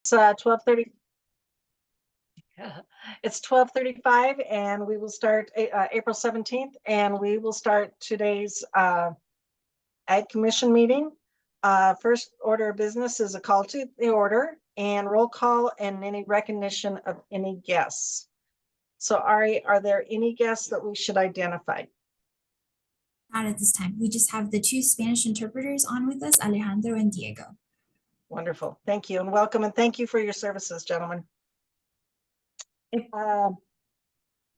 12:30. It's 12:35, and we will start April 17th, and we will start today's Ag Commission meeting. First order of business is a call to the order and roll call and any recognition of any guests. So Ari, are there any guests that we should identify? Not at this time. We just have the two Spanish interpreters on with us, Alejandro and Diego. Wonderful. Thank you and welcome, and thank you for your services, gentlemen.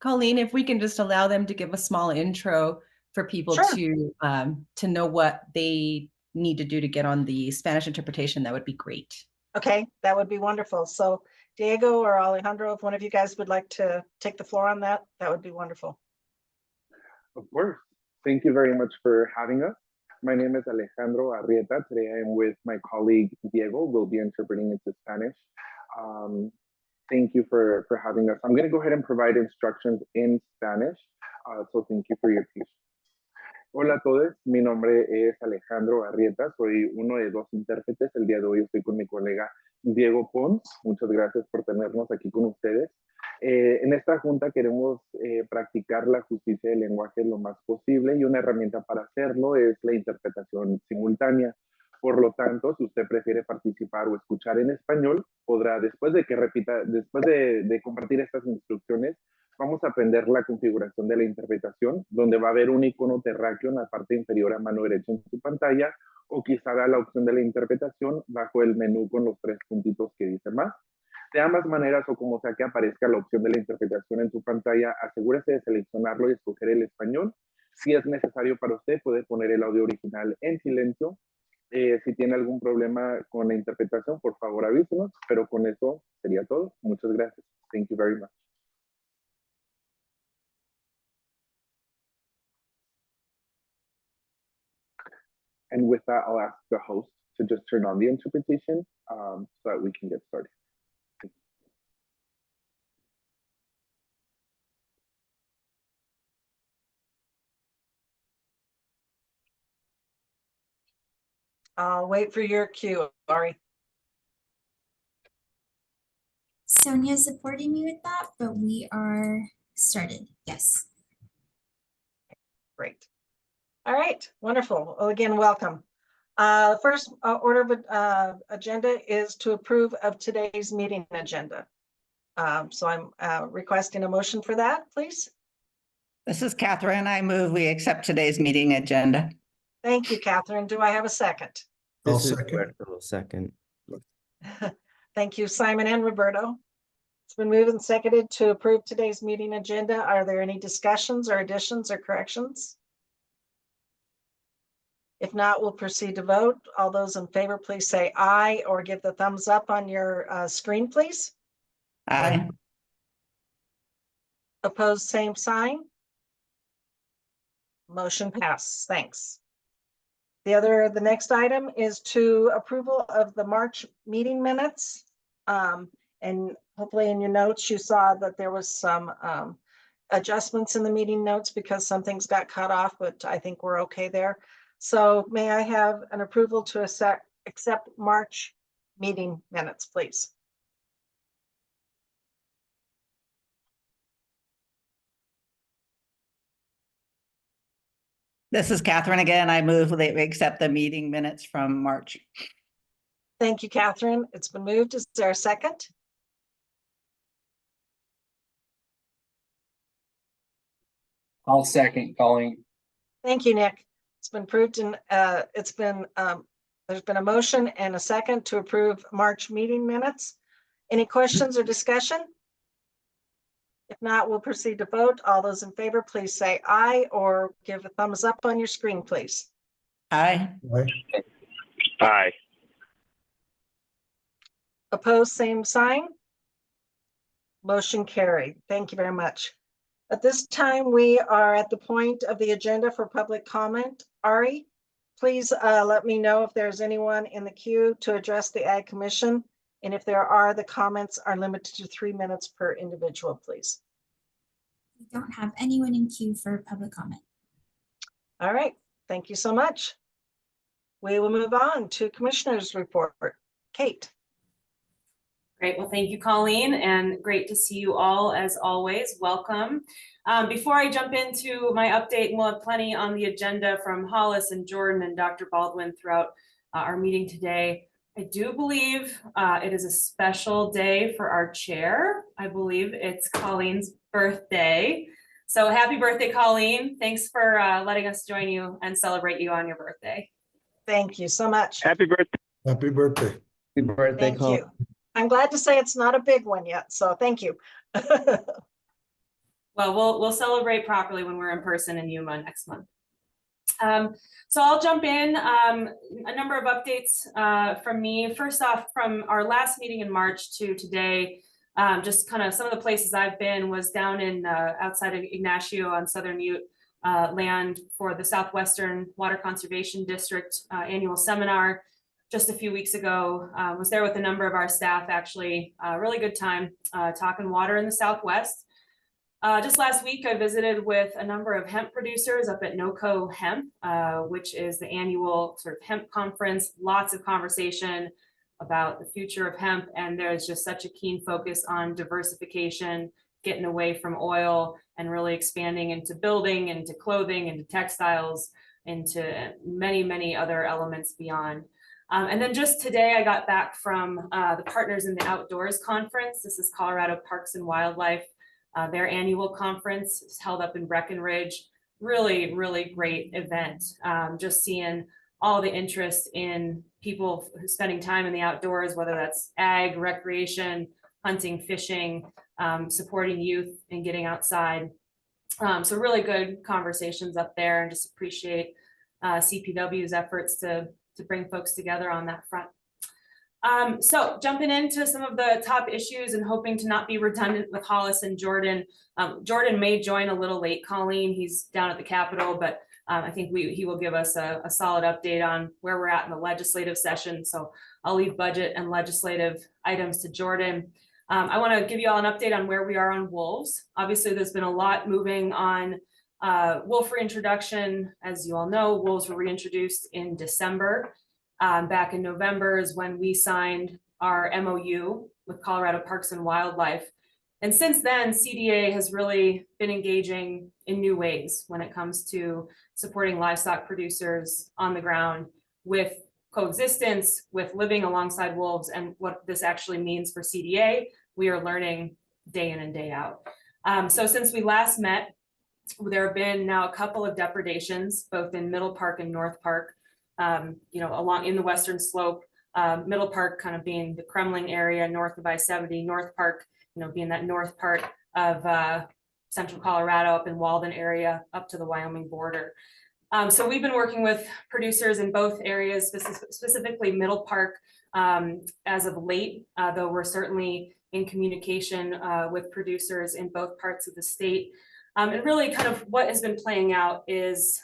Colleen, if we can just allow them to give a small intro for people Sure. to know what they need to do to get on the Spanish interpretation, that would be great. Okay, that would be wonderful. So Diego or Alejandro, if one of you guys would like to take the floor on that, that would be wonderful. Of course. Thank you very much for having us. My name is Alejandro Arrieta. Today I am with my colleague Diego. We'll be interpreting into Spanish. Thank you for having us. I'm going to go ahead and provide instructions in Spanish. So thank you for your patience. Hola a todos, mi nombre es Alejandro Arrieta, soy uno de dos intérpretes. El día de hoy estoy con mi colega Diego Pons. Muchas gracias por tenernos aquí con ustedes. En esta junta queremos practicar la justicia del lenguaje lo más posible y una herramienta para hacerlo es la interpretación simultánea. Por lo tanto, si usted prefiere participar o escuchar en español, podrá, después de compartir estas instrucciones, vamos a aprender la configuración de la interpretación, donde va a haber un icono terráqueo en la parte inferior a mano derecha en su pantalla, o quizá la opción de la interpretación bajo el menú con los tres puntitos que dice más. De ambas maneras, o como sea que aparezca la opción de la interpretación en su pantalla, asegúrese de seleccionarlo y escoger el español. Si es necesario para usted, puede poner el audio original en silencio. Si tiene algún problema con la interpretación, por favor avísenos, pero con eso sería todo. Muchas gracias. Thank you very much. And with that, I'll ask the host to just turn on the interpretation so that we can get started. I'll wait for your cue, Ari. Sonia is supporting me with that, but we are started. Yes. Great. All right, wonderful. Well, again, welcome. First order of agenda is to approve of today's meeting agenda. So I'm requesting a motion for that, please. This is Catherine. I move we accept today's meeting agenda. Thank you, Catherine. Do I have a second? I'll This is second. Roberto, second. Thank you, Simon and Roberto. It's been moved and seconded to approve today's meeting agenda. Are there any discussions or additions or corrections? If not, we'll proceed to vote. All those in favor, please say aye or give the thumbs up on your screen, please. Aye. Opposed, same sign. Motion passes. Thanks. The next item is to approval of the March meeting minutes. And hopefully in your notes, you saw that there was some adjustments in the meeting notes because some things got cut off, but I think we're okay there. So may I have an approval to accept March meeting minutes, please? This is Catherine again. I move that we accept the meeting minutes from March. Thank you, Catherine. It's been moved. Is there a second? I'll second, Colleen. Thank you, Nick. It's been approved and there's been a motion and a second to approve March meeting minutes. Any questions or discussion? If not, we'll proceed to vote. All those in favor, please say aye or give a thumbs up on your screen, please. Aye. Aye. Aye. Opposed, same sign. Motion carried. Thank you very much. At this time, we are at the point of the agenda for public comment. Ari, please let me know if there's anyone in the queue to address the Ag Commission. And if there are, the comments are limited to 3 minutes per individual, please. We don't have anyone in queue for public comment. All right, thank you so much. We will move on to Commissioner's report. Kate. Great. Well, thank you, Colleen, and great to see you all as always. Welcome. Before I jump into my update, and we'll have plenty on the agenda from Hollis and Jordan and Dr. Baldwin throughout our meeting today. I do believe it is a special day for our chair. I believe it's Colleen's birthday. So happy birthday, Colleen. Thanks for letting us join you and celebrate you on your birthday. Thank you so much. Happy birthday. Happy birthday. Happy birthday, Thank Cole. you. I'm glad to say it's not a big one yet, so thank you. Well, we'll celebrate properly when we're in person in Yuma next month. So I'll jump in. A number of updates from me. First off, from our last meeting in March to today, just kind of some of the places I've been was down in outside of Ignacio on Southern Ute land for the Southwestern Water Conservation District annual seminar just a few weeks ago. Was there with a number of our staff, actually. Really good time talking water in the Southwest. Just last week, I visited with a number of hemp producers up at NOCO Hemp, which is the annual sort of hemp conference. Lots of conversation about the future of hemp, and there's just such a keen focus on diversification, getting away from oil, and really expanding into building, into clothing, into textiles, into many, many other elements beyond. And then just today, I got back from the Partners in the Outdoors conference. This is Colorado Parks and Wildlife. Their annual conference is held up in Breckenridge. Really, really great event. Just seeing all the interest in people spending time in the outdoors, whether that's ag, recreation, hunting, fishing, supporting youth and getting outside. So really good conversations up there, and just appreciate CPW's efforts to bring folks together on that front. So jumping into some of the top issues and hoping to not be redundant with Hollis and Jordan. Jordan may join a little late, Colleen. He's down at the Capitol, but I think he will give us a solid update on where we're at in the legislative session. So I'll leave budget and legislative items to Jordan. I want to give you all an update on where we are on wolves. Obviously, there's been a lot moving on wolf reintroduction. As you all know, wolves were reintroduced in December. Back in November is when we signed our MOU with Colorado Parks and Wildlife. And since then, CDA has really been engaging in new ways when it comes to supporting livestock producers on the ground with coexistence, with living alongside wolves, and what this actually means for CDA. We are learning day in and day out. So since we last met, there have been now a couple of depredations, both in Middle Park and North Park. Along in the Western Slope, Middle Park kind of being the Kremling area north of I-70, North Park, being that north part of central Colorado up in Walden area up to the Wyoming border. So we've been working with producers in both areas, specifically Middle Park as of late, though we're certainly in communication with producers in both parts of the state. And really kind of what has been playing out is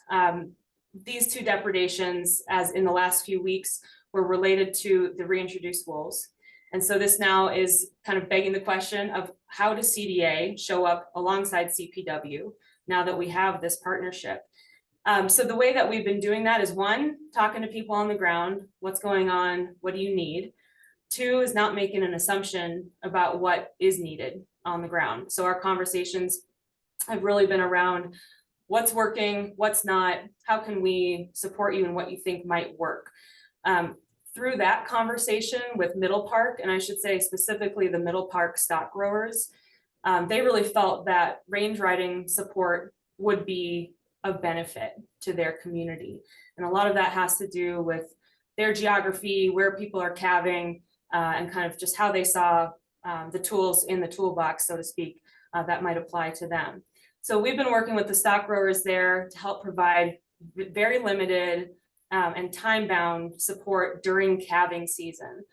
these two depredations, as in the last few weeks, were related to the reintroduced wolves. And so this now is kind of begging the question of how does CDA show up alongside CPW now that we have this partnership? So the way that we've been doing that is, one, talking to people on the ground, what's going on, what do you need? Two is not making an assumption about what is needed on the ground. So our conversations have really been around what's working, what's not, how can we support you in what you think might work? Through that conversation with Middle Park, and I should say specifically the Middle Park stock growers, they really felt that range riding support would be of benefit to their community. And a lot of that has to do with their geography, where people are calving, and kind of just how they saw the tools in the toolbox, so to speak, that might apply to them. So we've been working with the stock growers there to help provide very limited and time-bound support during calving season.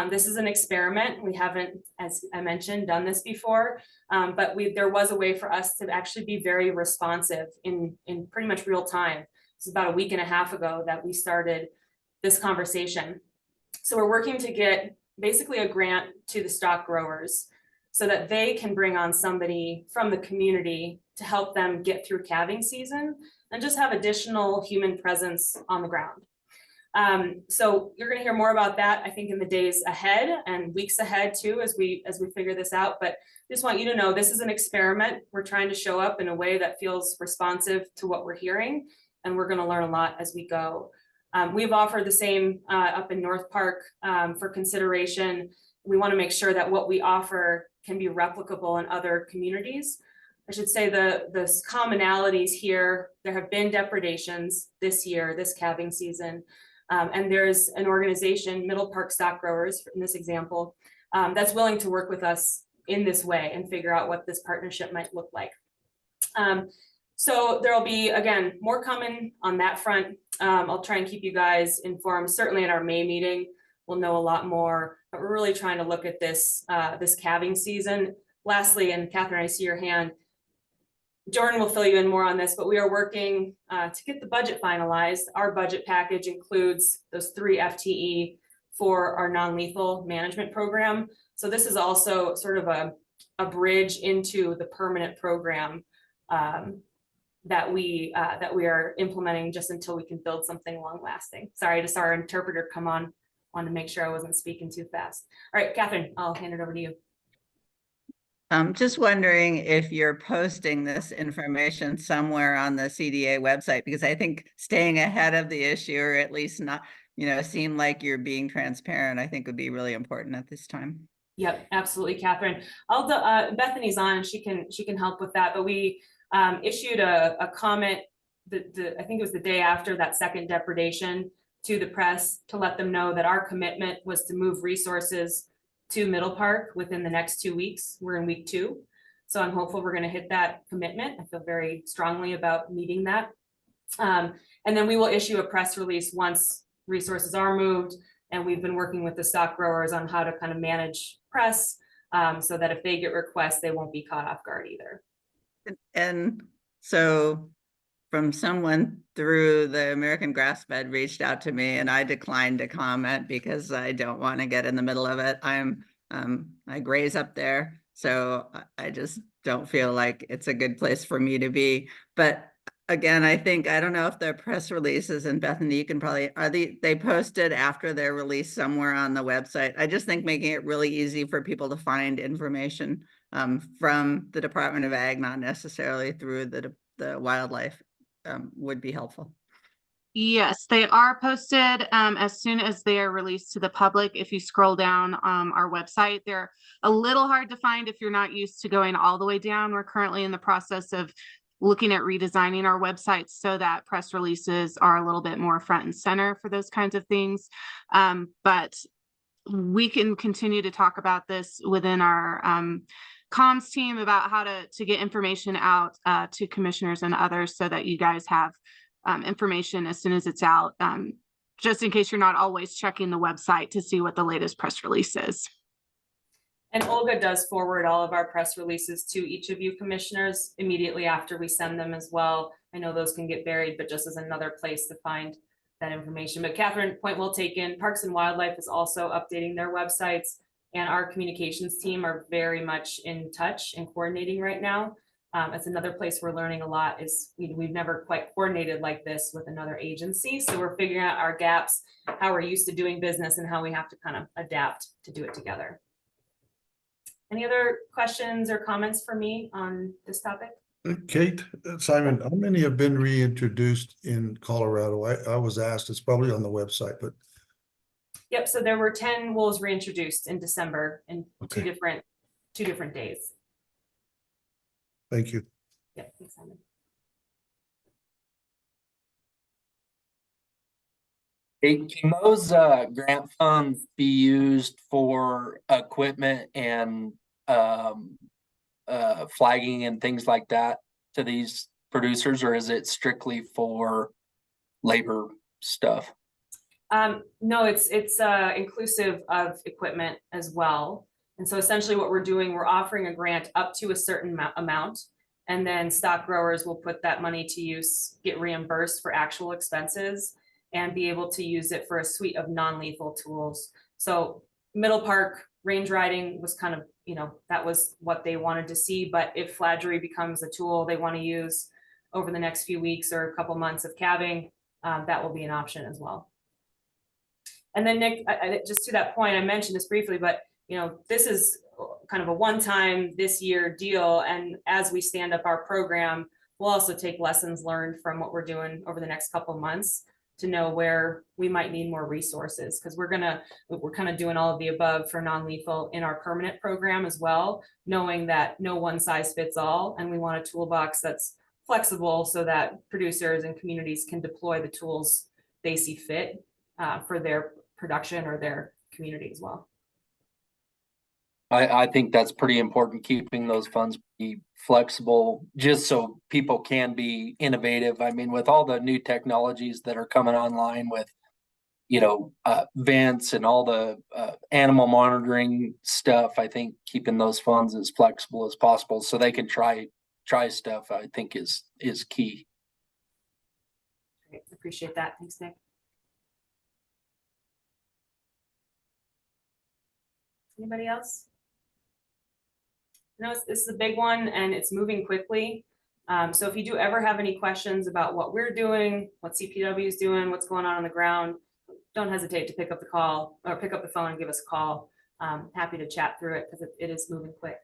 This is an experiment. We haven't, as I mentioned, done this before, but there was a way for us to actually be very responsive in pretty much real time. It's about a week and a half ago that we started this conversation. So we're working to get basically a grant to the stock growers so that they can bring on somebody from the community to help them get through calving season and just have additional human presence on the ground. So you're gonna hear more about that, I think, in the days ahead and weeks ahead too, as we figure this out. But just want you to know this is an experiment. We're trying to show up in a way that feels responsive to what we're hearing, and we're gonna learn a lot as we go. We've offered the same up in North Park for consideration. We want to make sure that what we offer can be replicable in other communities. I should say the commonalities here, there have been depredations this year, this calving season. And there's an organization, Middle Park Stock Growers, in this example, that's willing to work with us in this way and figure out what this partnership might look like. So there'll be, again, more coming on that front. I'll try and keep you guys informed. Certainly at our May meeting, we'll know a lot more, but we're really trying to look at this, this calving season. Lastly, and Catherine, I see your hand. Jordan will fill you in more on this, but we are working to get the budget finalized. Our budget package includes those 3 FTE for our non-lethal management program. So this is also sort of a bridge into the permanent program that we are implementing just until we can build something long lasting. Sorry, just our interpreter come on. Wanted to make sure I wasn't speaking too fast. All right, Catherine, I'll hand it over to you. I'm just wondering if you're posting this information somewhere on the CDA website, because I think staying ahead of the issue, or at least not, seem like you're being transparent, I think would be really important at this time. Yep, absolutely, Catherine. Bethany's on and she can help with that, but we issued a comment I think it was the day after that second depredation to the press to let them know that our commitment was to move resources to Middle Park within the next 2 weeks. We're in week 2. So I'm hopeful we're going to hit that commitment. I feel very strongly about meeting that. And then we will issue a press release once resources are moved. And we've been working with the stock growers on how to kind of manage press so that if they get requests, they won't be caught off guard either. And so from someone through the American Grass Fed reached out to me, and I declined to comment because I don't want to get in the middle of it. I graze up there, so I just don't feel like it's a good place for me to be. But again, I don't know if their press releases, and Bethany, you can probably, they posted after their release somewhere on the website. I just think making it really easy for people to find information from the Department of Ag, not necessarily through the wildlife, would be helpful. Yes, they are posted as soon as they are released to the public. If you scroll down our website, they're a little hard to find if you're not used to going all the way down. We're currently in the process of looking at redesigning our website so that press releases are a little bit more front and center for those kinds of things. But we can continue to talk about this within our comms team about how to get information out to commissioners and others so that you guys have information as soon as it's out, just in case you're not always checking the website to see what the latest press release is. And Olga does forward all of our press releases to each of you commissioners immediately after we send them as well. I know those can get buried, but just as another place to find that information. But Catherine, point well taken. Parks and Wildlife is also updating their websites, and our communications team are very much in touch and coordinating right now. It's another place we're learning a lot is we've never quite coordinated like this with another agency. So we're figuring out our gaps, how we're used to doing business, and how we have to kind of adapt to do it together. Any other questions or comments for me on this topic? Kate, Simon, how many have been reintroduced in Colorado? I was asked, it's probably on the website, but. Yep, so there were 10 wolves reintroduced in December in Okay. two different days. Thank you. Yep, thanks, Simon. Hey, can those grant funds be used for equipment and flagging and things like that to these producers, or is it strictly for labor stuff? No, it's inclusive of equipment as well. And so essentially what we're doing, we're offering a grant up to a certain amount, and then stock growers will put that money to use, get reimbursed for actual expenses, and be able to use it for a suite of non-lethal tools. So Middle Park range riding was kind of, that was what they wanted to see. But if flagery becomes a tool they want to use over the next few weeks or a couple months of calving, that will be an option as well. And then Nick, just to that point, I mentioned this briefly, but you know, this is kind of a one-time this year deal. And as we stand up our program, we'll also take lessons learned from what we're doing over the next couple of months to know where we might need more resources, because we're kind of doing all of the above for non-lethal in our permanent program as well, knowing that no one size fits all, and we want a toolbox that's flexible so that producers and communities can deploy the tools they see fit for their production or their community as well. I think that's pretty important, keeping those funds be flexible, just so people can be innovative. I mean, with all the new technologies that are coming online with, you know, vents and all the animal monitoring stuff, I think keeping those funds as flexible as possible so they can try stuff, I think is key. Great. Appreciate that. Thanks, Nick. Anybody else? No, this is a big one and it's moving quickly. So if you do ever have any questions about what we're doing, what CPW is doing, what's going on the ground, don't hesitate to pick up the call or pick up the phone and give us a call. Happy to chat through it because it is moving quick.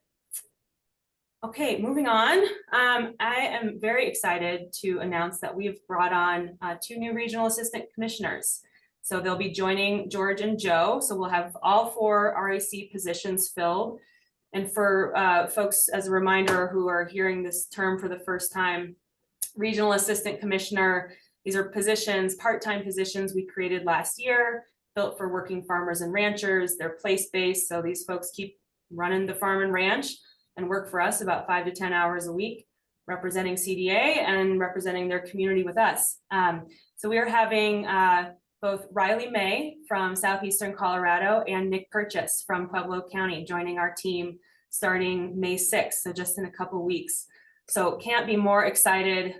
Okay, moving on. I am very excited to announce that we've brought on 2 new regional assistant commissioners. So they'll be joining George and Joe. So we'll have all 4 RAC positions filled. And for folks, as a reminder, who are hearing this term for the first time, regional assistant commissioner, these are positions, part-time positions we created last year, built for working farmers and ranchers. They're place-based, so these folks keep running the farm and ranch and work for us about 5 to 10 hours a week, representing CDA and representing their community with us. So we are having both Riley May from Southeastern Colorado and Nick Purchase from Pueblo County joining our team starting May 6th, so just in a couple weeks. So can't be more excited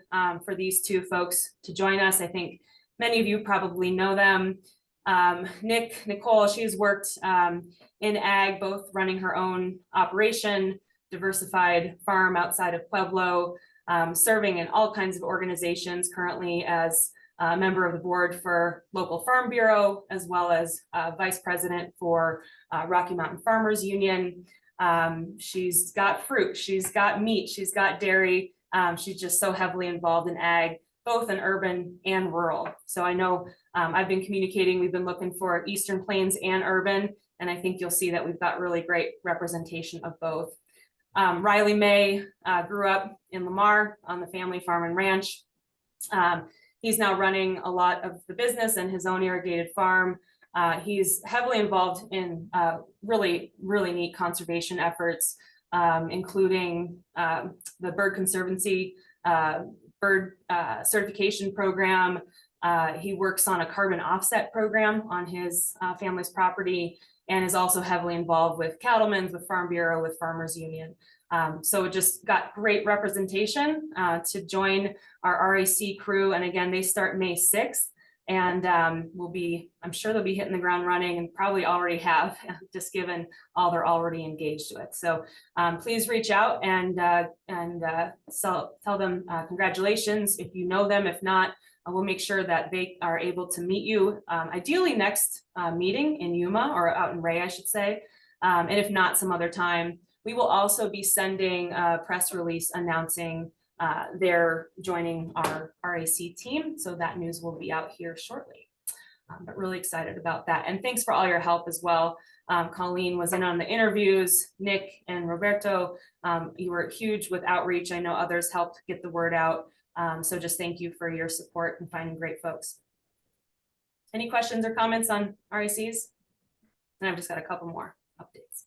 for these 2 folks to join us. I think many of you probably know them. Nicole, she's worked in ag, both running her own operation, diversified farm outside of Pueblo, serving in all kinds of organizations, currently as a member of the board for Local Farm Bureau, as well as vice president for Rocky Mountain Farmers Union. She's got fruit, she's got meat, she's got dairy. She's just so heavily involved in ag, both in urban and rural. So I know I've been communicating, we've been looking for Eastern Plains and urban, and I think you'll see that we've got really great representation of both. Riley May grew up in Lamar on the family farm and ranch. He's now running a lot of the business and his own irrigated farm. He's heavily involved in really neat conservation efforts, including the Bird Conservancy bird certification program. He works on a carbon offset program on his family's property and is also heavily involved with cattlemen's, with Farm Bureau, with Farmers Union. So it just got great representation to join our RAC crew. And again, they start May 6th and I'm sure they'll be hitting the ground running and probably already have, just given all they're already engaged with. So please reach out and tell them congratulations if you know them. If not, we'll make sure that they are able to meet you, ideally next meeting in Yuma or out in Ray, I should say. And if not, some other time. We will also be sending a press release announcing they're joining our RAC team. So that news will be out here shortly. But really excited about that. And thanks for all your help as well. Colleen was in on the interviews, Nick and Roberto, you were huge with outreach. I know others helped get the word out. So just thank you for your support and finding great folks. Any questions or comments on RACs? And I've just got a couple more updates.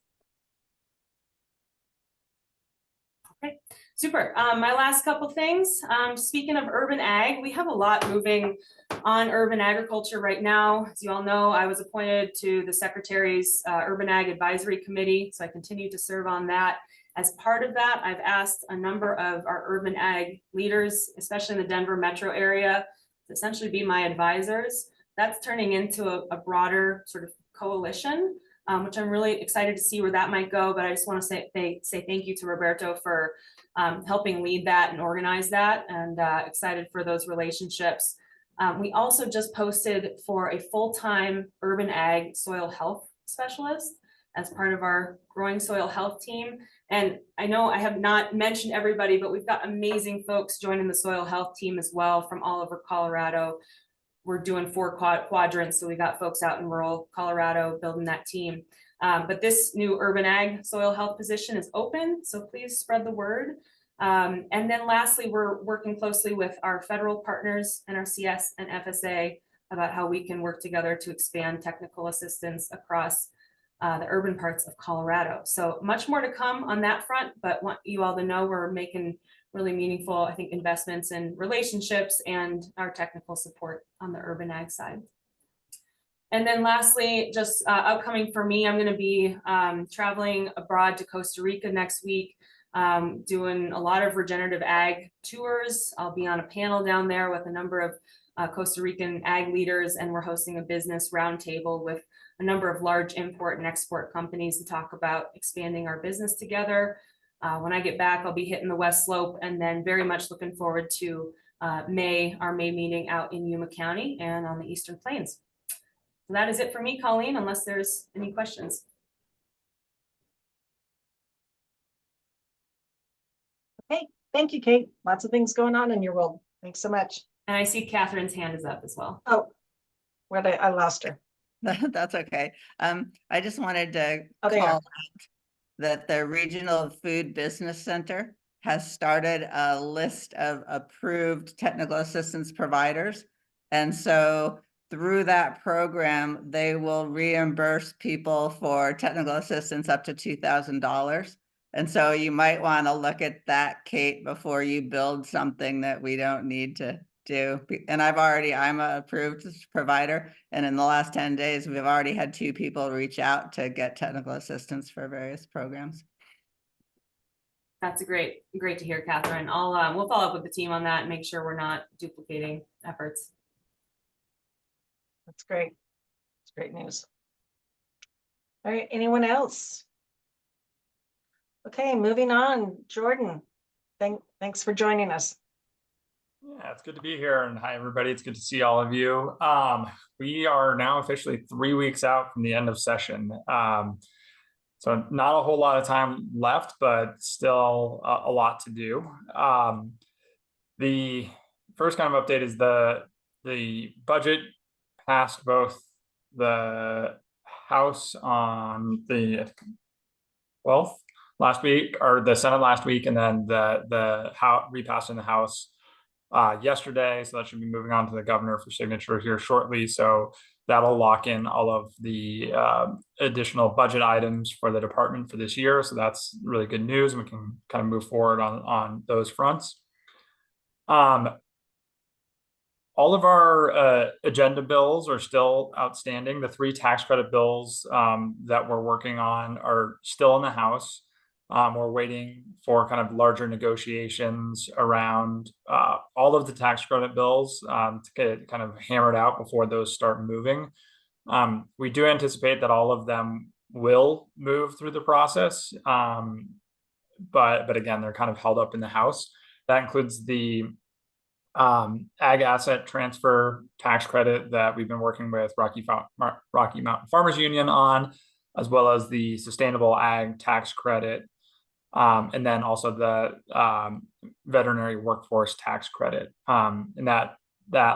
Okay, super. My last couple things. Speaking of urban ag, we have a lot moving on urban agriculture right now. As you all know, I was appointed to the Secretary's Urban Ag Advisory Committee, so I continue to serve on that. As part of that, I've asked a number of our urban ag leaders, especially in the Denver metro area, to essentially be my advisors. That's turning into a broader sort of coalition, which I'm really excited to see where that might go. But I just want to say thank you to Roberto for helping lead that and organize that, and excited for those relationships. We also just posted for a full-time urban ag soil health specialist as part of our growing soil health team. And I know I have not mentioned everybody, but we've got amazing folks joining the soil health team as well from all over Colorado. We're doing 4 quadrants, so we got folks out in rural Colorado building that team. But this new urban ag soil health position is open, so please spread the word. And then lastly, we're working closely with our federal partners, NRCS and FSA, about how we can work together to expand technical assistance across the urban parts of Colorado. So much more to come on that front, but want you all to know we're making really meaningful, I think, investments in relationships and our technical support on the urban ag side. And then lastly, just upcoming for me, I'm going to be traveling abroad to Costa Rica next week, doing a lot of regenerative ag tours. I'll be on a panel down there with a number of Costa Rican ag leaders, and we're hosting a business roundtable with a number of large import and export companies to talk about expanding our business together. When I get back, I'll be hitting the West Slope, and then very much looking forward to our May meeting out in Yuma County and on the Eastern Plains. So that is it for me, Colleen, unless there's any questions. Okay, thank you, Kate. Lots of things going on in your world. Thanks so much. And I see Catherine's hand is up as well. Oh, I lost her. That's okay. I just wanted to Oh, there you call are. out that the Regional Food Business Center has started a list of approved technical assistance providers. And so through that program, they will reimburse people for technical assistance up to $2,000. And so you might want to look at that, Kate, before you build something that we don't need to do. And I'm an approved provider. And in the last 10 days, we've already had 2 people reach out to get technical assistance for various programs. That's great to hear, Catherine. We'll follow up with the team on that and make sure we're not duplicating efforts. That's great. It's great news. All right, anyone else? Okay, moving on. Jordan, thanks for joining us. Yeah, it's good to be here, and hi everybody. It's good to see all of you. We are now officially 3 weeks out from the end of session. So not a whole lot of time left, but still a lot to do. The first kind of update is the budget passed both the House on the 12th last week, or the Senate last week, and then the House repassed in the House yesterday. So that should be moving on to the governor for signature here shortly. So that'll lock in all of the additional budget items for the department for this year. So that's really good news, and we can kind of move forward on those fronts. All of our agenda bills are still outstanding. The 3 tax credit bills that we're working on are still in the House. We're waiting for kind of larger negotiations around all of the tax credit bills to get kind of hammered out before those start moving. We do anticipate that all of them will move through the process, but again, they're kind of held up in the House. That includes the ag asset transfer tax credit that we've been working with Rocky Mountain Farmers Union on, as well as the sustainable ag tax credit, and then also the veterinary workforce tax credit. And that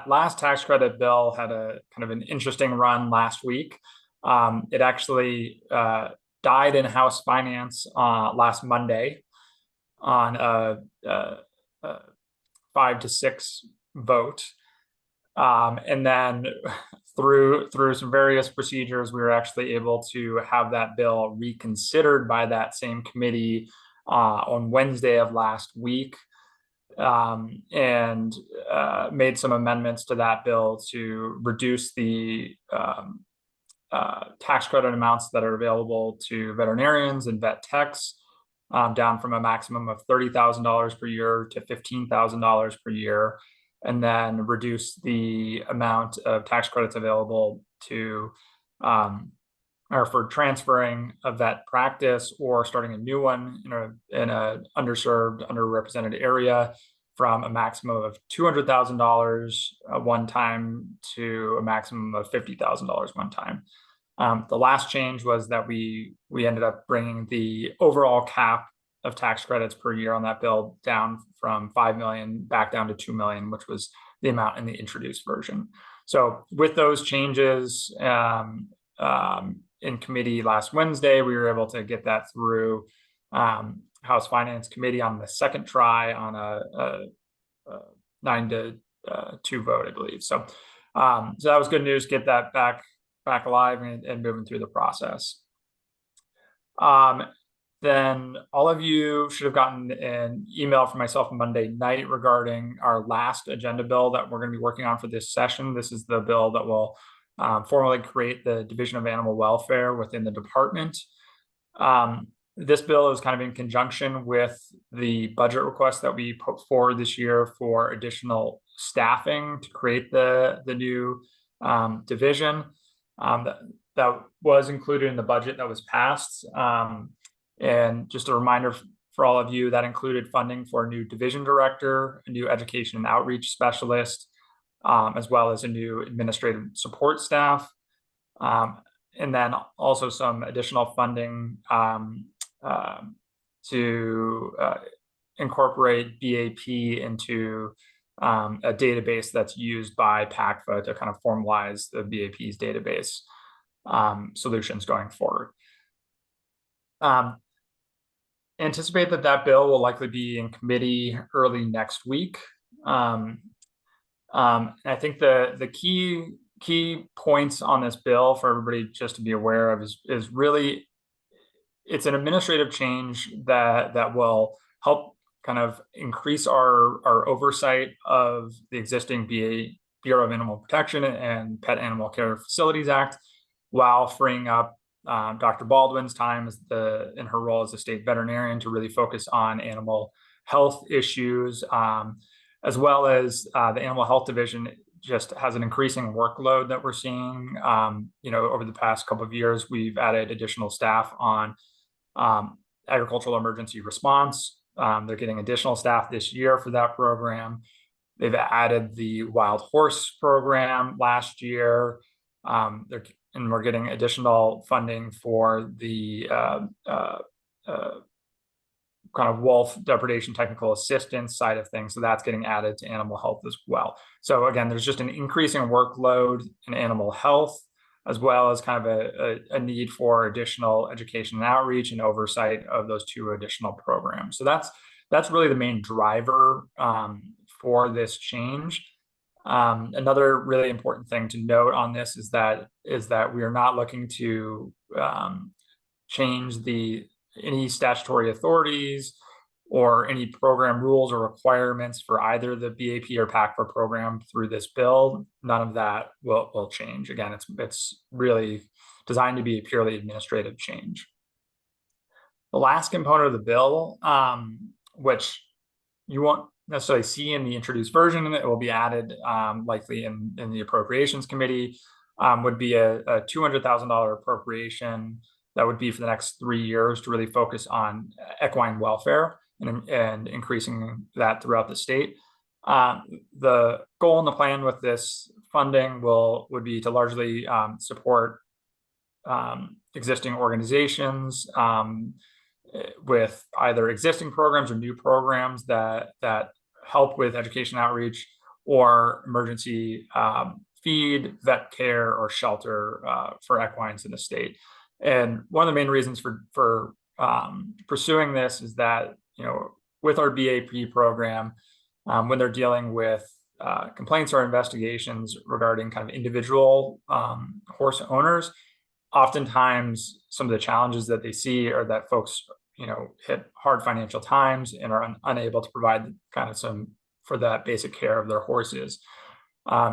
last tax credit bill had a kind of an interesting run last week. It actually died in House Finance last Monday on a 5-6 vote. And then through some various procedures, we were actually able to have that bill reconsidered by that same committee on Wednesday of last week, and made some amendments to that bill to reduce the tax credit amounts that are available to veterinarians and vet techs, down from a maximum of $30,000 per year to $15,000 per year, and then reduce the amount of tax credits available to or for transferring a vet practice or starting a new one in a underserved, underrepresented area from a maximum of $200,000 one time to a maximum of $50,000 one time. The last change was that we ended up bringing the overall cap of tax credits per year on that bill down from 5 million back down to 2 million, which was the amount in the introduced version. So with those changes in committee last Wednesday, we were able to get that through House Finance Committee on the second try on a 9-2 vote, I believe. So so that was good news. Get that back alive and moving through the process. Then all of you should have gotten an email from myself Monday night regarding our last agenda bill that we're going to be working on for this session. This is the bill that will formally create the Division of Animal Welfare within the department. This bill is kind of in conjunction with the budget request that we put forward this year for additional staffing to create the new division. That was included in the budget that was passed. And just a reminder for all of you, that included funding for a new division director, a new education and outreach specialist, as well as a new administrative support staff. And then also some additional funding to incorporate BAP into a database that's used by PACFA to kind of formalize the BAP's database solutions going forward. Anticipate that bill will likely be in committee early next week. I think the key points on this bill for everybody just to be aware of is really, it's an administrative change that will help kind of increase our oversight of the existing Bureau of Animal Protection and Pet Animal Care Facilities Act, while freeing up Dr. Baldwin's time in her role as a state veterinarian to really focus on animal health issues, as well as the Animal Health Division just has an increasing workload that we're seeing. Over the past couple of years, we've added additional staff on agricultural emergency response. They're getting additional staff this year for that program. They've added the wild horse program last year. And we're getting additional funding for the kind of wolf depredation technical assistance side of things. So that's getting added to animal health as well. So again, there's just an increasing workload in animal health, as well as kind of a need for additional education and outreach and oversight of those two additional programs. So that's really the main driver for this change. Another really important thing to note on this is that we are not looking to change any statutory authorities or any program rules or requirements for either the BAP or PACFA program through this bill. None of that will change. Again, it's really designed to be a purely administrative change. The last component of the bill, which you won't necessarily see in the introduced version, it will be added likely in the Appropriations Committee, would be a $200,000 appropriation that would be for the next 3 years to really focus on equine welfare and increasing that throughout the state. The goal and the plan with this funding would be to largely support existing organizations with either existing programs or new programs that help with education outreach or emergency feed, vet care, or shelter for equines in the state. And one of the main reasons for pursuing this is that, with our BAP program, when they're dealing with complaints or investigations regarding kind of individual horse owners, oftentimes some of the challenges that they see are that folks, hit hard financial times and are unable to provide kind of for that basic care of their horses.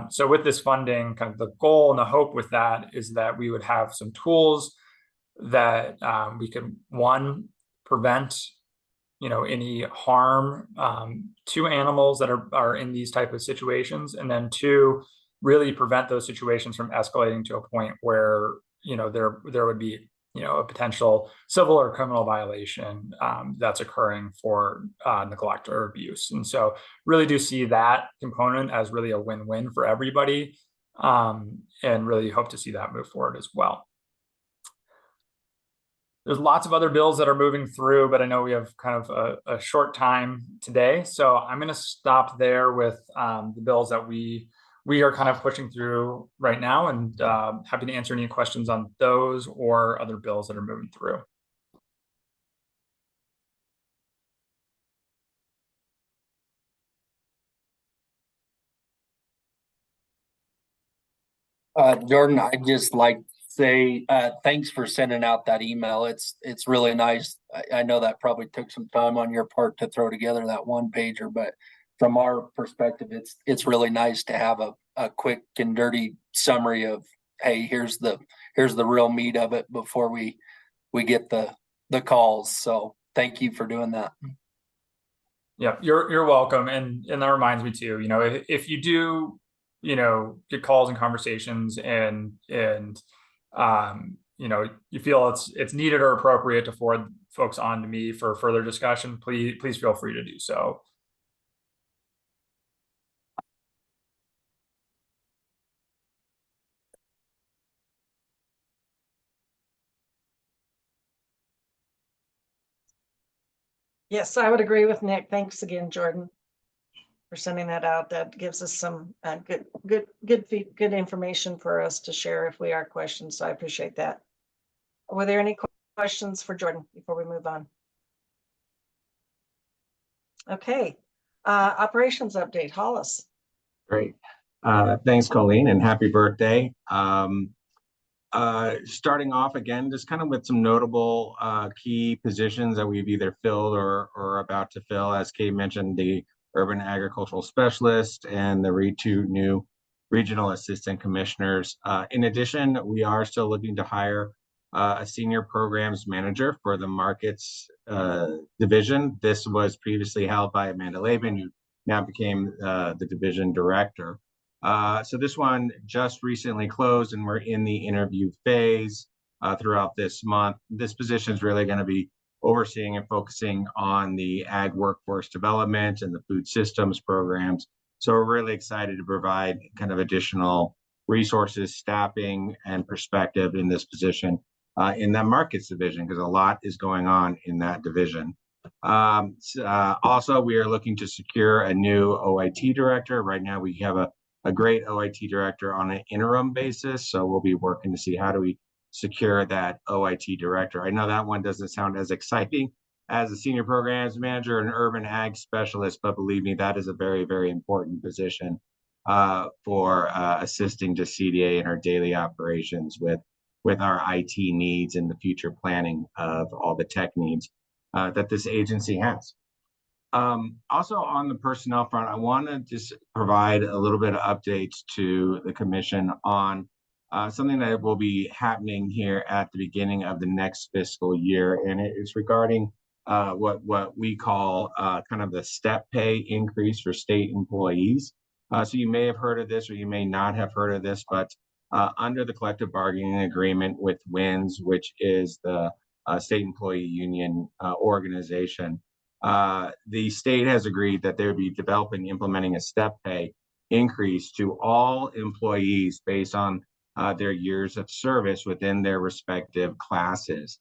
So with this funding, kind of the goal and the hope with that is that we would have some tools that we could, one, prevent any harm to animals that are in these type of situations, and then two, really prevent those situations from escalating to a point where there would be a potential civil or criminal violation that's occurring for neglect or abuse. And so really do see that component as really a win-win for everybody, and really hope to see that move forward as well. There's lots of other bills that are moving through, but I know we have kind of a short time today. So I'm going to stop there with the bills that we are kind of pushing through right now, and happy to answer any questions on those or other bills that are moving through. Jordan, I'd just like to say thanks for sending out that email. It's really nice. I know that probably took some time on your part to throw together that one pager, but from our perspective, it's really nice to have a quick and dirty summary of, hey, here's the real meat of it before we get the calls. So thank you for doing that. Yeah, you're welcome. And that reminds me too, if you do, get calls and conversations and you feel it's needed or appropriate to forward folks on to me for further discussion, please feel free to do so. Yes, I would agree with Nick. Thanks again, Jordan, for sending that out. That gives us some good information for us to share if we are questioned. So I appreciate that. Were there any questions for Jordan before we move on? Okay, operations update, Hollis. Great. Thanks, Colleen, and happy birthday. Starting off again, just kind of with some notable key positions that we've either filled or about to fill. As Kate mentioned, the Urban Agricultural Specialist and the two new Regional Assistant Commissioners. In addition, we are still looking to hire a Senior Programs Manager for the Markets Division. This was previously held by Amanda Laban, who now became the Division Director. So this one just recently closed, and we're in the interview phase throughout this month. This position is really going to be overseeing and focusing on the ag workforce development and the food systems programs. So we're really excited to provide kind of additional resources, staffing, and perspective in this position in that markets division, because a lot is going on in that division. Also, we are looking to secure a new OIT director. Right now, we have a great OIT director on an interim basis. So we'll be working to see how do we secure that OIT director. I know that one doesn't sound as exciting as a Senior Programs Manager and Urban Ag Specialist, but believe me, that is a very, very important position for assisting to CDA in our daily operations with our IT needs and the future planning of all the tech needs that this agency has. Also on the personnel front, I want to just provide a little bit of updates to the commission on something that will be happening here at the beginning of the next fiscal year, and it is regarding what we call kind of the step pay increase for state employees. So you may have heard of this or you may not have heard of this, but under the collective bargaining agreement with WINS, which is the state employee union organization, the state has agreed that they would be developing, implementing a step pay increase to all employees based on their years of service within their respective classes.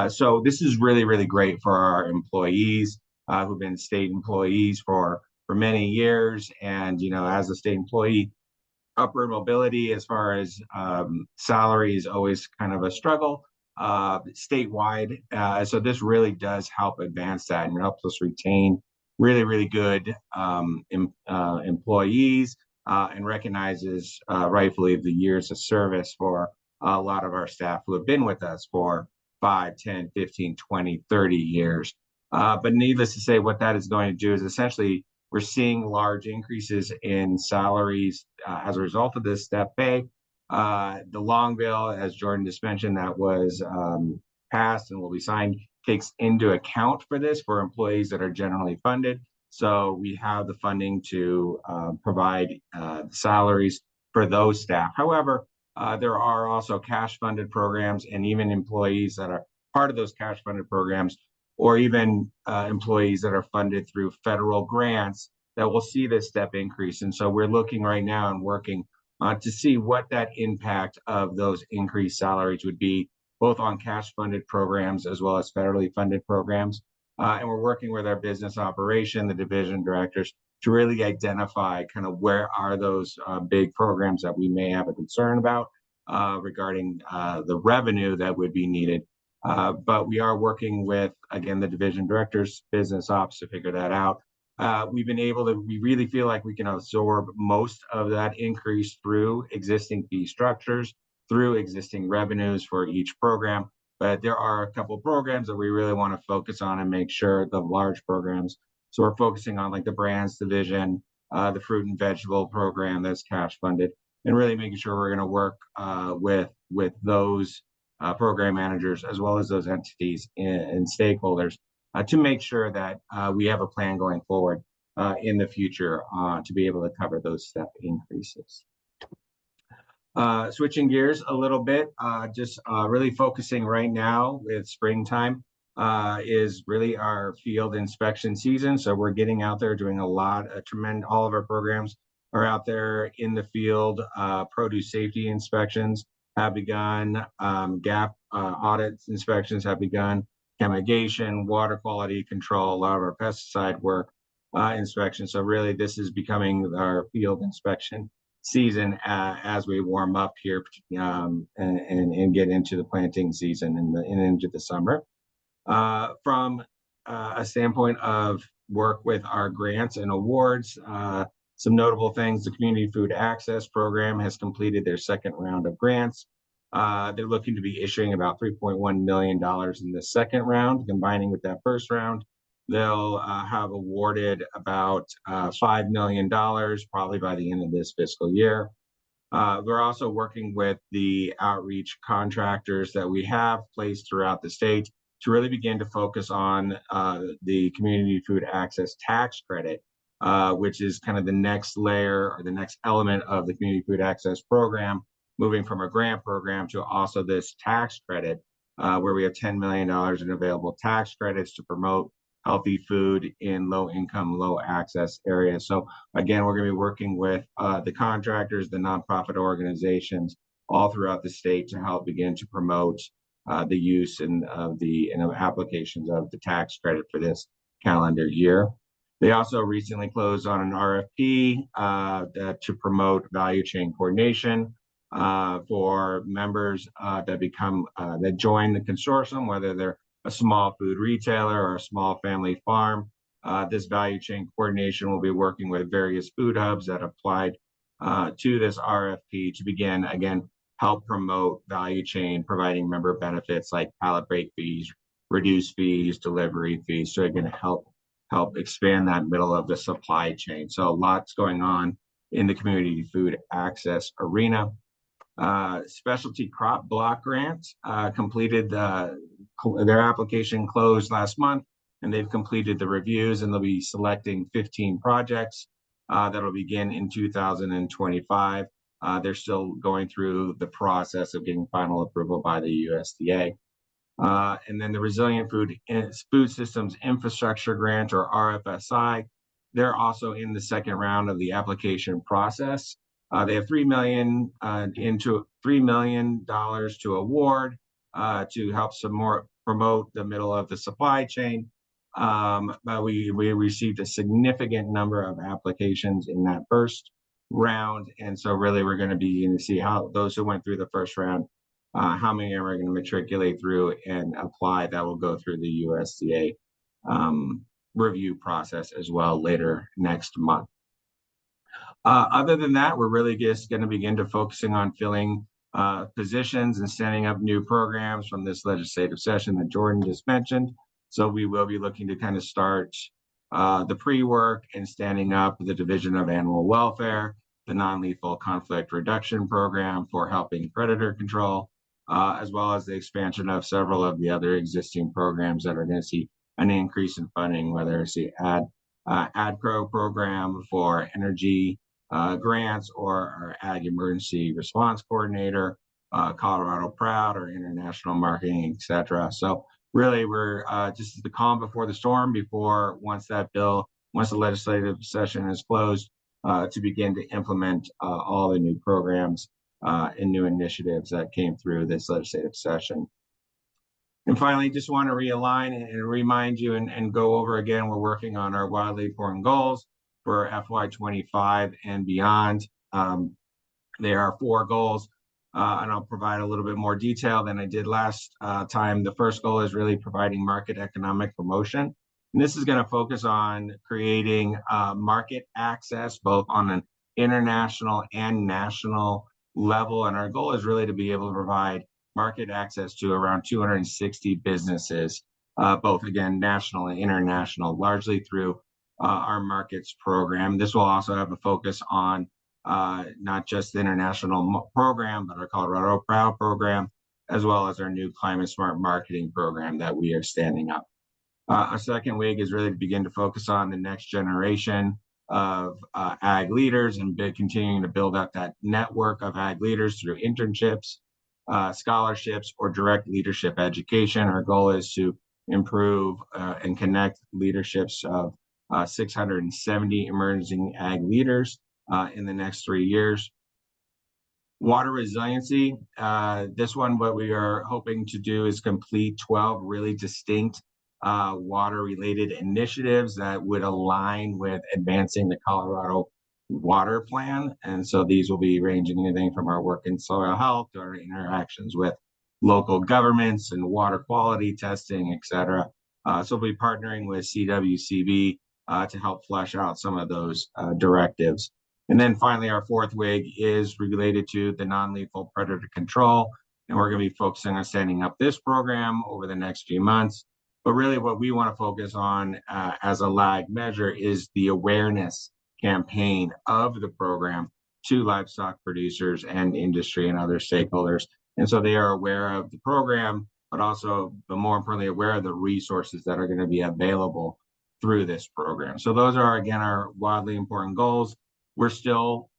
So this is really, really great for our employees who've been state employees for many years. And, as a state employee, upward mobility as far as salary is always kind of a struggle statewide. So this really does help advance that and helps us retain really, really good employees and recognizes rightfully the years of service for a lot of our staff who have been with us for 5, 10, 15, 20, 30 years. But needless to say, what that is going to do is essentially we're seeing large increases in salaries as a result of this step pay. The long bill, as Jordan just mentioned, that was passed and will be signed, takes into account for this for employees that are generally funded. So we have the funding to provide salaries for those staff. However, There are also cash-funded programs and even employees that are part of those cash-funded programs, or even employees that are funded through federal grants that will see this step increase. And so we're looking right now and working to see what that impact of those increased salaries would be, both on cash-funded programs as well as federally funded programs. And we're working with our business operation, the division directors, to really identify kind of where are those big programs that we may have a concern about regarding the revenue that would be needed. But we are working with, again, the division directors, business ops to figure that out. We really feel like we can absorb most of that increase through existing fee structures, through existing revenues for each program. But there are a couple of programs that we really want to focus on and make sure the large programs. So we're focusing on like the brands division, the fruit and vegetable program that's cash funded, and really making sure we're going to work with those program managers as well as those entities and stakeholders to make sure that we have a plan going forward in the future to be able to cover those step increases. Switching gears a little bit, just really focusing right now with springtime is really our field inspection season. So we're getting out there doing a lot of all of our programs are out there in the field. Produce safety inspections have begun, GAP audit inspections have begun, fumigation, water quality control, a lot of our pesticide work inspection. So really this is becoming our field inspection season as we warm up here and get into the planting season and into the summer. From a standpoint of work with our grants and awards, some notable things: the Community Food Access Program has completed their second round of grants. They're looking to be issuing about $3.1 million in the second round. Combining with that first round, they'll have awarded about $5 million probably by the end of this fiscal year. We're also working with the outreach contractors that we have placed throughout the state to really begin to focus on the Community Food Access Tax Credit, which is kind of the next layer or the next element of the Community Food Access Program, moving from a grant program to also this tax credit, where we have $10 million in available tax credits to promote healthy food in low income, low access areas. So again, we're going to be working with the contractors, the nonprofit organizations all throughout the state to help begin to promote the use and the applications of the tax credit for this calendar year. They also recently closed on an RFP to promote value chain coordination for members that join the consortium, whether they're a small food retailer or a small family farm. This value chain coordination will be working with various food hubs that applied to this RFP to begin, again, help promote value chain, providing member benefits like pallet break fees, reduced fees, delivery fees. So again, help expand that middle of the supply chain. So lots going on in the community food access arena. Specialty crop block grants completed their application closed last month, and they've completed the reviews, and they'll be selecting 15 projects that'll begin in 2025. They're still going through the process of getting final approval by the USDA. And then the Resilient Food Systems Infrastructure Grant, or RFSI, they're also in the second round of the application process. They have $3 million to award to help some more promote the middle of the supply chain. But we received a significant number of applications in that first round, and so really we're going to be to see how those who went through the first round, how many are going to matriculate through and apply. That will go through the USDA review process as well later next month. Other than that, we're really just going to begin to focusing on filling positions and standing up new programs from this legislative session that Jordan just mentioned. So we will be looking to kind of start the pre-work and standing up the Division of Animal Welfare, the Non-Lethal Conflict Reduction Program for helping predator control, as well as the expansion of several of the other existing programs that are going to see an increase in funding, whether it's the ADPRO program for energy grants, or our Ag Emergency Response Coordinator, Colorado Proud, or international marketing, etc. So really, we're just the calm before the storm. Once the legislative session is closed, to begin to implement all the new programs and new initiatives that came through this legislative session. And finally, just want to realign and remind you and go over again, we're working on our wildly important goals for FY25 and beyond. There are 4 goals, and I'll provide a little bit more detail than I did last time. The first goal is really providing market economic promotion. And this is going to focus on creating market access, both on an international and national level. And our goal is really to be able to provide market access to around 260 businesses, both again, national and international, largely through our markets program. This will also have a focus on not just the international program, but our Colorado Proud program, as well as our new Climate Smart Marketing program that we are standing up. Our second wing is really to begin to focus on the next generation of ag leaders and continuing to build out that network of ag leaders through internships, scholarships, or direct leadership education. Our goal is to improve and connect leaderships of 670 emerging ag leaders in the next 3 years. Water resiliency. This one, what we are hoping to do is complete 12 really distinct water-related initiatives that would align with advancing the Colorado Water Plan. And so these will be ranging anything from our work in soil health to our interactions with local governments and water quality testing, etc. So we'll be partnering with CWCB to help flesh out some of those directives. And then finally, our fourth wig is related to the non-lethal predator control. And we're going to be focusing on standing up this program over the next few months. But really what we want to focus on as a lag measure is the awareness campaign of the program to livestock producers and industry and other stakeholders. And so they are aware of the program, but also, but more importantly, aware of the resources that are going to be available through this program. So those are, again, our wildly important goals. We're still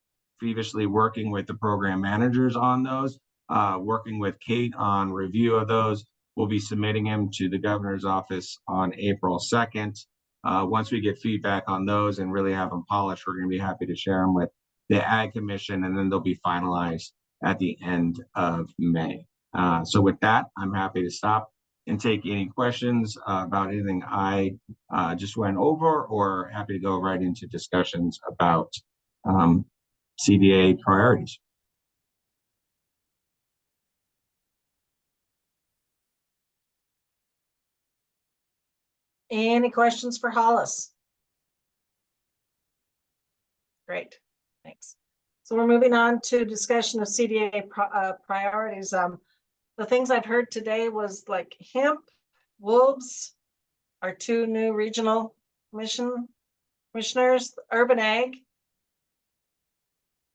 feverishly working with the program managers on those, working with Kate on review of those. We'll be submitting them to the governor's office on April 2nd. Once we get feedback on those and really have them polished, we're going to be happy to share them with the Ag Commission, and then they'll be finalized at the end of May. So with that, I'm happy to stop and take any questions about anything I just went over, or happy to go right into discussions about CDA priorities. Any questions for Hollis? Great, thanks. So we're moving on to discussion of CDA priorities. The things I've heard today was like hemp, wolves, our 2 new regional commissioners, urban ag,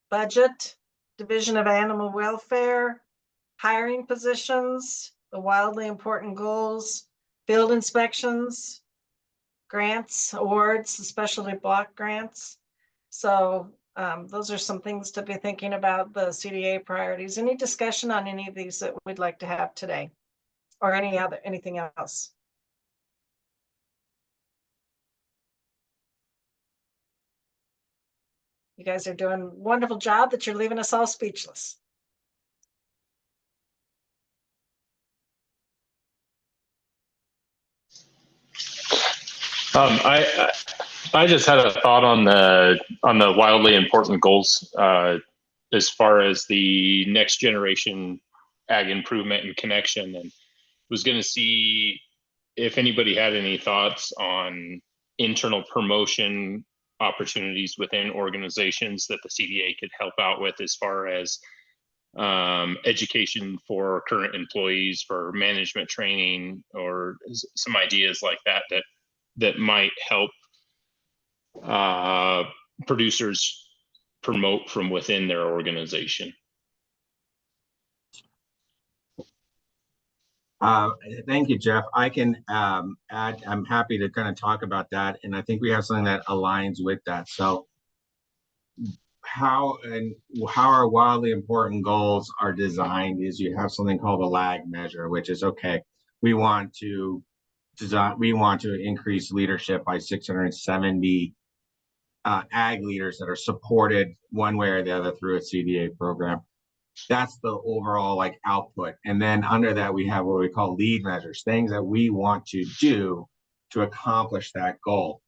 budget, division of animal welfare, hiring positions, the wildly important goals, field inspections, grants, awards, specialty block grants. So those are some things to be thinking about, the CDA priorities. Any discussion on any of these that we'd like to have today, or anything else? You guys are doing a wonderful job that you're leaving us all speechless. I just had a thought on the wildly important goals as far as the next generation ag improvement and connection, and was going to see if anybody had any thoughts on internal promotion opportunities within organizations that the CDA could help out with, as far as education for current employees, for management training, or some ideas like that might help producers promote from within their organization. Thank you, Jeff. I can add, I'm happy to kind of talk about that. And I think we have something that aligns with that. So how our wildly important goals are designed is you have something called a lag measure, which is okay. We want to increase leadership by 670 ag leaders that are supported one way or the other through a CDA program. That's the overall like output. And then under that, we have what we call lead measures, things that we want to do to accomplish that goal.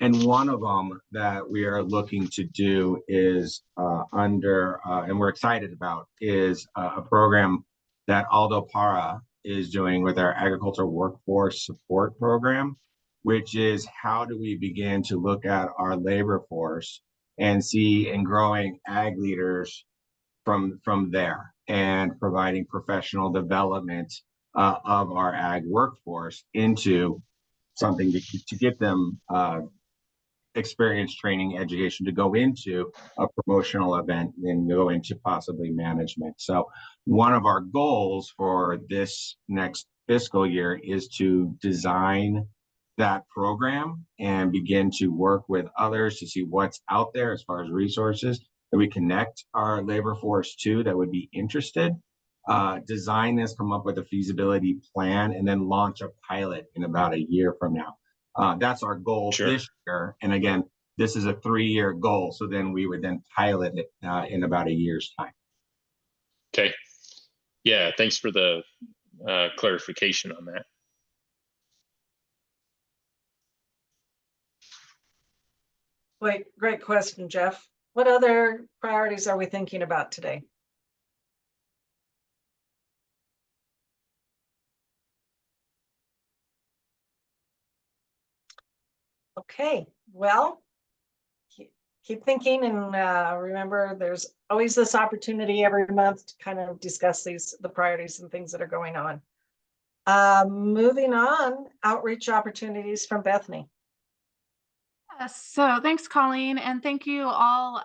And one of them that we are looking to do is and we're excited about, is a program that Aldo Para is doing with our agricultural workforce support program, which is how do we begin to look at our labor force and see and growing ag leaders from there, and providing professional development of our ag workforce into something to get them experience, training, education to go into a promotional event and go into possibly management. So one of our goals for this next fiscal year is to design that program and begin to work with others to see what's out there as far as resources that we connect our labor force to that would be interested. Design this, come up with a feasibility plan, and then launch a pilot in about a year from now. That's our goal this year. And again, this is a 3-year goal. So then we would then pilot it in about a year's time. Okay. Yeah, thanks for the clarification on that. Great question, Jeff. What other priorities are we thinking about today? Okay, well, keep thinking, and remember, there's always this opportunity every month to kind of discuss the priorities and things that are going on. Moving on, outreach opportunities from Bethany. So thanks, Colleen, and thank you all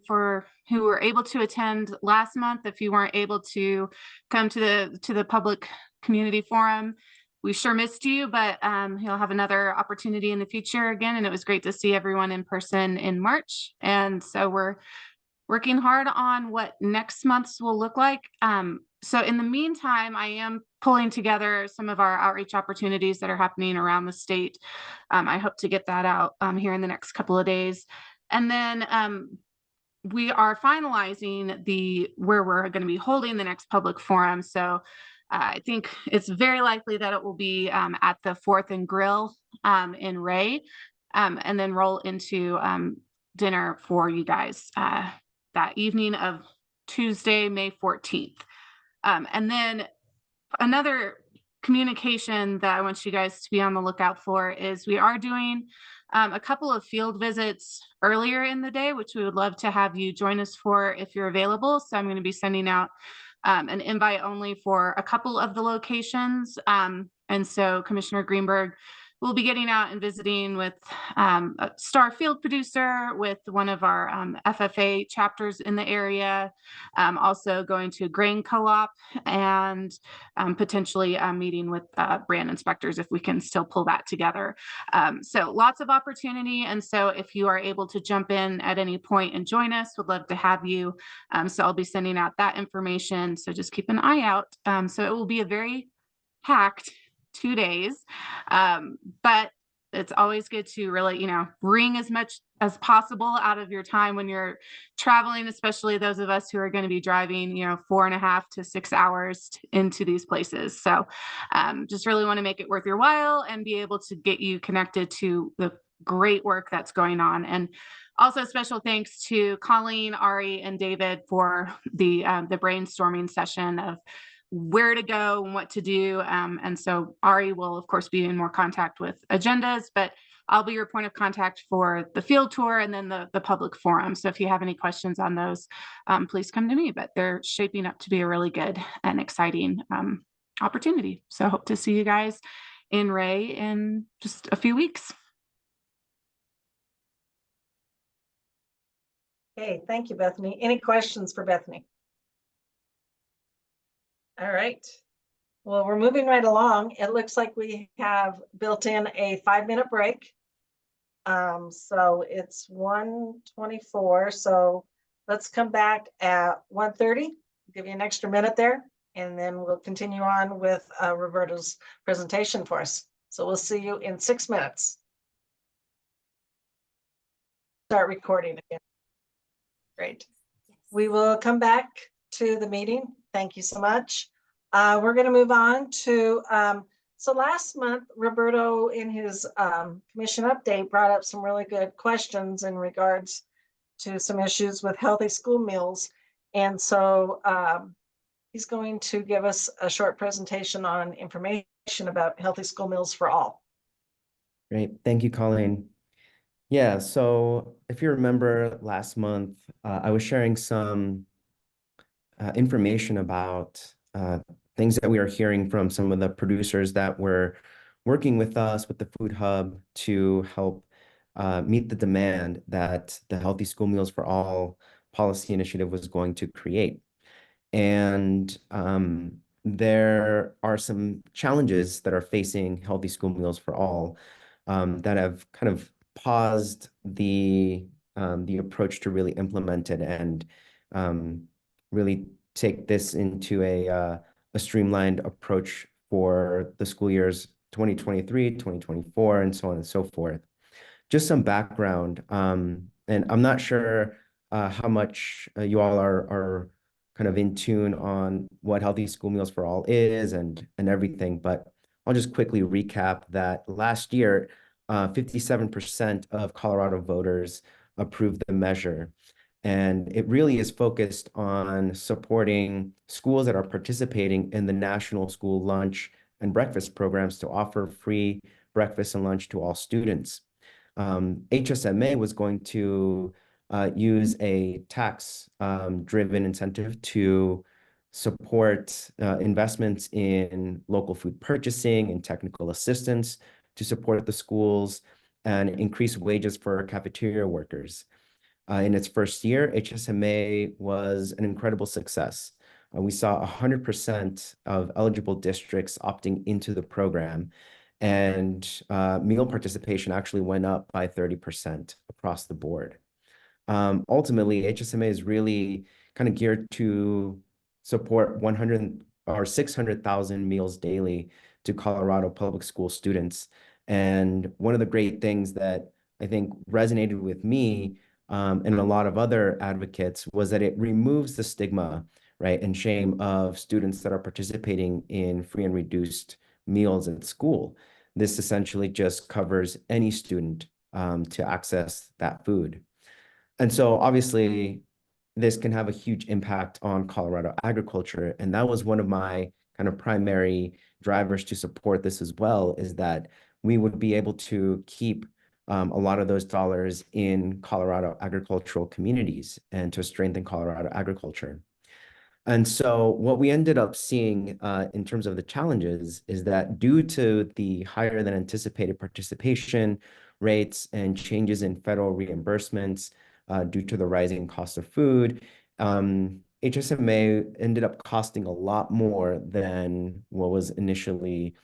for who were able to attend last month. If you weren't able to come to the public community forum, we sure missed you, but you'll have another opportunity in the future again. And it was great to see everyone in person in March. And so we're working hard on what next month's will look like. So in the meantime, I am pulling together some of our outreach opportunities that are happening around the state. I hope to get that out here in the next couple of days. And then we are finalizing where we're going to be holding the next public forum. So I think it's very likely that it will be at the 4th and Grill in Ray, and then roll into dinner for you guys that evening of Tuesday, May 14th. And then another communication that I want you guys to be on the lookout for is we are doing a couple of field visits earlier in the day, which we would love to have you join us for if you're available. So I'm going to be sending out an invite only for a couple of the locations. And so Commissioner Greenberg will be getting out and visiting with a star field producer, with one of our FFA chapters in the area, also going to grain co-op, and potentially meeting with brand inspectors if we can still pull that together. So lots of opportunity. And so if you are able to jump in at any point and join us, we'd love to have you. So I'll be sending out that information. So just keep an eye out. So it will be a very packed 2 days, but it's always good to really, wring as much as possible out of your time when you're traveling, especially those of us who are going to be driving, 4.5 to 6 hours into these places. So just really want to make it worth your while and be able to get you connected to the great work that's going on. And also special thanks to Colleen, Ari, and David for the brainstorming session of where to go and what to do. And so Ari will, of course, be in more contact with agendas, but I'll be your point of contact for the field tour and then the public forum. So if you have any questions on those, please come to me. But they're shaping up to be a really good and exciting opportunity. So I hope to see you guys in Ray in just a few weeks. Okay, thank you, Bethany. Any questions for Bethany? All right. Well, we're moving right along. It looks like we have built in a 5-minute break. So it's 1:24. So let's come back at 1:30. Give you an extra minute there, and then we'll continue on with Roberto's presentation for us. So we'll see you in 6 minutes. Start recording again. Great. We will come back to the meeting. Thank you so much. We're going to move on to, so last month, Roberto in his commission update brought up some really good questions in regards to some issues with healthy school meals. And so he's going to give us a short presentation on information about healthy school meals for all. Great. Thank you, Colleen. Yeah, so if you remember last month, I was sharing some information about things that we are hearing from some of the producers that were working with us with the Food Hub to help meet the demand that the Healthy School Meals for All policy initiative was going to create. And there are some challenges that are facing Healthy School Meals for All that have kind of paused the approach to really implement it and really take this into a streamlined approach for the school years 2023, 2024, and so on and so forth. Just some background, and I'm not sure how much you all are kind of in tune on what Healthy School Meals for All is and everything, but I'll just quickly recap that last year, 57% of Colorado voters approved the measure. And it really is focused on supporting schools that are participating in the National School Lunch and Breakfast programs to offer free breakfast and lunch to all students. HSMA was going to use a tax-driven incentive to support investments in local food purchasing and technical assistance to support the schools and increase wages for cafeteria workers. In its first year, HSMA was an incredible success. We saw 100% of eligible districts opting into the program, and meal participation actually went up by 30% across the board. Ultimately, HSMA is really kind of geared to support 100 or 600,000 meals daily to Colorado public school students. And one of the great things that I think resonated with me and a lot of other advocates was that it removes the stigma, right, and shame of students that are participating in free and reduced meals at school. This essentially just covers any student to access that food. And so obviously this can have a huge impact on Colorado agriculture. And that was one of my kind of primary drivers to support this as well, is that we would be able to keep a lot of those dollars in Colorado agricultural communities and to strengthen Colorado agriculture. And so what we ended up seeing in terms of the challenges is that due to the higher than anticipated participation rates and changes in federal reimbursements due to the rising cost of food, HSMA ended up costing a lot more than what was initially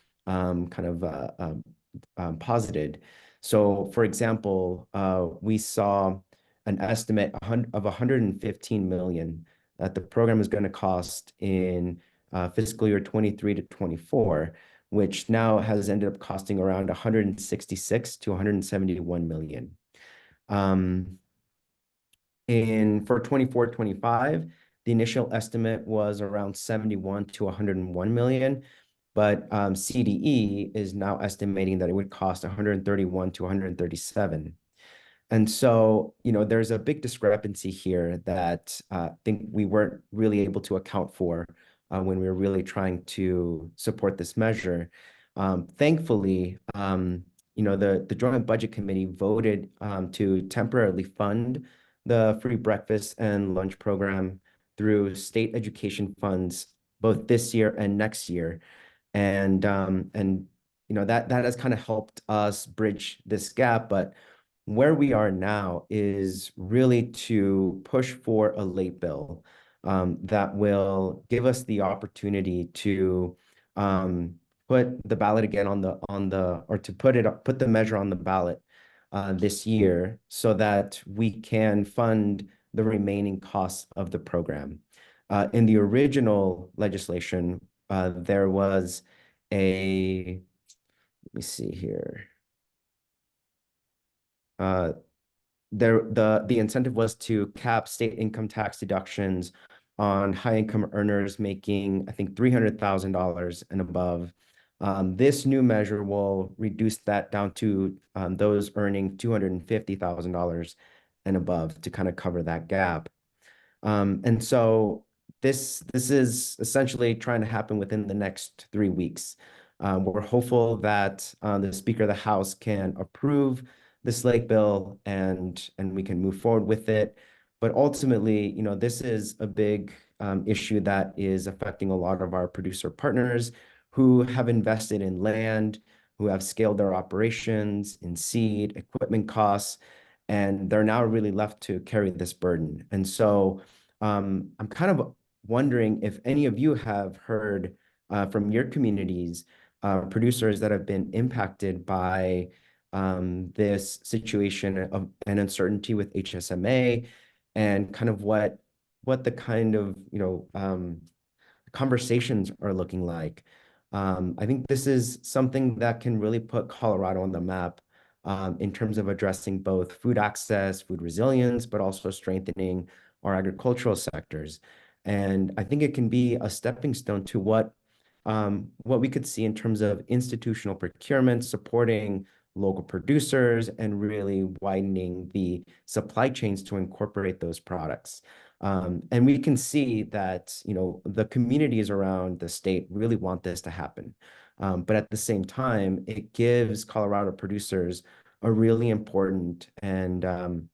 posited. So for example, we saw an estimate of 115 million that the program is going to cost in fiscal year 23 to 24, which now has ended up costing around 166 to 171 million. For 24-25, the initial estimate was around 71 to 101 million, but CDE is now estimating that it would cost 131 to 137. And so, you know, there's a big discrepancy here that I think we weren't really able to account for when we were really trying to support this measure. Thankfully, you know, the Joint Budget Committee voted to temporarily fund the free breakfast and lunch program through state education funds, both this year and next year. And you know, that has kind of helped us bridge this gap. But where we are now is really to push for a late bill that will give us the opportunity to put the ballot again or to put the measure on the ballot this year, so that we can fund the remaining costs of the program. In the original legislation, there was let me see here. The incentive was to cap state income tax deductions on high income earners making, I think, $300,000 and above. This new measure will reduce that down to those earning $250,000 and above to kind of cover that gap. And so this is essentially trying to happen within the next 3 weeks. We're hopeful that the Speaker of the House can approve the slate bill and we can move forward with it. But ultimately, you know, this is a big issue that is affecting a lot of our producer partners who have invested in land, who have scaled their operations in seed, equipment costs, and they're now really left to carry this burden. And so I'm kind of wondering if any of you have heard from your communities, producers that have been impacted by this situation of an uncertainty with HSMA, and kind of what the kind of, you know, conversations are looking like. I think this is something that can really put Colorado on the map in terms of addressing both food access, food resilience, but also strengthening our agricultural sectors. And I think it can be a stepping stone to what we could see in terms of institutional procurement, supporting local producers, and really widening the supply chains to incorporate those products. And we can see that, you know, the communities around the state really want this to happen. But at the same time, it gives Colorado producers a really important and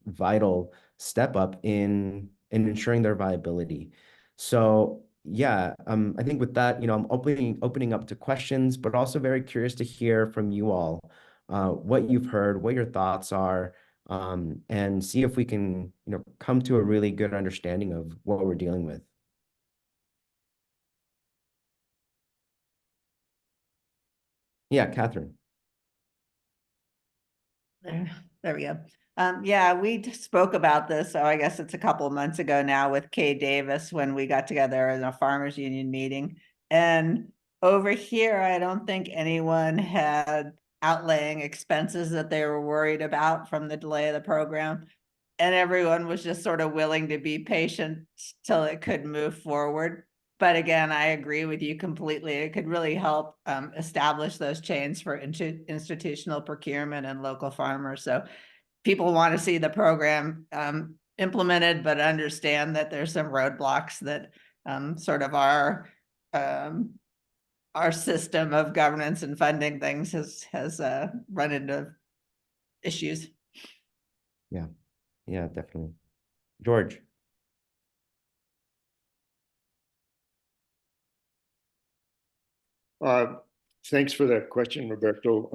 vital step up in ensuring their viability. So yeah, I think with that, you know, I'm opening up to questions, but also very curious to hear from you all what you've heard, what your thoughts are, and see if we can, you know, come to a really good understanding of what we're dealing with. Yeah, Catherine. There we go. Yeah, we just spoke about this. So I guess it's a couple of months ago now with Kay Davis when we got together in a farmers union meeting. And over here, I don't think anyone had outlaying expenses that they were worried about from the delay of the program. And everyone was just sort of willing to be patient till it could move forward. But again, I agree with you completely. It could really help establish those chains for institutional procurement and local farmers. So people want to see the program implemented, but understand that there's some roadblocks that sort of our system of governance and funding things has run into issues. Yeah, definitely. George. Thanks for that question, Roberto.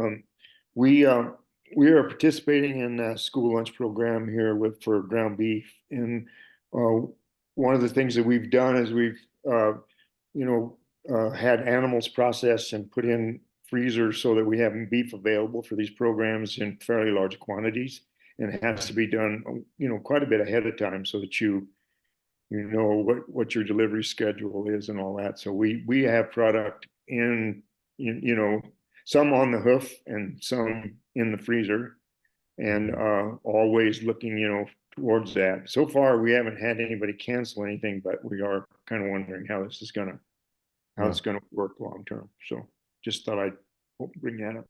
We are participating in a school lunch program here for ground beef, and one of the things that we've done is we've had animals processed and put in freezers so that we have beef available for these programs in fairly large quantities, and it has to be done quite a bit ahead of time so that you know what your delivery schedule is and all that. So we have product in some on the hoof and some in the freezer, and always looking towards that. So far we haven't had anybody cancel anything, but we are kind of wondering how this is gonna work long term. So just thought I'd bring that up.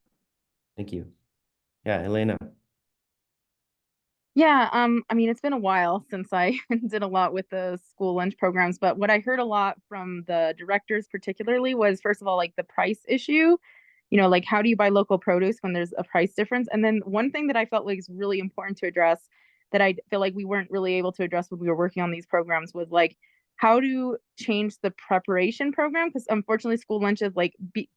Thank you. Yeah, Elena. Yeah, I mean, it's been a while since I did a lot with the school lunch programs, but what I heard a lot from the directors particularly was, first of all, like the price issue, like how do you buy local produce when there's a price difference? And then one thing that I felt like is really important to address that I feel like we weren't really able to address when we were working on these programs was like how to change the preparation program, because unfortunately school lunches, like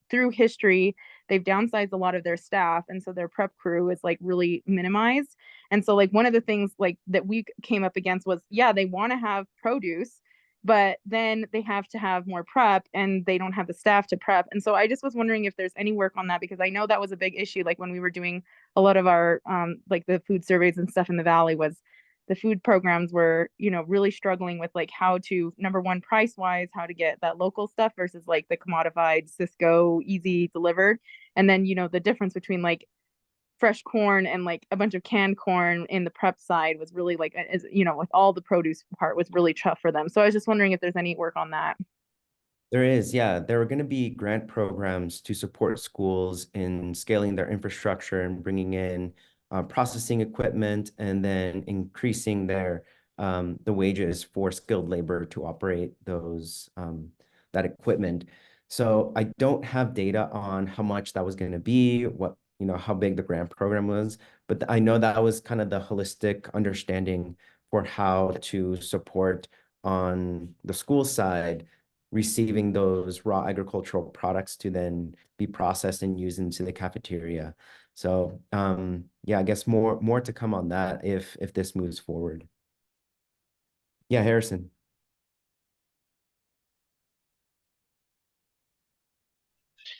through history, they've downsized a lot of their staff, and so their prep crew is like really minimized. And so like one of the things like that we came up against was, yeah, they want to have produce, but then they have to have more prep and they don't have the staff to prep. And so I just was wondering if there's any work on that, because I know that was a big issue, like when we were doing a lot of our like the food surveys and stuff in the valley, was the food programs were, you know, really struggling with like how to, number one, price wise, how to get that local stuff versus like the commodified Cisco easy delivered. And then, you know, the difference between like fresh corn and like a bunch of canned corn in the prep side was really like, as you know, with all the produce part was really tough for them. So I was just wondering if there's any work on that. There is, yeah. There are going to be grant programs to support schools in scaling their infrastructure and bringing in processing equipment, and then increasing their the wages for skilled labor to operate those that equipment. So I don't have data on how much that was going to be, what, you know, how big the grant program was, but I know that was kind of the holistic understanding for how to support on the school side, receiving those raw agricultural products to then be processed and used into the cafeteria. So yeah, I guess more to come on that if this moves forward. Yeah, Harrison.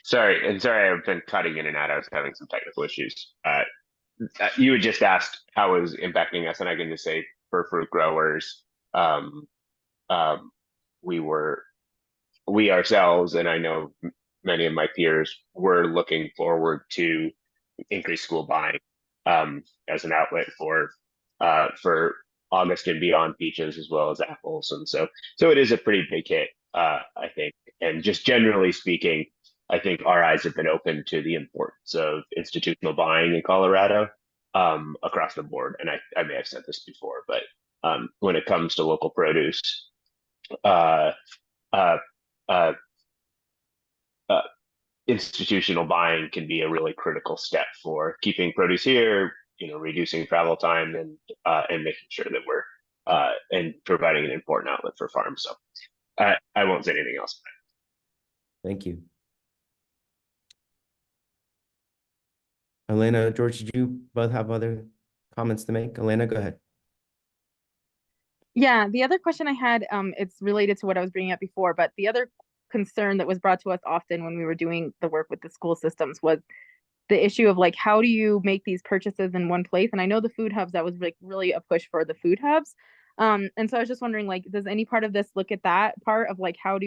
Sorry, I've been cutting in and out. I was having some technical issues. You had just asked how it was impacting us, and I can just say for fruit growers, we ourselves, and I know many of my peers, were looking forward to increased school buying as an outlet for August and beyond peaches as well as apples, and so it is a pretty big hit, I think. And just generally speaking, I think our eyes have been open to the importance of institutional buying in Colorado across the board. And I may have said this before, but when it comes to local produce, institutional buying can be a really critical step for keeping produce here, you know, reducing travel time, and making sure that we're and providing an important outlet for farms. So I won't say anything else. Thank you. Elena, George, did you both have other comments to make? Elena, go ahead. Yeah, the other question I had, it's related to what I was bringing up before, but the other concern that was brought to us often when we were doing the work with the school systems was the issue of like, how do you make these purchases in one place? And I know the food hubs, that was like really a push for the food hubs. And so I was just wondering, like, does any part of this look at that part of like, how do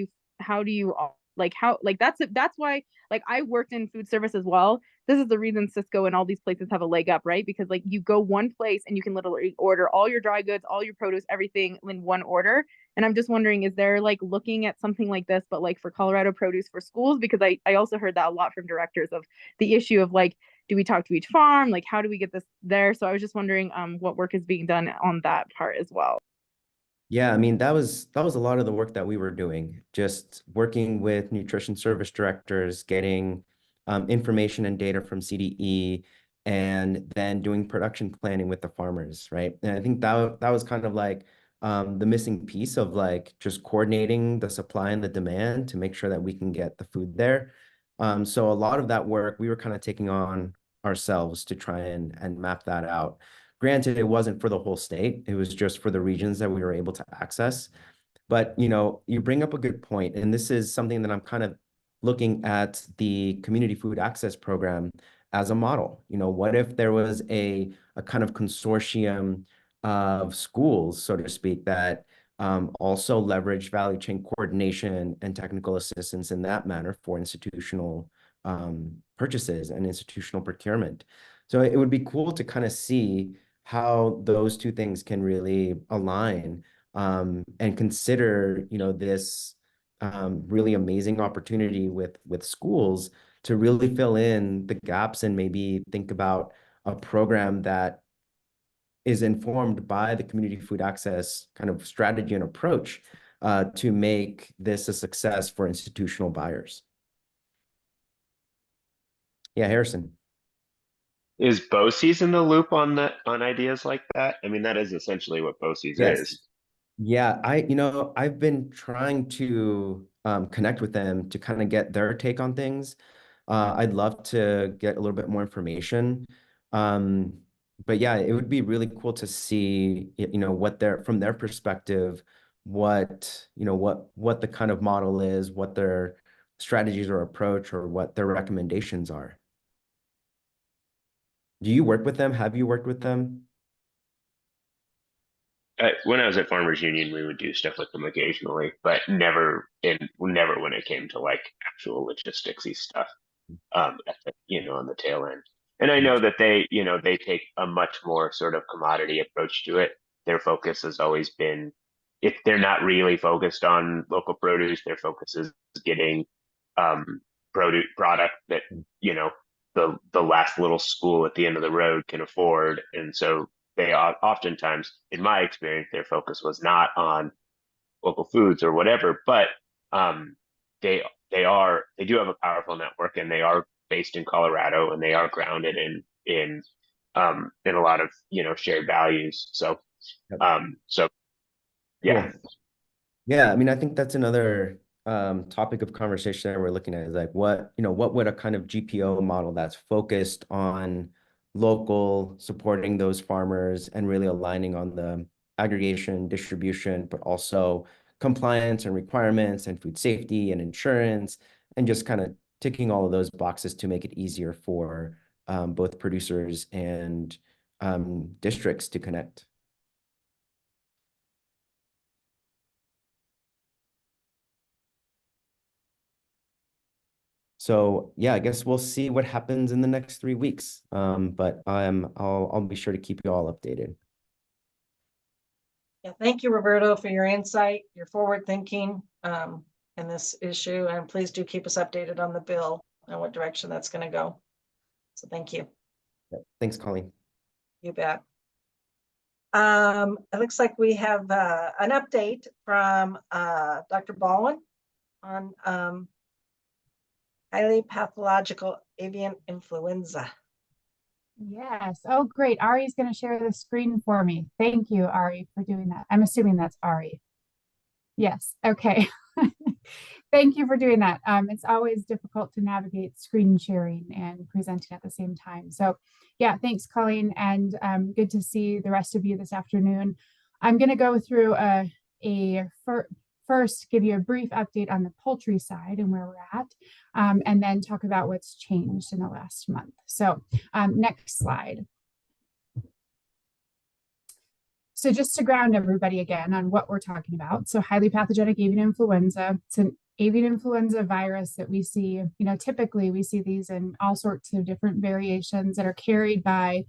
you like, how, like, that's why, like, I worked in food service as well. This is the reason Cisco and all these places have a leg up, right? Because like you go one place and you can literally order all your dry goods, all your produce, everything in one order. And I'm just wondering, is there like looking at something like this, but like for Colorado produce for schools? Because I also heard that a lot from directors of the issue of like, do we talk to each farm? Like, how do we get this there? So I was just wondering what work is being done on that part as well. Yeah, I mean, that was a lot of the work that we were doing, just working with nutrition service directors, getting information and data from CDE, and then doing production planning with the farmers, right? And I think that was kind of like the missing piece of like just coordinating the supply and the demand to make sure that we can get the food there. So a lot of that work we were kind of taking on ourselves to try and map that out. Granted, it wasn't for the whole state. It was just for the regions that we were able to access. But, you know, you bring up a good point, and this is something that I'm kind of looking at the Community Food Access Program as a model. You know, what if there was a kind of consortium of schools, so to speak, that also leverage value chain coordination and technical assistance in that manner for institutional purchases and institutional procurement. So it would be cool to kind of see how those two things can really align and consider, you know, this really amazing opportunity with schools to really fill in the gaps and maybe think about a program that is informed by the community food access kind of strategy and approach to make this a success for institutional buyers. Yeah, Harrison. Is BOCES in the loop on ideas like that? I mean, that is essentially what BOCES is. Yeah, I've been trying to connect with them to kind of get their take on things. I'd love to get a little bit more information. But yeah, it would be really cool to see, you know, what from their perspective, what the kind of model is, what their strategies or approach, or what their recommendations are. Do you work with them? Have you worked with them? when I was at Farmers Union, we would do stuff with them occasionally, but never when it came to like actual logisticsy stuff. At the, on the tail end. And I know that they take a much more sort of commodity approach to it. Their focus has always been, if they're not really focused on local produce, their focus is getting product that the last little school at the end of the road can afford. And so they are oftentimes, in my experience, their focus was not on local foods or whatever, but they do have a powerful network, and they are based in Colorado, and they are grounded in a lot of shared values. So yeah. Cool. Yeah, I mean, I think that's another topic of conversation that we're looking at, is like what would a kind of GPO model that's focused on local, supporting those farmers and really aligning on the aggregation, distribution, but also compliance and requirements and food safety and insurance, and just kind of ticking all of those boxes to make it easier for both producers and districts to connect. So yeah, I guess we'll see what happens in the next 3 weeks. But I'll be sure to keep you all updated. Yeah, thank you, Roberto, for your insight, your forward thinking in this issue, and please do keep us updated on the bill and what direction that's going to go. So thank you. Thanks, Colleen. You bet. It looks like we have an update from Dr. Baldwin on highly pathological avian influenza. Yes. Oh, great. Ari's going to share the screen for me. Thank you, Ari, for doing that. I'm assuming that's Ari. Yes. Okay. Thank you for doing that. It's always difficult to navigate screen sharing and presenting at the same time. So yeah, thanks, Colleen. And good to see the rest of you this afternoon. I'm going to go through first give you a brief update on the poultry side and where we're at, and then talk about what's changed in the last month. So next slide. So just to ground everybody again on what we're talking about. So highly pathogenic avian influenza, it's an avian influenza virus that we see, typically we see these in all sorts of different variations that are carried by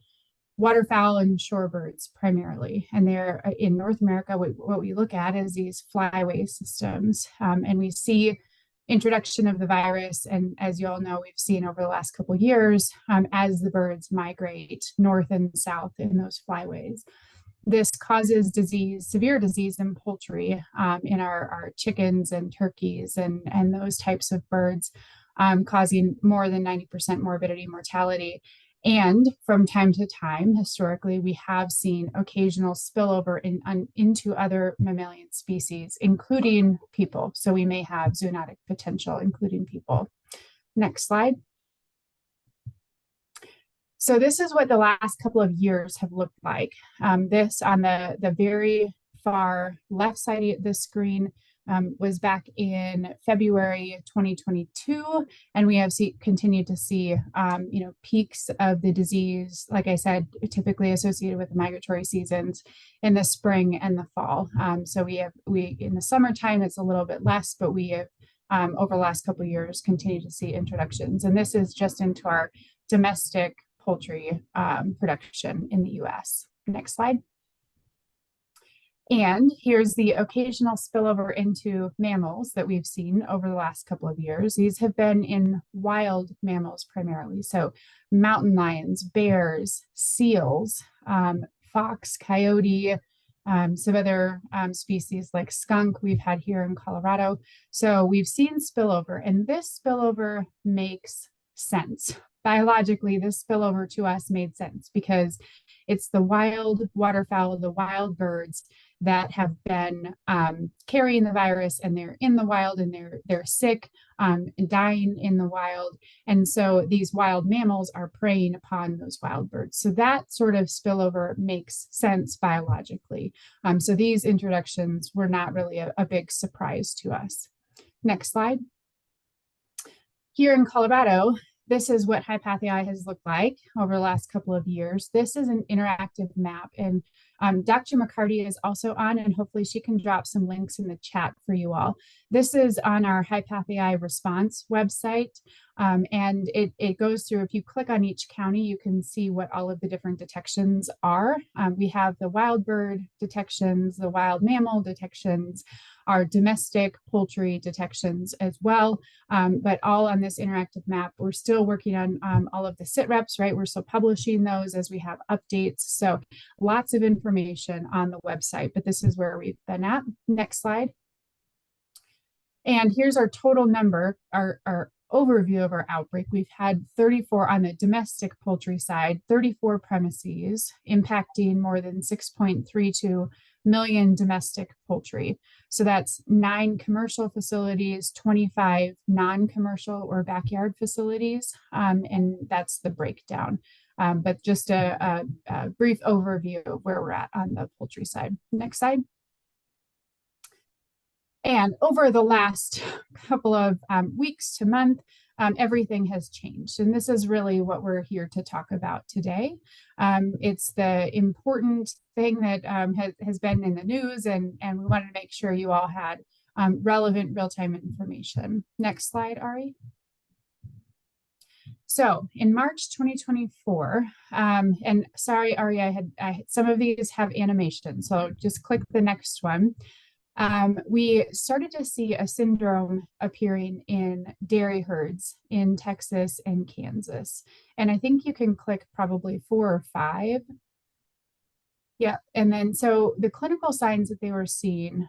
waterfowl and shorebirds primarily. And they're in North America, what we look at is these flyway systems. And we see introduction of the virus. And as you all know, we've seen over the last couple of years, as the birds migrate north and south in those flyways. This causes disease, severe disease in poultry, in our chickens and turkeys and those types of birds, causing more than 90% morbidity, mortality. And from time to time, historically, we have seen occasional spillover into other mammalian species, including people. So we may have zoonotic potential, including people. Next slide. So this is what the last couple of years have looked like. This on the very far left side of the screen was back in February 2022, and we have continued to see peaks of the disease, like I said, typically associated with the migratory seasons in the spring and the fall. So we in the summertime it's a little bit less, but we have over the last couple of years continued to see introductions, and this is just into our domestic poultry production in the US. Next slide. And here's the occasional spillover into mammals that we've seen over the last couple of years. These have been in wild mammals primarily. So mountain lions, bears, seals, fox, coyote, some other species like skunk we've had here in Colorado. So we've seen spillover, and this spillover makes sense. Biologically, this spillover to us made sense because it's the wild waterfowl, the wild birds that have been carrying the virus, and they're in the wild, and they're sick and dying in the wild. And so these wild mammals are preying upon those wild birds. So that sort of spillover makes sense biologically. So these introductions were not really a big surprise to us. Next slide. Here in Colorado, this is what Hypatia has looked like over the last couple of years. This is an interactive map, and Dr. McCarty is also on, and hopefully she can drop some links in the chat for you all. This is on our Hypatia response website, and it goes through, if you click on each county, you can see what all of the different detections are. We have the wild bird detections, the wild mammal detections, our domestic poultry detections as well, but all on this interactive map. We're still working on all of the sit reps, right? We're still publishing those as we have updates. So lots of information on the website, but this is where we've been at. Next slide. And here's our total number, our overview of our outbreak. We've had 34 on the domestic poultry side, 34 premises impacting more than 6.32 million domestic poultry. So that's 9 commercial facilities, 25 non-commercial or backyard facilities, and that's the breakdown. But just a brief overview of where we're at on the poultry side. Next slide. And over the last couple of weeks to month, everything has changed. And this is really what we're here to talk about today. It's the important thing that has been in the news, and we wanted to make sure you all had relevant real-time information. Next slide, Ari. So in March 2024, and sorry, Ari, I had some of these have animation, so just click the next one. We started to see a syndrome appearing in dairy herds in Texas and Kansas. And I think you can click probably 4 or 5. Yeah, and then so the clinical signs that they were seeing,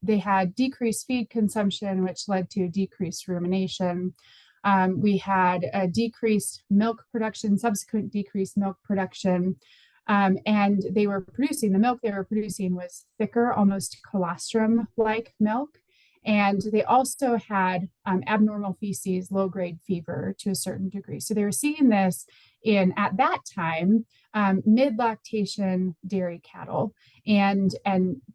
they had decreased feed consumption, which led to decreased rumination. We had a decreased milk production, subsequent decreased milk production. And they were producing, the milk they were producing was thicker, almost colostrum-like milk. And they also had abnormal feces, low-grade fever to a certain degree. So they were seeing this in, at that time, mid-lactation dairy cattle, and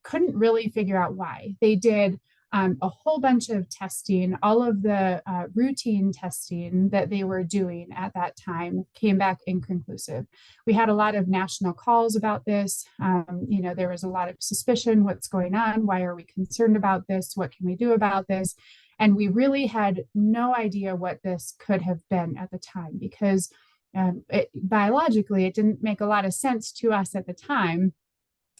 couldn't really figure out why. They did a whole bunch of testing. All of the routine testing that they were doing at that time came back inconclusive. We had a lot of national calls about this. You know, there was a lot of suspicion, what's going on? Why are we concerned about this? What can we do about this? And we really had no idea what this could have been at the time, because biologically, it didn't make a lot of sense to us at the time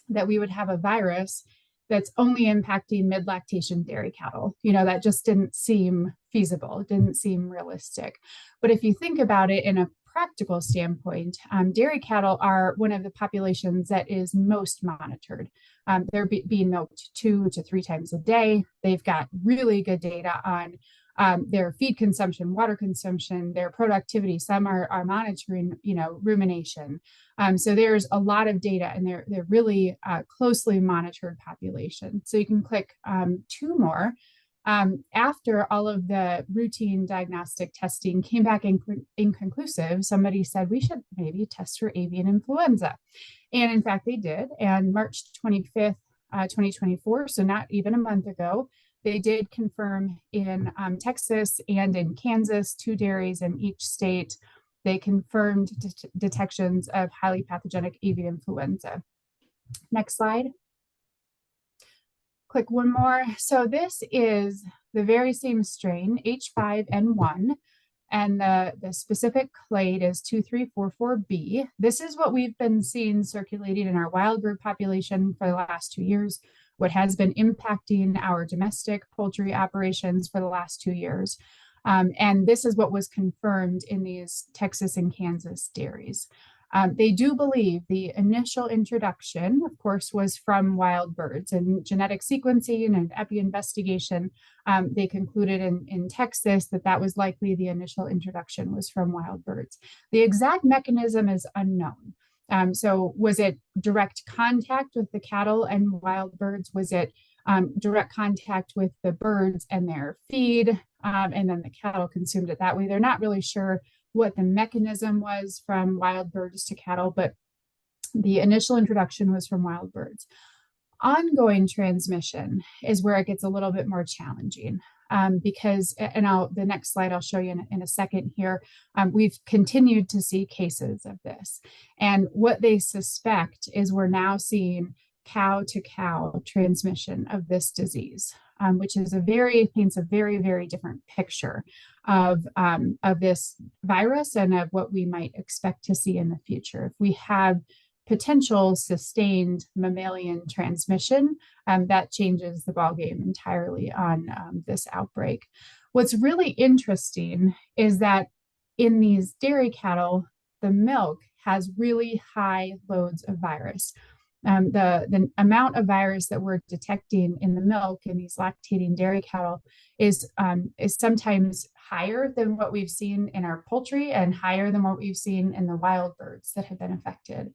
that we would have a virus that's only impacting mid-lactation dairy cattle. You know, that just didn't seem feasible. It didn't seem realistic. But if you think about it in a practical standpoint, dairy cattle are one of the populations that is most monitored. They're being milked 2 to 3 times a day. They've got really good data on their feed consumption, water consumption, their productivity. Some are monitoring, you know, rumination. So there's a lot of data, and they're really closely monitored population. So you can click 2 more. After all of the routine diagnostic testing came back inconclusive, somebody said we should maybe test for avian influenza. And in fact, they did. And March 25th, 2024, so not even a month ago, they did confirm in Texas and in Kansas, 2 dairies in each state, they confirmed detections of highly pathogenic avian influenza. Next slide. Click 1 more. So this is the very same strain, H5N1, and the specific clade is 2344B. This is what we've been seeing circulating in our wild bird population for the last 2 years, what has been impacting our domestic poultry operations for the last 2 years. And this is what was confirmed in these Texas and Kansas dairies. They do believe the initial introduction, of course, was from wild birds, and genetic sequencing and epi investigation. They concluded in Texas that that was likely the initial introduction was from wild birds. The exact mechanism is unknown. So was it direct contact with the cattle and wild birds? Was it direct contact with the birds and their feed, and then the cattle consumed it that way? They're not really sure what the mechanism was from wild birds to cattle, but the initial introduction was from wild birds. Ongoing transmission is where it gets a little bit more challenging. because, and the next slide I'll show you in a second here, we've continued to see cases of this. And what they suspect is we're now seeing cow to cow transmission of this disease, which is paints a very, very different picture of this virus and of what we might expect to see in the future. If we have potential sustained mammalian transmission, that changes the ballgame entirely on this outbreak. What's really interesting is that in these dairy cattle, the milk has really high loads of virus. The amount of virus that we're detecting in the milk in these lactating dairy cattle is sometimes higher than what we've seen in our poultry and higher than what we've seen in the wild birds that have been affected.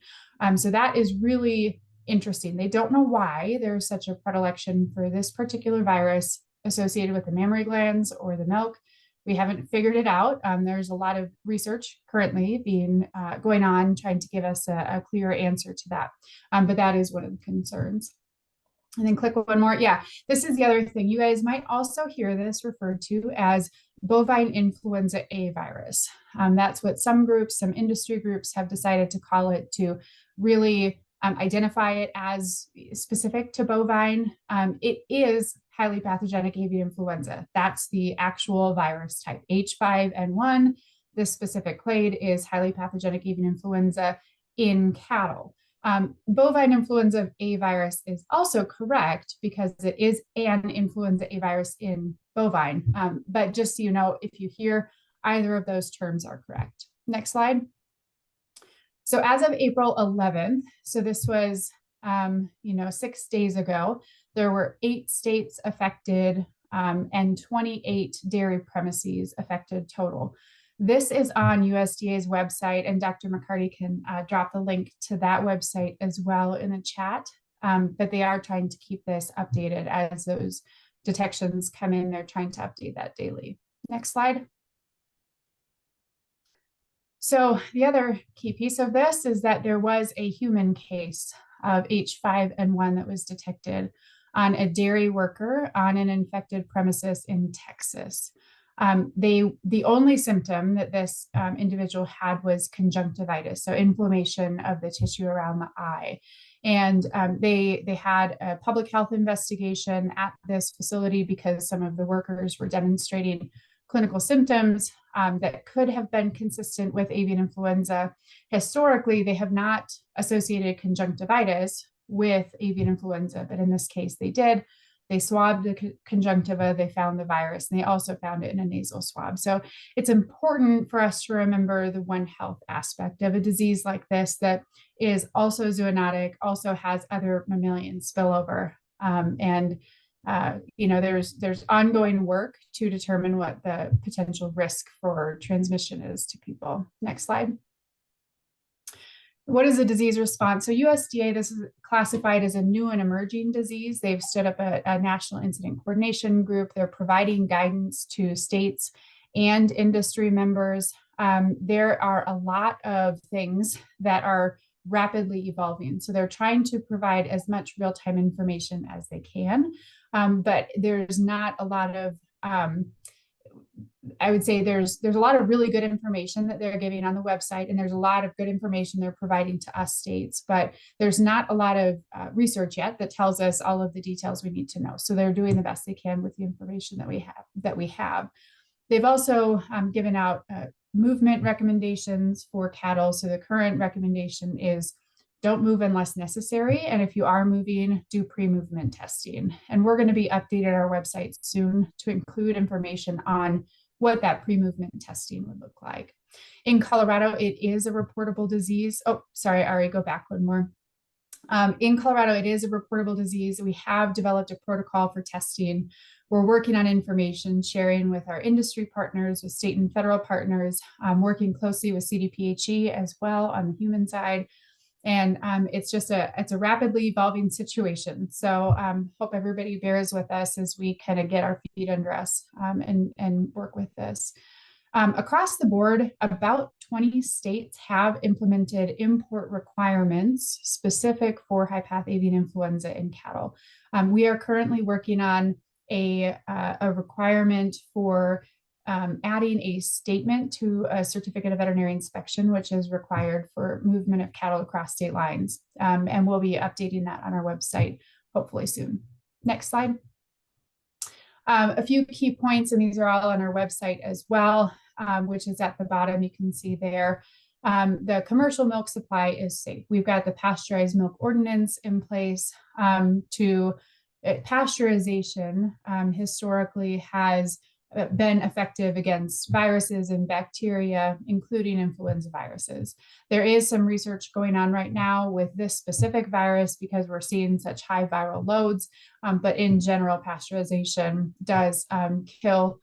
So that is really interesting. They don't know why there's such a predilection for this particular virus associated with the mammary glands or the milk. We haven't figured it out. There's a lot of research currently going on trying to give us a clear answer to that. But that is one of the concerns. And then click one more. Yeah, this is the other thing. You guys might also hear this referred to as bovine influenza A virus. That's what some industry groups have decided to call it to really identify it as specific to bovine. It is highly pathogenic avian influenza. That's the actual virus type, H5N1. This specific clade is highly pathogenic avian influenza in cattle. Bovine influenza A virus is also correct because it is an influenza A virus in bovine. But just so you know, if you hear either of those terms are correct. Next slide. So as of April 11th, so this was 6 days ago, there were 8 states affected and 28 dairy premises affected total. This is on USDA's website, and Dr. McCarty can drop the link to that website as well in the chat. But they are trying to keep this updated as those detections come in. They're trying to update that daily. Next slide. So the other key piece of this is that there was a human case of H5N1 that was detected on a dairy worker on an infected premises in Texas. The only symptom that this individual had was conjunctivitis, so inflammation of the tissue around the eye. And they had a public health investigation at this facility because some of the workers were demonstrating clinical symptoms that could have been consistent with avian influenza. Historically, they have not associated conjunctivitis with avian influenza, but in this case they did. They swabbed the conjunctiva, they found the virus, and they also found it in a nasal swab. So it's important for us to remember the One Health aspect of a disease like this that is also zoonotic, also has other mammalian spillover. There's ongoing work to determine what the potential risk for transmission is to people. Next slide. What is a disease response? So USDA, this is classified as a new and emerging disease. They've stood up a national incident coordination group. They're providing guidance to states and industry members. There are a lot of things that are rapidly evolving. So they're trying to provide as much real-time information as they can. But there's not a lot of, I would say there's a lot of really good information that they're giving on the website, and there's a lot of good information they're providing to us states, but there's not a lot of research yet that tells us all of the details we need to know. So they're doing the best they can with the information that we have. They've also given out movement recommendations for cattle. So the current recommendation is don't move unless necessary. And if you are moving, do pre-movement testing. And we're going to be updating our website soon to include information on what that pre-movement testing would look like. In Colorado, it is a reportable disease. Oh, sorry, Ari, go back one more. In Colorado, it is a reportable disease. We have developed a protocol for testing. We're working on information sharing with our industry partners, with state and federal partners, working closely with CDPHE as well on the human side. And it's a rapidly evolving situation. So hope everybody bears with us as we kind of get our feet under us and work with this. Across the board, about 20 states have implemented import requirements specific for high path avian influenza in cattle. We are currently working on a requirement for adding a statement to a certificate of veterinary inspection, which is required for movement of cattle across state lines. And we'll be updating that on our website hopefully soon. Next slide. A few key points, and these are all on our website as well, which is at the bottom. You can see there. The commercial milk supply is safe. We've got the pasteurized milk ordinance in place. Pasteurization historically has been effective against viruses and bacteria, including influenza viruses. There is some research going on right now with this specific virus because we're seeing such high viral loads, but in general, pasteurization does kill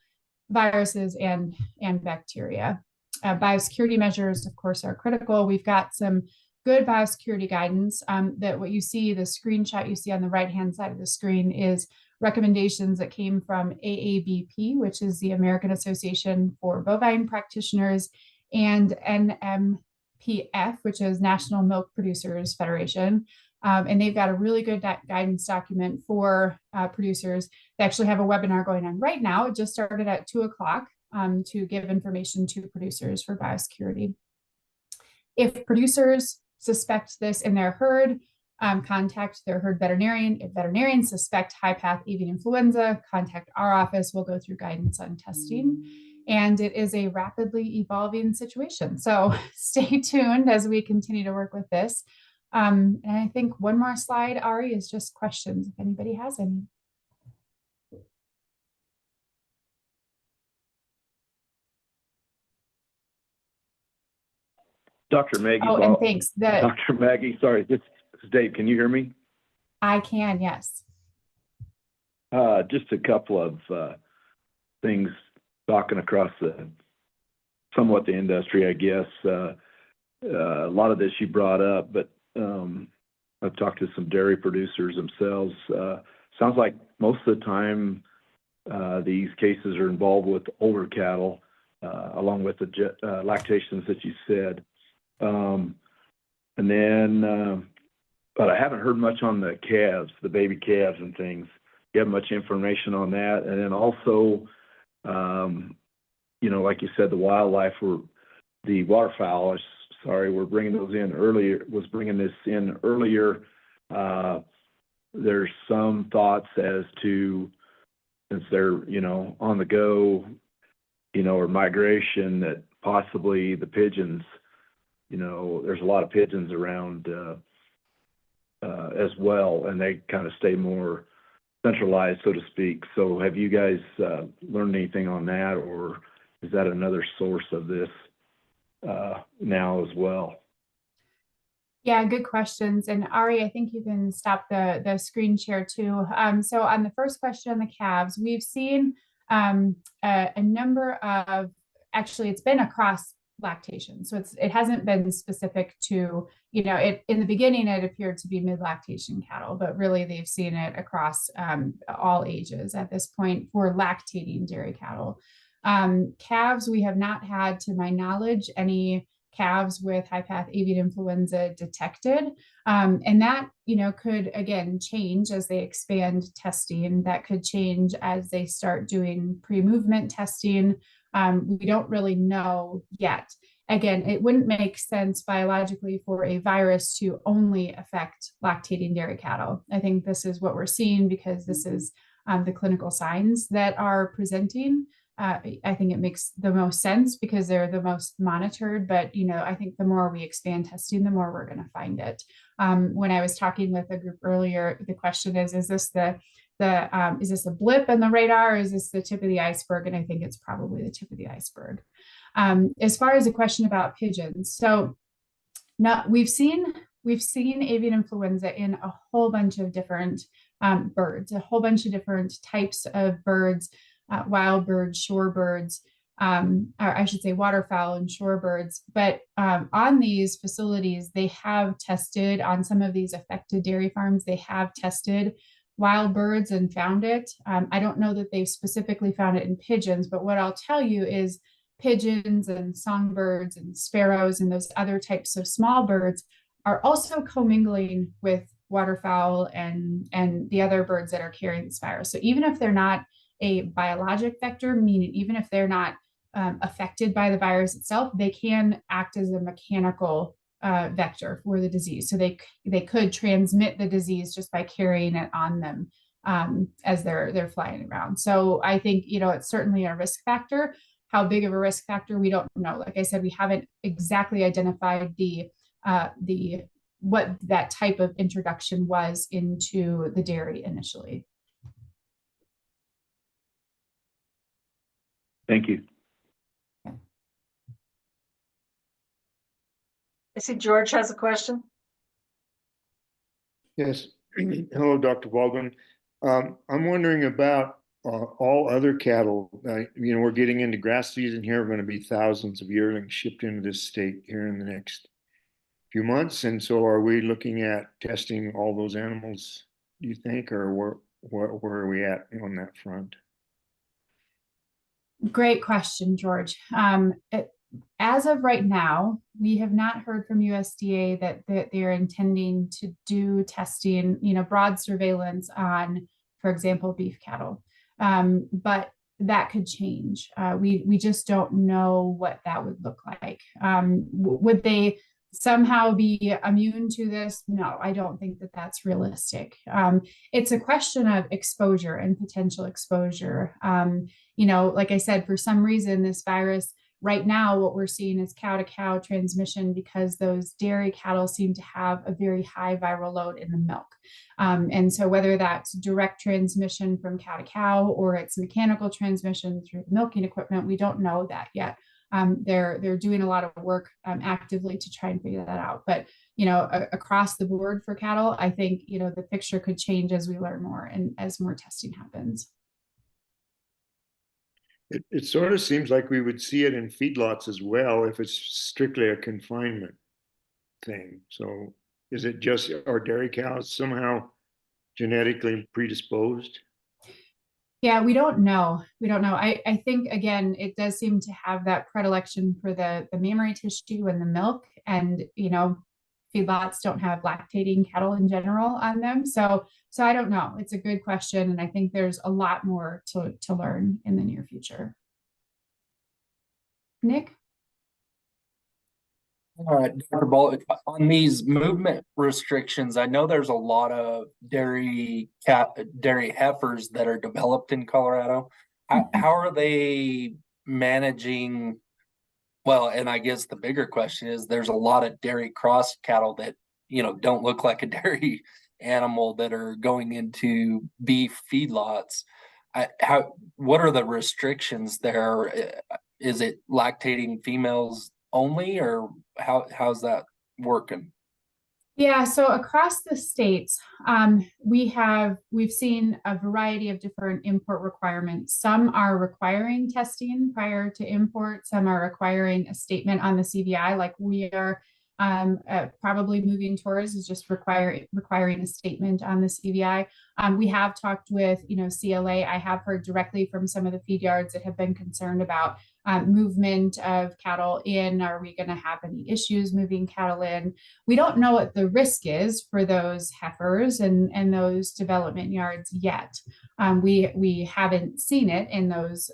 viruses and bacteria. Biosecurity measures, of course, are critical. We've got some good biosecurity guidance that what you see, the screenshot you see on the right-hand side of the screen is recommendations that came from AABP, which is the American Association for Bovine Practitioners, and NMPF, which is National Milk Producers Federation. And they've got a really good guidance document for producers. They actually have a webinar going on right now. It just started at 2 o'clock to give information to producers for biosecurity. If producers suspect this in their herd, contact their herd veterinarian. If veterinarians suspect high-path avian influenza, contact our office. We'll go through guidance on testing. And it is a rapidly evolving situation. So stay tuned as we continue to work with this. And I think one more slide, Ari, is just questions, if anybody has any. Dr. Maggie. Oh, and thanks. Dr. Maggie, sorry, this is Dave. Can you hear me? I can, yes. Just a couple of things talking across somewhat the industry, I guess. A lot of this you brought up, but I've talked to some dairy producers themselves. Sounds like most of the time these cases are involved with older cattle, along with the lactations that you said. And then, but I haven't heard much on the calves, the baby calves and things. Do you have much information on that? And then also, you know, like you said, the wildlife, the waterfowl, we're bringing those in earlier, bringing this in earlier. There's some thoughts as to, since they're, you know, on the go, you know, or migration, that possibly the pigeons, you know, there's a lot of pigeons around as well, and they kind of stay more centralized, so to speak. So have you guys learned anything on that, or is that another source of this now as well? Yeah, good questions. And Ari, I think you can stop the screen share too. So on the first question on the calves, we've seen a number of, actually it's been across lactation. So it hasn't been specific to, you know, in the beginning it appeared to be mid-lactation cattle, but really they've seen it across all ages at this point for lactating dairy cattle. Calves, we have not had, to my knowledge, any calves with high-path avian influenza detected. And that, you know, could again change as they expand testing. That could change as they start doing pre-movement testing. We don't really know yet. Again, it wouldn't make sense biologically for a virus to only affect lactating dairy cattle. I think this is what we're seeing because this is the clinical signs that are presenting. I think it makes the most sense because they're the most monitored, but you know, I think the more we expand testing, the more we're going to find it. When I was talking with a group earlier, the question is this is this a blip in the radar, or is this the tip of the iceberg? And I think it's probably the tip of the iceberg. As far as the question about pigeons, so now we've seen avian influenza in a whole bunch of different birds, a whole bunch of different types of birds. Wild birds, shorebirds, or I should say waterfowl and shorebirds. But on these facilities, they have tested, on some of these affected dairy farms, they have tested wild birds and found it. I don't know that they've specifically found it in pigeons, but what I'll tell you is pigeons and songbirds and sparrows and those other types of small birds are also commingling with waterfowl and the other birds that are carrying this virus. So even if they're not a biologic vector, meaning even if they're not affected by the virus itself, they can act as a mechanical vector for the disease. So they could transmit the disease just by carrying it on them as they're flying around. So I think, it's certainly a risk factor. How big of a risk factor, we don't know. Like I said, we haven't exactly identified what that type of introduction was into the dairy initially. Thank you. I see George has a question. Yes. Hello, Dr. Baldwin. I'm wondering about all other cattle. We're getting into grass season here. We're going to be thousands of yearlings shipped into this state here in the next few months. And so are we looking at testing all those animals, do you think, or where are we at on that front? Great question, George. As of right now, we have not heard from USDA that they're intending to do testing, broad surveillance on, for example, beef cattle. But that could change. We just don't know what that would look like. Would they somehow be immune to this? No, I don't think that that's realistic. It's a question of exposure and potential exposure. Like I said, for some reason, this virus right now, what we're seeing is cow-to-cow transmission because those dairy cattle seem to have a very high viral load in the milk. And so whether that's direct transmission from cow-to-cow or it's mechanical transmission through the milking equipment, we don't know that yet. They're doing a lot of work actively to try and figure that out. But, across the board for cattle, I think, the picture could change as we learn more and as more testing happens. It sort of seems like we would see it in feedlots as well if it's strictly a confinement thing. So is it just our dairy cows somehow genetically predisposed? Yeah, we don't know. I think, again, it does seem to have that predilection for the mammary tissue and the milk. And, feedlots don't have lactating cattle in general on them. So I don't know. It's a good question. And I think there's a lot more to learn in the near future. Nick? All right, Dr. Baldwin, on these movement restrictions, I know there's a lot of dairy heifers that are developed in Colorado. How are they managing? Well, and I guess the bigger question is there's a lot of dairy cross cattle that, don't look like a dairy animal that are going into beef feedlots. What are the restrictions there? Is it lactating females only, or how's that working? Yeah, so across the states, we've seen a variety of different import requirements. Some are requiring testing prior to import. Some are requiring a statement on the CVI, like we are probably moving towards, is just requiring a statement on the CVI. We have talked with, CLA. I have heard directly from some of the feed yards that have been concerned about movement of cattle in. Are we going to have any issues moving cattle in? We don't know what the risk is for those heifers and those development yards yet. We haven't seen it in those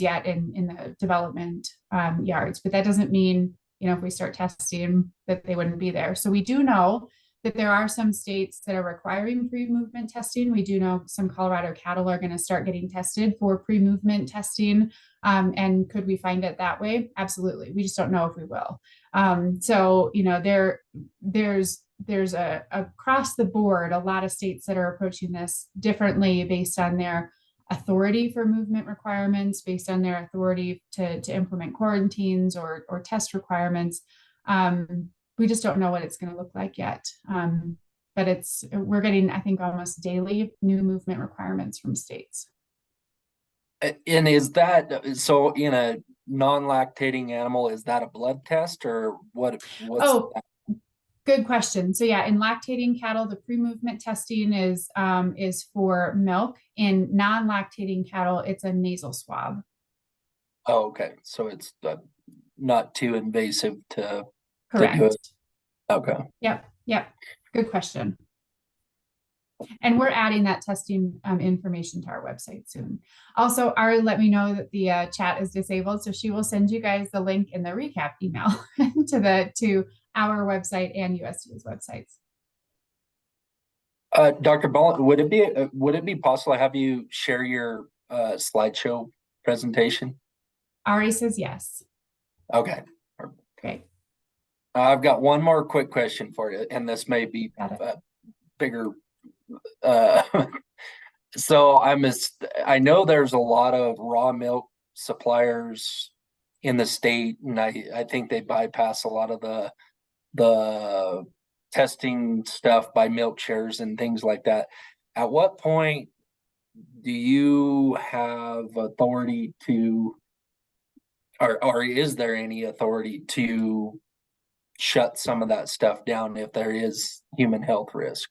yet in the development yards, but that doesn't mean, if we start testing, that they wouldn't be there. So we do know that there are some states that are requiring pre-movement testing. We do know some Colorado cattle are going to start getting tested for pre-movement testing. And could we find it that way? Absolutely. We just don't know if we will. So, there's a across the board, a lot of states that are approaching this differently based on their authority for movement requirements, based on their authority to implement quarantines or test requirements. We just don't know what it's going to look like yet. But we're getting, I think, almost daily new movement requirements from states. And is that, so in a non-lactating animal, is that a blood test or what's that? Good question. So yeah, in lactating cattle, the pre-movement testing is for milk. In non-lactating cattle, it's a nasal swab. Oh, okay. So it's not too invasive to Correct. do it. Okay. Yep. Good question. And we're adding that testing information to our website soon. Also, Ari let me know that the chat is disabled, so she will send you guys the link in the recap email to our website and USDA's websites. Dr. Ball, would it be possible to have you share your slideshow presentation? Ari says yes. Okay. Great. I've got one more quick question for you, and this may be bigger. So I know there's a lot of raw milk suppliers in the state, and I think they bypass a lot of the testing stuff by milk shares and things like that. At what point do you have authority to, or is there any authority to shut some of that stuff down if there is human health risk?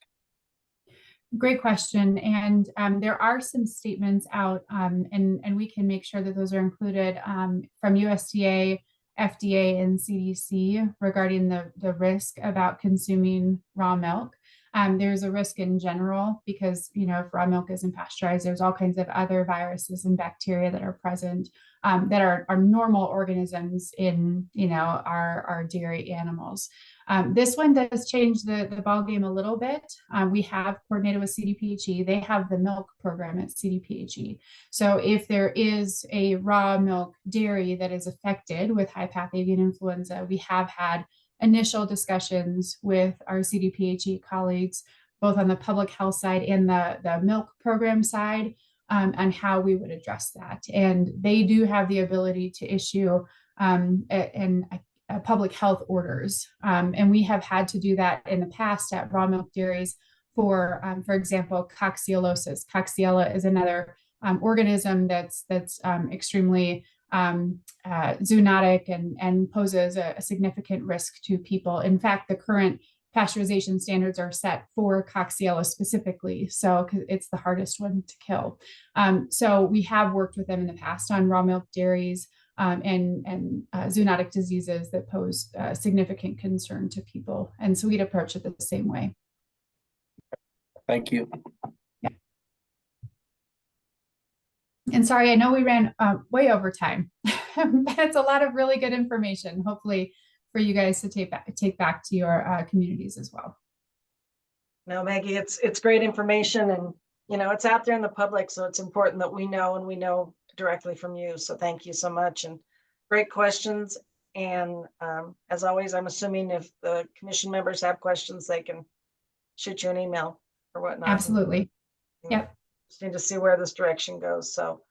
Great question. And there are some statements out, and we can make sure that those are included from USDA, FDA, and CDC regarding the risk about consuming raw milk. There's a risk in general because, you know, if raw milk isn't pasteurized, there's all kinds of other viruses and bacteria that are present that are normal organisms in, you know, our dairy animals. This one does change the ballgame a little bit. We have coordinated with CDPHE. They have the milk program at CDPHE. So if there is a raw milk dairy that is affected with high path avian influenza, we have had initial discussions with our CDPHE colleagues, both on the public health side and the milk program side, on how we would address that. And they do have the ability to issue public health orders. And we have had to do that in the past at raw milk dairies for example, cocciolosis. Coxiella is another organism that's extremely zoonotic and poses a significant risk to people. In fact, the current pasteurization standards are set for Coxiella specifically, so it's the hardest one to kill. So we have worked with them in the past on raw milk dairies and zoonotic diseases that pose significant concern to people. And so we'd approach it the same way. Thank you. Yeah. And sorry, I know we ran way over time, but it's a lot of really good information, hopefully for you guys to take back to your communities as well. No, Maggie, it's great information, and you know, it's out there in the public, so it's important that we know, and we know directly from you. So thank you so much, and great questions. And as always, I'm assuming if the commission members have questions, they can shoot you an email or whatnot. Absolutely. Yep. Just need to see where this direction goes. So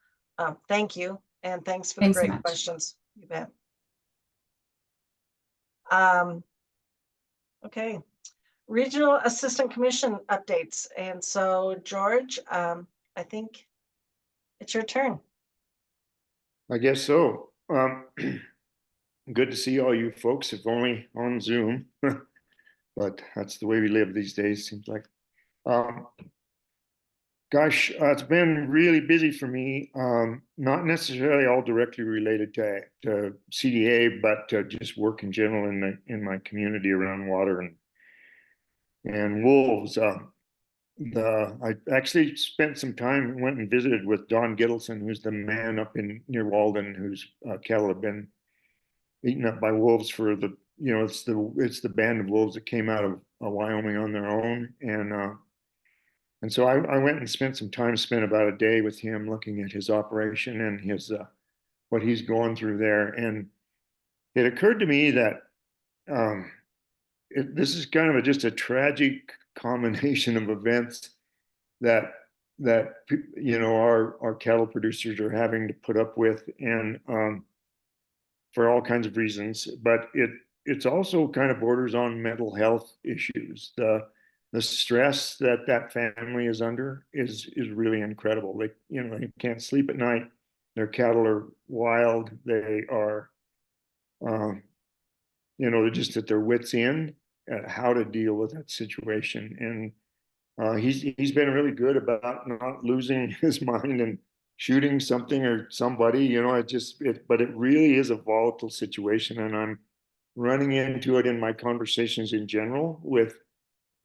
thank you, and thanks for the great questions. You bet. Okay, Regional Assistant Commission updates. And so George, I think it's your turn. I guess so. Good to see all you folks, if only on Zoom, but that's the way we live these days, seems like. Gosh, it's been really busy for me, not necessarily all directly related to CDA, but just work in general in my community around water and wolves. I actually spent some time, went and visited with Don Gittleson, who's the man up near Walden, whose cattle have been eaten up by wolves for the, you know, it's the band of wolves that came out of Wyoming on their own. And so I went and spent some time, spent about a day with him looking at his operation and his what he's going through there. And it occurred to me that this is kind of just a tragic combination of events that you know our cattle producers are having to put up with, and for all kinds of reasons. But it's also kind of borders on mental health issues. The stress that family is under is really incredible. They, you know, they can't sleep at night. Their cattle are wild. They are, you know, they're just at their wits' end at how to deal with that situation. And he's been really good about not losing his mind and shooting something or somebody. You know, but it really is a volatile situation, and I'm running into it in my conversations in general with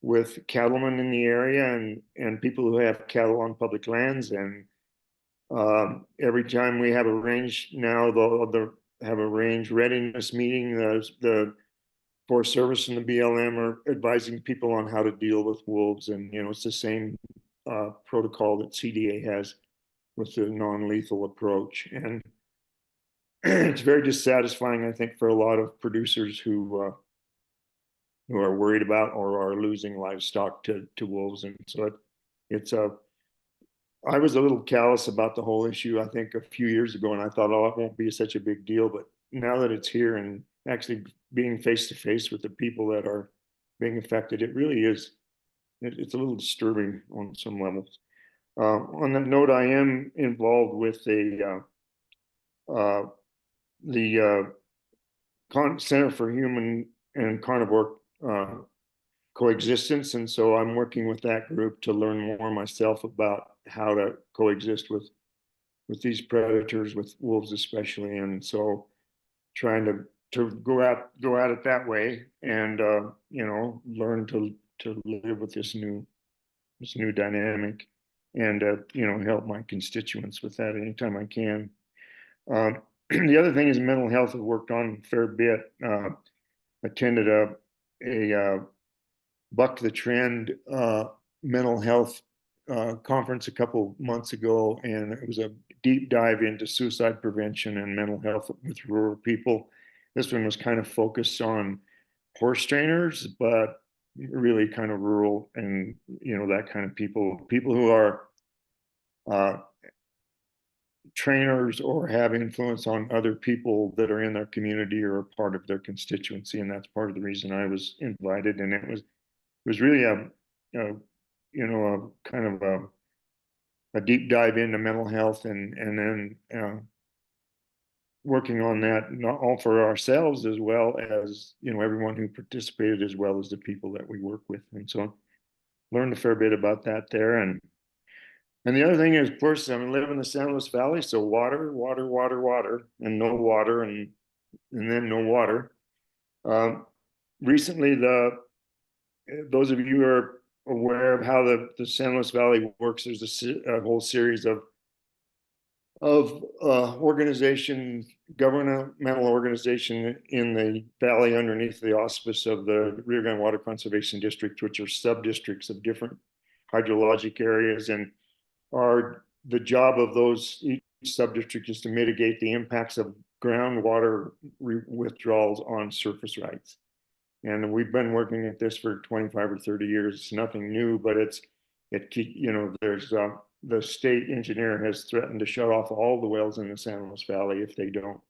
with cattlemen in the area and people who have cattle on public lands. And every time we have a range now, they'll have a range readiness meeting. The Forest Service and the BLM are advising people on how to deal with wolves. And, you know, it's the same protocol that CDA has with the non-lethal approach. And it's very dissatisfying, I think, for a lot of producers who are worried about or are losing livestock to wolves. And so I was a little callous about the whole issue, I think, a few years ago, and I thought, oh, it won't be such a big deal. But now that it's here and actually being face to face with the people that are being affected, it really is. It's a little disturbing on some levels. On that note, I am involved with the Center for Human and Carnivore Coexistence, and so I'm working with that group to learn more myself about how to coexist with these predators, with wolves especially, and so trying to go at it that way, and you know, learn to live with this new dynamic, and you know, help my constituents with that anytime I can. The other thing is mental health. I've worked on a fair bit. Attended a Buck the Trend mental health conference a couple months ago, and it was a deep dive into suicide prevention and mental health with rural people. This one was kind of focused on horse trainers, but really kind of rural, and you know, that kind of people who are trainers or have influence on other people that are in their community or part of their constituency. And that's part of the reason I was invited. And it was really a you know, a kind of a deep dive into mental health, and then working on that, not all for ourselves, as well as, you know, everyone who participated, as well as the people that we work with. And so learned a fair bit about that there. And the other thing is, of course, I live in the San Luis Valley, so water, and no water, and then no water. Recently, those of you who are aware of how the San Luis Valley works, there's a whole series of governmental organization in the valley underneath the auspice of the Rio Grande Water Conservation District, which are sub-districts of different hydrologic areas, and the job of each sub-district is to mitigate the impacts of groundwater withdrawals on surface rights. And we've been working at this for 25 or 30 years. It's nothing new, but you know, there's the state engineer has threatened to shut off all the wells in the San Luis Valley if they don't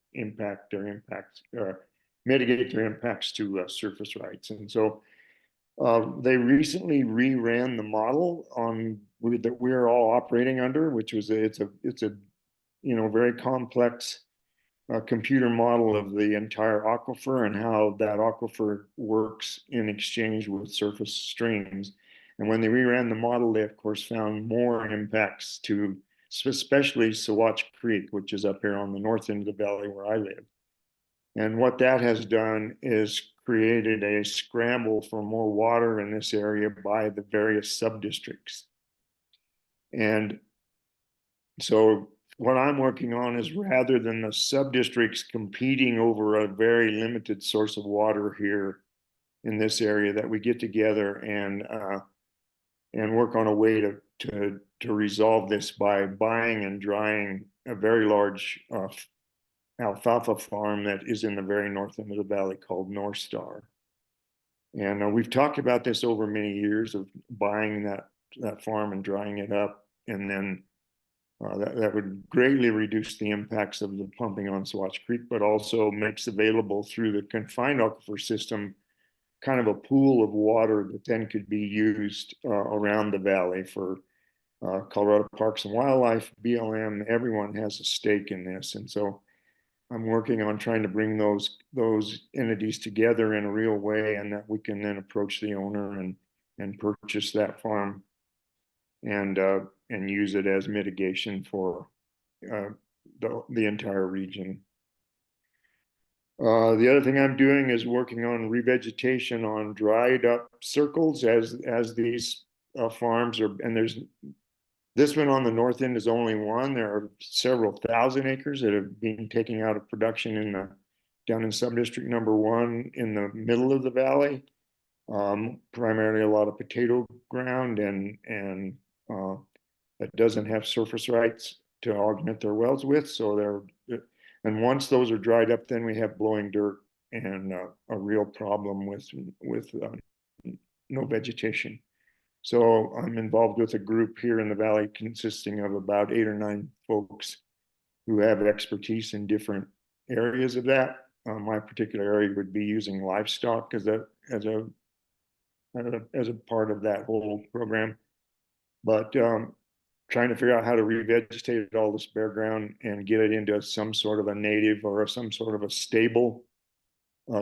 mitigate their impacts to surface rights. And so they recently reran the model that we're all operating under, which was it's a you know, very complex computer model of the entire aquifer and how that aquifer works in exchange with surface streams. And when they reran the model, they of course found more impacts to especially Saguache Creek, which is up here on the north end of the valley where I live. And what that has done is created a scramble for more water in this area by the various sub-districts. And so what I'm working on is, rather than the sub-districts competing over a very limited source of water here in this area, that we get together and work on a way to resolve this by buying and drying a very large alfalfa farm that is in the very north end of the valley called North Star. And we've talked about this over many years, of buying that farm and drying it up, and then that would greatly reduce the impacts of the pumping on Saguache Creek, but also makes available through the confined aquifer system kind of a pool of water that then could be used around the valley for Colorado Parks and Wildlife, BLM. Everyone has a stake in this. And so I'm working on trying to bring those entities together in a real way, and that we can then approach the owner and purchase that farm and use it as mitigation for the entire region. The other thing I'm doing is working on revegetation on dried up circles as these farms are, and there's this one on the north end is only one. There are several thousand acres that have been taken out of production in the down in subdistrict number 1 in the middle of the valley. Primarily a lot of potato ground and that doesn't have surface rights to augment their wells with. So they're, and once those are dried up, then we have blowing dirt and a real problem with no vegetation. So I'm involved with a group here in the valley consisting of about 8 or 9 folks who have expertise in different areas of that. My particular area would be using livestock as a part of that whole program. But trying to figure out how to revegetate all this bare ground and get it into some sort of a native or some sort of a stable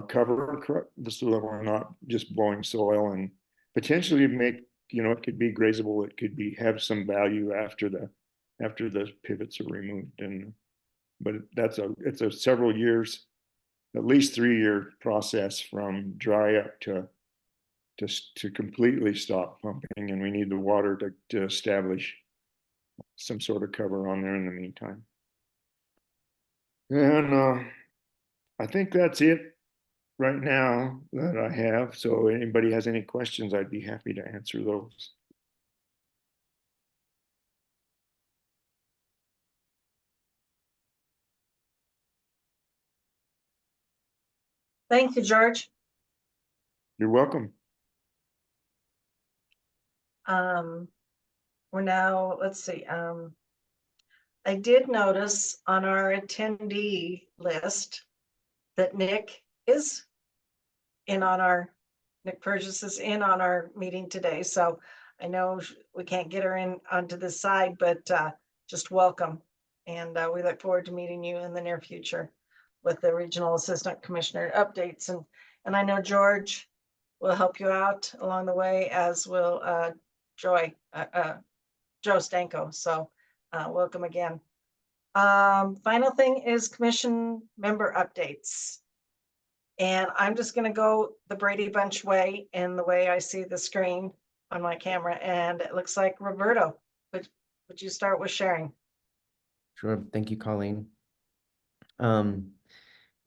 cover, so that we're not just blowing soil, and potentially make, you know, it could be grazable, it could be have some value after the pivots are removed. And but it's a several years, at least 3-year process from dry up to completely stop pumping, and we need the water to establish some sort of cover on there in the meantime. And I think that's it right now that I have. So anybody has any questions, I'd be happy to answer those. Thank you, George. You're welcome. We're now, let's see, I did notice on our attendee list that Nick Purchase is in on our meeting today. So I know we can't get her in onto this side, but just welcome. And we look forward to meeting you in the near future with the Regional Assistant Commissioner updates. And I know George will help you out along the way, as will Joe Stanko. So welcome again. Final thing is commission member updates. And I'm just going to go the Brady Bunch way in the way I see the screen on my camera. And it looks like Roberto, would you start with sharing? Sure. Thank you, Colleen.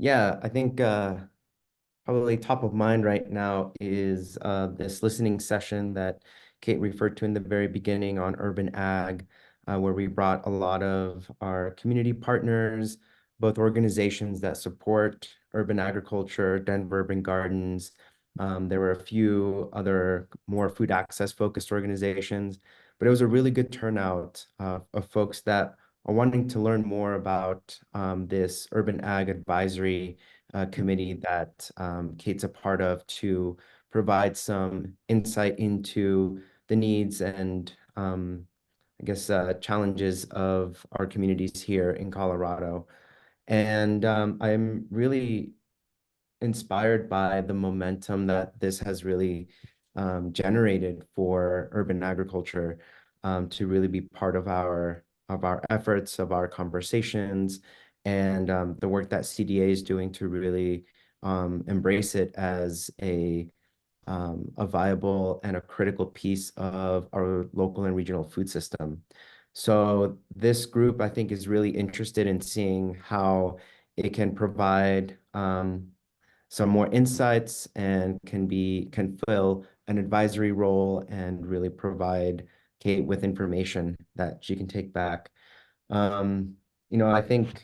Yeah, I think probably top of mind right now is this listening session that Kate referred to in the very beginning on urban ag, where we brought a lot of our community partners, both organizations that support urban agriculture, Denver Urban Gardens. There were a few other more food access focused organizations, but it was a really good turnout of folks that are wanting to learn more about this urban ag advisory committee that Kate's a part of, to provide some insight into the needs and I guess challenges of our communities here in Colorado. And I'm really inspired by the momentum that this has really generated for urban agriculture, to really be part of our efforts, of our conversations, and the work that CDA is doing to really embrace it as a viable and a critical piece of our local and regional food system. So this group, I think, is really interested in seeing how it can provide some more insights and can fill an advisory role and really provide Kate with information that she can take back. I think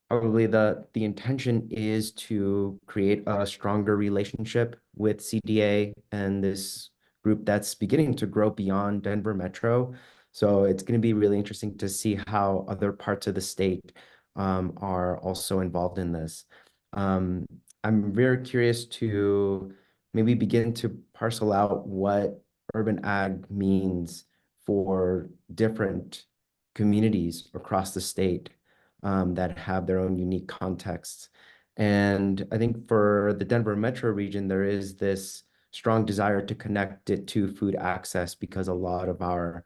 probably the intention is to create a stronger relationship with CDA and this group that's beginning to grow beyond Denver Metro. So it's going to be really interesting to see how other parts of the state are also involved in this. I'm very curious to maybe begin to parcel out what urban ag means for different communities across the state that have their own unique contexts. And I think for the Denver Metro region, there is this strong desire to connect it to food access, because a lot of our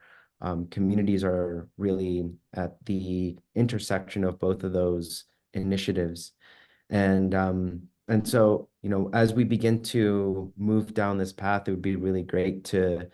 communities are really at the intersection of both of those initiatives. And so, you know, as we begin to move down this path, it would be really great to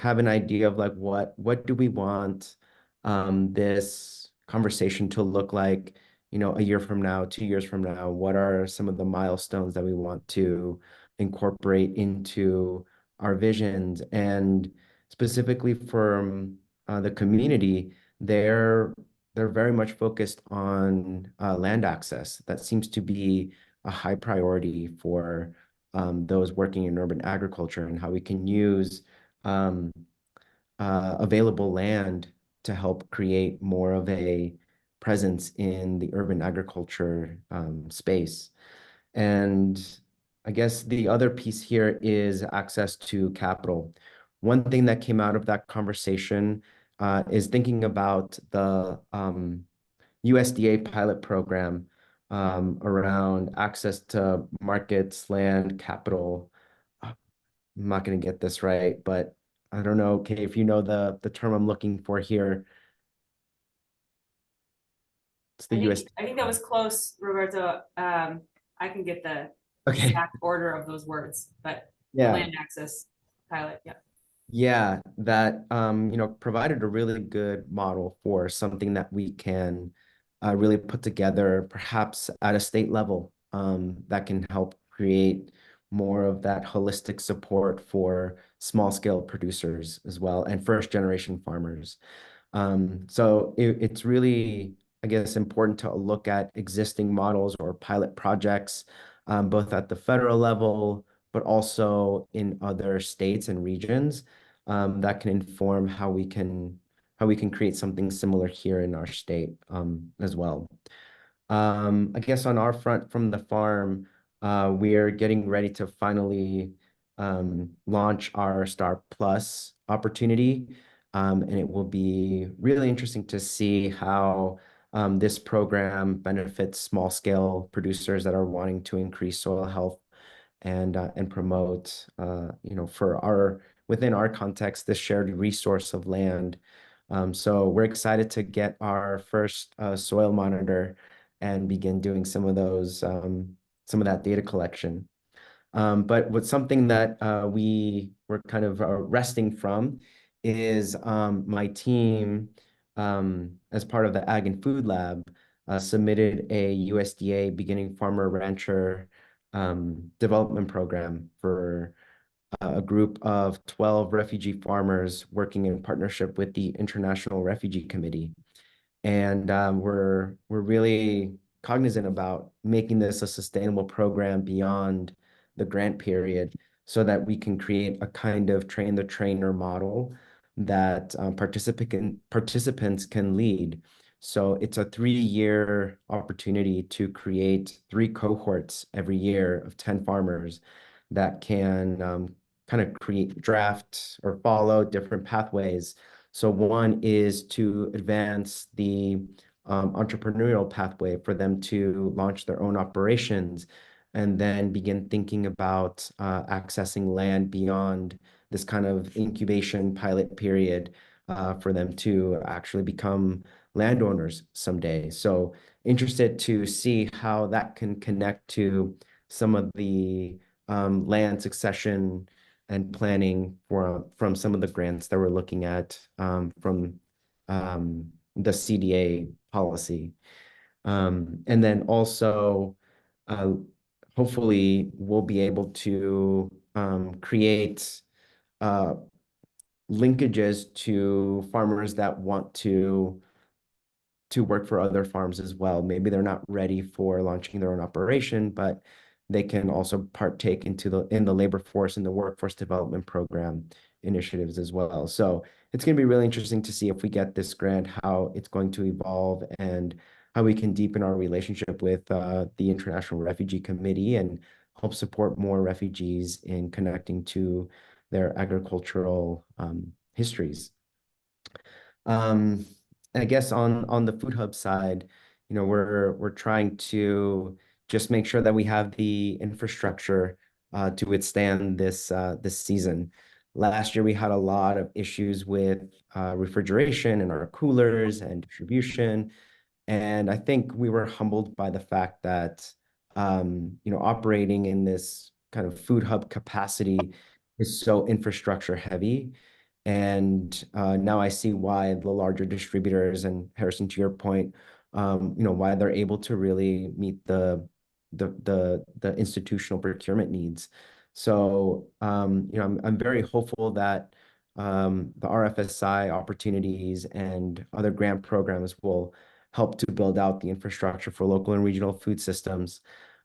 have an idea of like what do we want this conversation to look like, you know, a year from now, 2 years from now. What are some of the milestones that we want to incorporate into our visions? And specifically from the community, they're very much focused on land access. That seems to be a high priority for those working in urban agriculture, and how we can use available land to help create more of a presence in the urban agriculture space. And I guess the other piece here is access to capital. One thing that came out of that conversation is thinking about the USDA pilot program around access to markets, land, capital. I'm not going to get this right, but I don't know, Kay, if you know the term I'm looking for here. It's the USDA. I think that was close, Roberto. I can get the Okay. exact order of those words, but the Yeah. land access pilot, yeah. Yeah, that you know, provided a really good model for something that we can really put together, perhaps at a state level, that can help create more of that holistic support for small scale producers as well, and first generation farmers. So it's really, I guess, important to look at existing models or pilot projects, both at the federal level, but also in other states and regions, that can inform how we can create something similar here in our state, as well. I guess on our front from the farm, we're getting ready to finally launch our Star Plus opportunity. And it will be really interesting to see how this program benefits small scale producers that are wanting to increase soil health and promote, you know, within our context, this shared resource of land. So we're excited to get our first soil monitor and begin doing some of that data collection. But what's something that we were kind of resting from is my team, as part of the Ag and Food Lab, submitted a USDA Beginning Farmer Rancher development program for a group of 12 refugee farmers working in partnership with the International Refugee Committee. And we're really cognizant about making this a sustainable program beyond the grant period, so that we can create a kind of train the trainer model that participants can lead. So it's a 3-year opportunity to create 3 cohorts every year of 10 farmers that can kind of create, draft, or follow different pathways. So one is to advance the entrepreneurial pathway for them to launch their own operations, and then begin thinking about accessing land beyond this kind of incubation pilot period, for them to actually become landowners someday. So interested to see how that can connect to some of the land succession and planning from some of the grants that we're looking at from the CDA policy. And then also, hopefully we'll be able to create linkages to farmers that want to work for other farms as well. Maybe they're not ready for launching their own operation, but they can also partake in the labor force and the workforce development program initiatives as well. So it's going to be really interesting to see if we get this grant, how it's going to evolve, and how we can deepen our relationship with the International Refugee Committee and help support more refugees in connecting to their agricultural histories. I guess on the Food Hub side, you know, we're trying to just make sure that we have the infrastructure to withstand this season. Last year, we had a lot of issues with refrigeration in our coolers and distribution. And I think we were humbled by the fact that, operating in this kind of food hub capacity is so infrastructure heavy. And now I see why the larger distributors, and Harrison, to your point, why they're able to really meet the institutional procurement needs. So, I'm very hopeful that the RFSI opportunities and other grant programs will help to build out the infrastructure for local and regional food systems.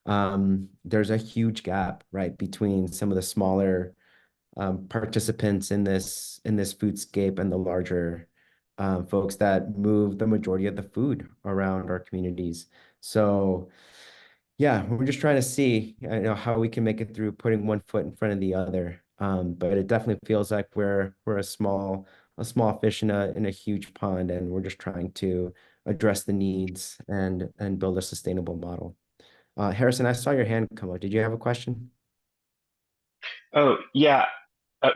There's a huge gap, right, between some of the smaller participants in this foodscape and the larger folks that move the majority of the food around our communities. So yeah, we're just trying to see, how we can make it through putting one foot in front of the other. But it definitely feels like we're a small fish in a huge pond, and we're just trying to address the needs and build a sustainable model. Harrison, I saw your hand come up. Did you have a question? Oh, yeah.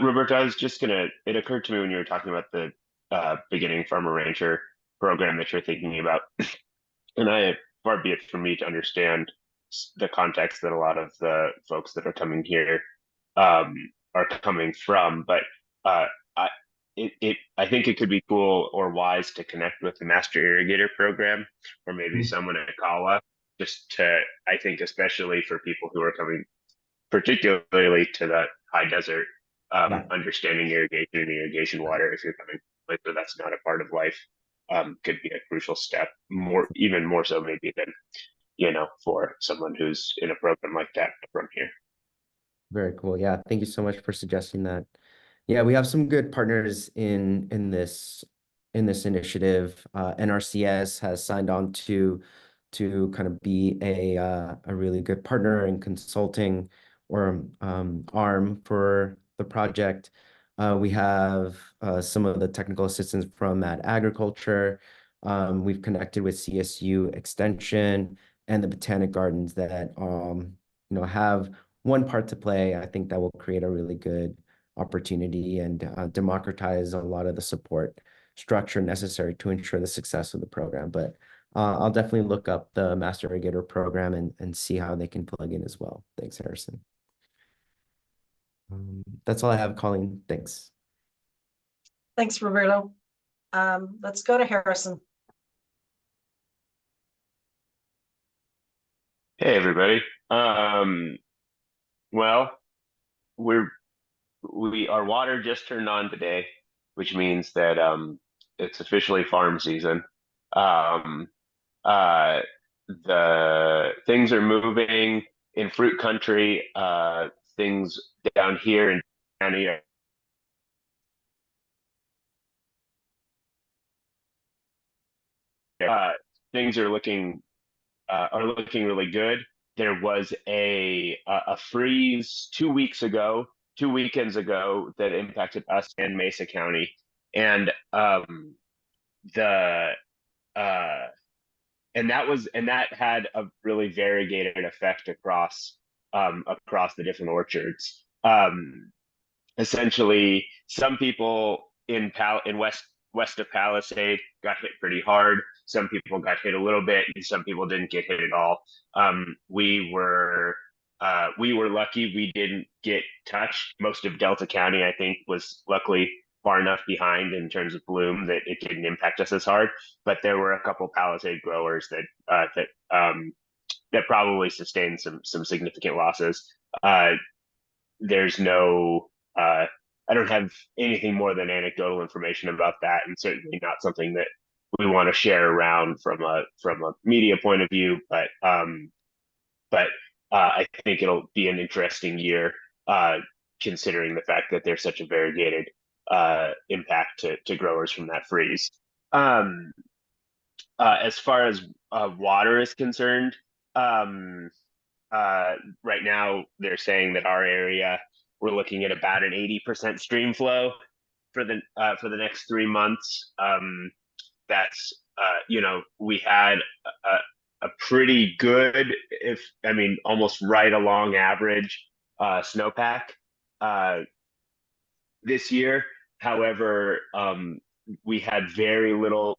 Roberto, it occurred to me when you were talking about the beginning farmer rancher program that you're thinking about. And far be it from me to understand the context that a lot of the folks that are coming here are coming from, but I think it could be cool or wise to connect with the Master Irrigator program, or maybe someone at CALA, I think especially for people who are coming particularly to the high desert, understanding irrigation and irrigation water, if you're coming whether that's not a part of life, could be a crucial step, even more so maybe than, for someone who's in a program like that from here. Very cool. Yeah, thank you so much for suggesting that. Yeah, we have some good partners in this initiative. NRCS has signed on to kind of be a really good partner and consulting or arm for the project. We have some of the technical assistance from Mad Agriculture. We've connected with CSU Extension and the Botanic Gardens that have one part to play. I think that will create a really good opportunity and democratize a lot of the support structure necessary to ensure the success of the program. But I'll definitely look up the Master Irrigator program and see how they can plug in as well. Thanks, Harrison. That's all I have, Colleen. Thanks. Thanks, Roberto. Let's go to Harrison. Hey, everybody. Well, our water just turned on today, which means that it's officially farm season. The things are moving in fruit country. Things down here in county things are looking really good. There was a freeze 2 weekends ago, that impacted us and Mesa County, and that had a really variegated effect across the different orchards. Essentially, some people in west of Palisade got hit pretty hard. Some people got hit a little bit, and some people didn't get hit at all. We were lucky we didn't get touched. Most of Delta County, I think, was luckily far enough behind in terms of bloom that it didn't impact us as hard. But there were a couple Palisade growers that probably sustained some significant losses. There's no I don't have anything more than anecdotal information about that, and certainly not something that we want to share around from a media point of view. But I think it'll be an interesting year, considering the fact that there's such a variegated impact to growers from that freeze. As far as water is concerned, right now they're saying that our area, we're looking at about an 80% stream flow for the next 3 months. That's we had a pretty good, almost right along average snowpack this year. However, we had very little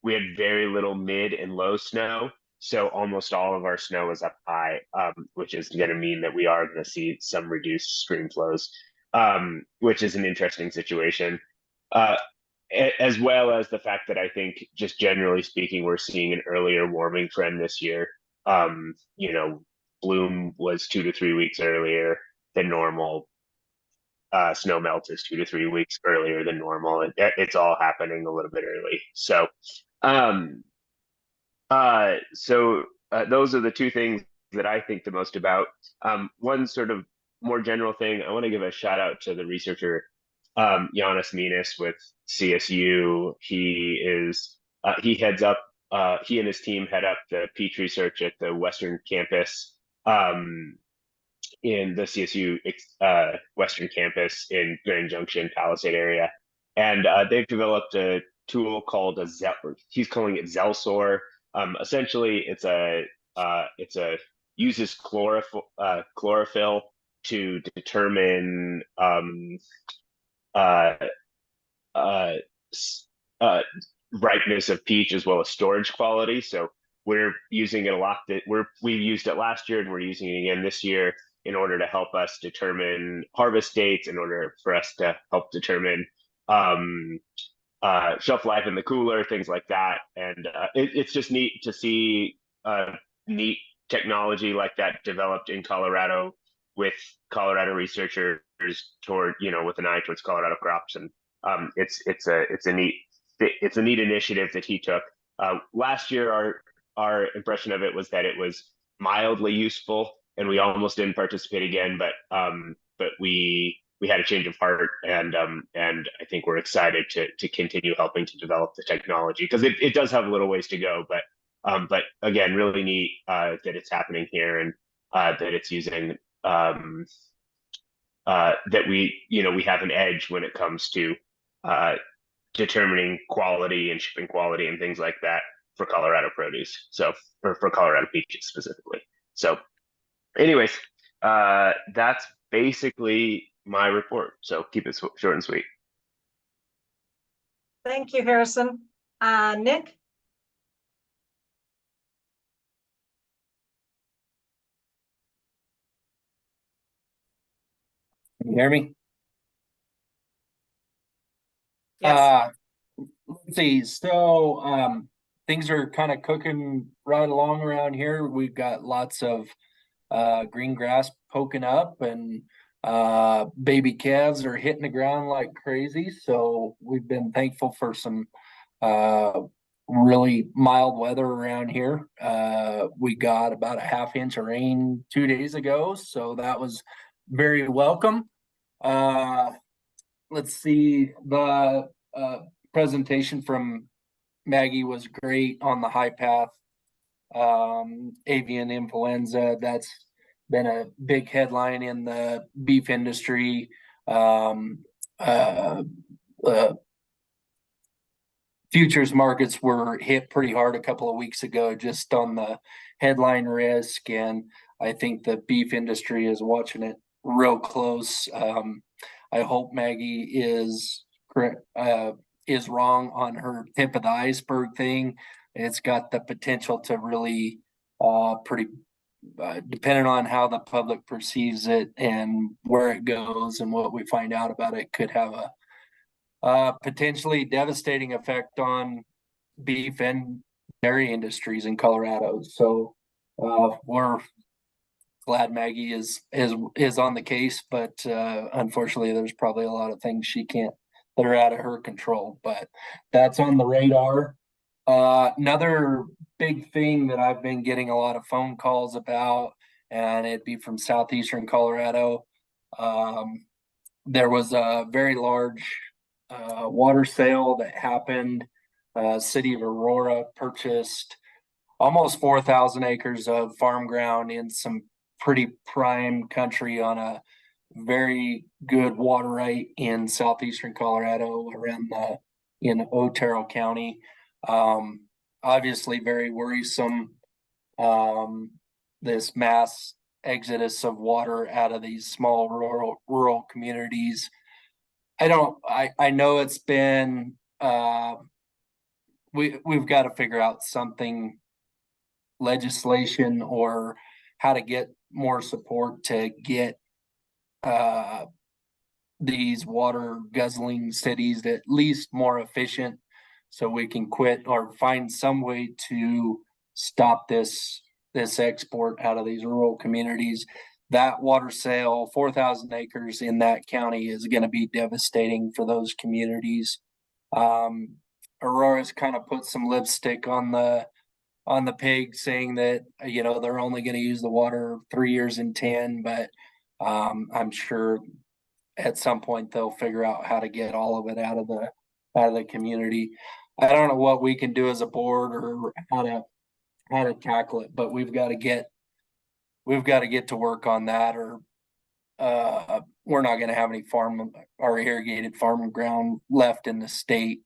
we had very little mid and low snow. So almost all of our snow is up high, which is going to mean that we are going to see some reduced stream flows, which is an interesting situation. As well as the fact that I think, just generally speaking, we're seeing an earlier warming trend this year. You know, bloom was 2 to 3 weeks earlier than normal. Snow melt is 2 to 3 weeks earlier than normal. It's all happening a little bit early. So, those are the two things that I think the most about. One sort of more general thing, I want to give a shout out to the researcher, Giannis Minas with CSU. He heads up, he and his team head up the peach research at the Western campus, in the CSU Western campus in Grand Junction, Palisade area. And they've developed a tool called he's calling it Zelsor. Essentially, it's uses chlorophyll to determine ripeness of peach as well as storage quality. So we're using it a lot. We used it last year and we're using it again this year in order to help us determine harvest dates, in order for us to help determine shelf life in the cooler, things like that. And it's just neat to see neat technology like that developed in Colorado with Colorado researchers toward, with an eye towards Colorado crops. And it's a neat initiative that he took. Last year, our impression of it was that it was mildly useful, and we almost didn't participate again. But we had a change of heart, and I think we're excited to continue helping to develop the technology, because it does have a little ways to go. But again, really neat that it's happening here, and that it's using that we have an edge when it comes to determining quality and shipping quality and things like that for Colorado produce. So, or for Colorado peaches specifically. So anyways, that's basically my report. So keep it short and sweet. Thank you, Harrison. Nick? Can you hear me? Yes. Let's see. So things are kind of cooking right along around here. We've got lots of green grass poking up, and baby calves are hitting the ground like crazy. So we've been thankful for some really mild weather around here. We got about a ½ inch of rain 2 days ago, so that was very welcome. Let's see, the presentation from Maggie was great on the high path avian influenza. That's been a big headline in the beef industry. Futures markets were hit pretty hard a couple of weeks ago just on the headline risk, and I think the beef industry is watching it real close. I hope Maggie is correct, is wrong on her tip of the iceberg thing. It's got the potential to really pretty depending on how the public perceives it and where it goes and what we find out about it, could have a potentially devastating effect on beef and dairy industries in Colorado. So we're glad Maggie is on the case, but unfortunately there's probably a lot of things she can't, that are out of her control, but that's on the radar. Another big thing that I've been getting a lot of phone calls about, and it'd be from southeastern Colorado. There was a very large water sale that happened. City of Aurora purchased almost 4,000 acres of farm ground in some pretty prime country on a very good water right in southeastern Colorado, around in Otero County. Obviously very worrisome, this mass exodus of water out of these small rural communities. I know it's been we've got to figure out something, legislation or how to get more support to get these water guzzling cities at least more efficient, so we can quit or find some way to stop this export out of these rural communities. That water sale, 4,000 acres in that county, is going to be devastating for those communities. Aurora's kind of put some lipstick on the pig, saying that, you know, they're only going to use the water 3 years in 10, but I'm sure at some point they'll figure out how to get all of it out of the community. I don't know what we can do as a board or how to tackle it, but we've got to get to work on that, or we're not going to have any farm or irrigated farm ground left in the state.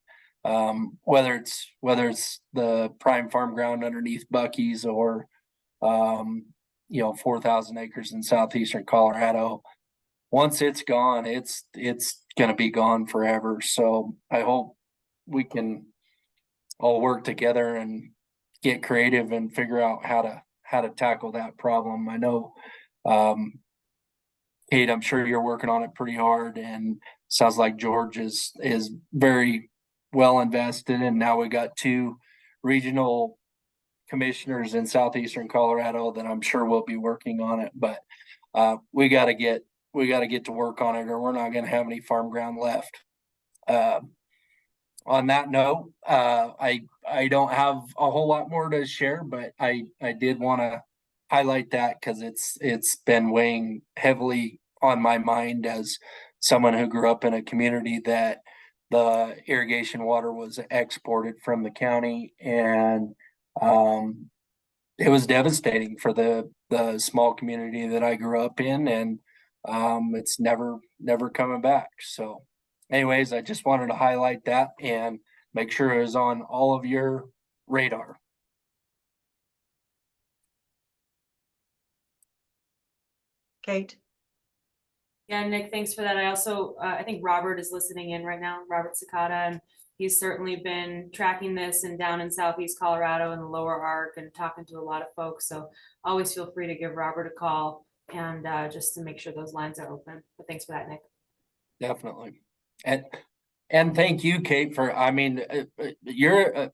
Whether it's the prime farm ground underneath Buc-ee's or 4,000 acres in southeastern Colorado. Once it's gone, it's going to be gone forever. So I hope we can all work together and get creative and figure out how to tackle that problem. I know, Kate, I'm sure you're working on it pretty hard, and sounds like George is very well invested. And now we got 2 regional commissioners in southeastern Colorado that I'm sure will be working on it. But we got to get to work on it, or we're not going to have any farm ground left. On that note, I don't have a whole lot more to share, but I did want to highlight that because it's been weighing heavily on my mind as someone who grew up in a community that the irrigation water was exported from the county, and it was devastating for the small community that I grew up in, and it's never coming back. So anyways, I just wanted to highlight that and make sure it was on all of your radar. Kate? Yeah, Nick, thanks for that. I also, I think Robert is listening in right now, Robert Sakata, and he's certainly been tracking this and down in Southeast Colorado in the lower arc and talking to a lot of folks. So always feel free to give Robert a call and just to make sure those lines are open. But thanks for that, Nick. Definitely. And thank you, Kate, for, I mean, you're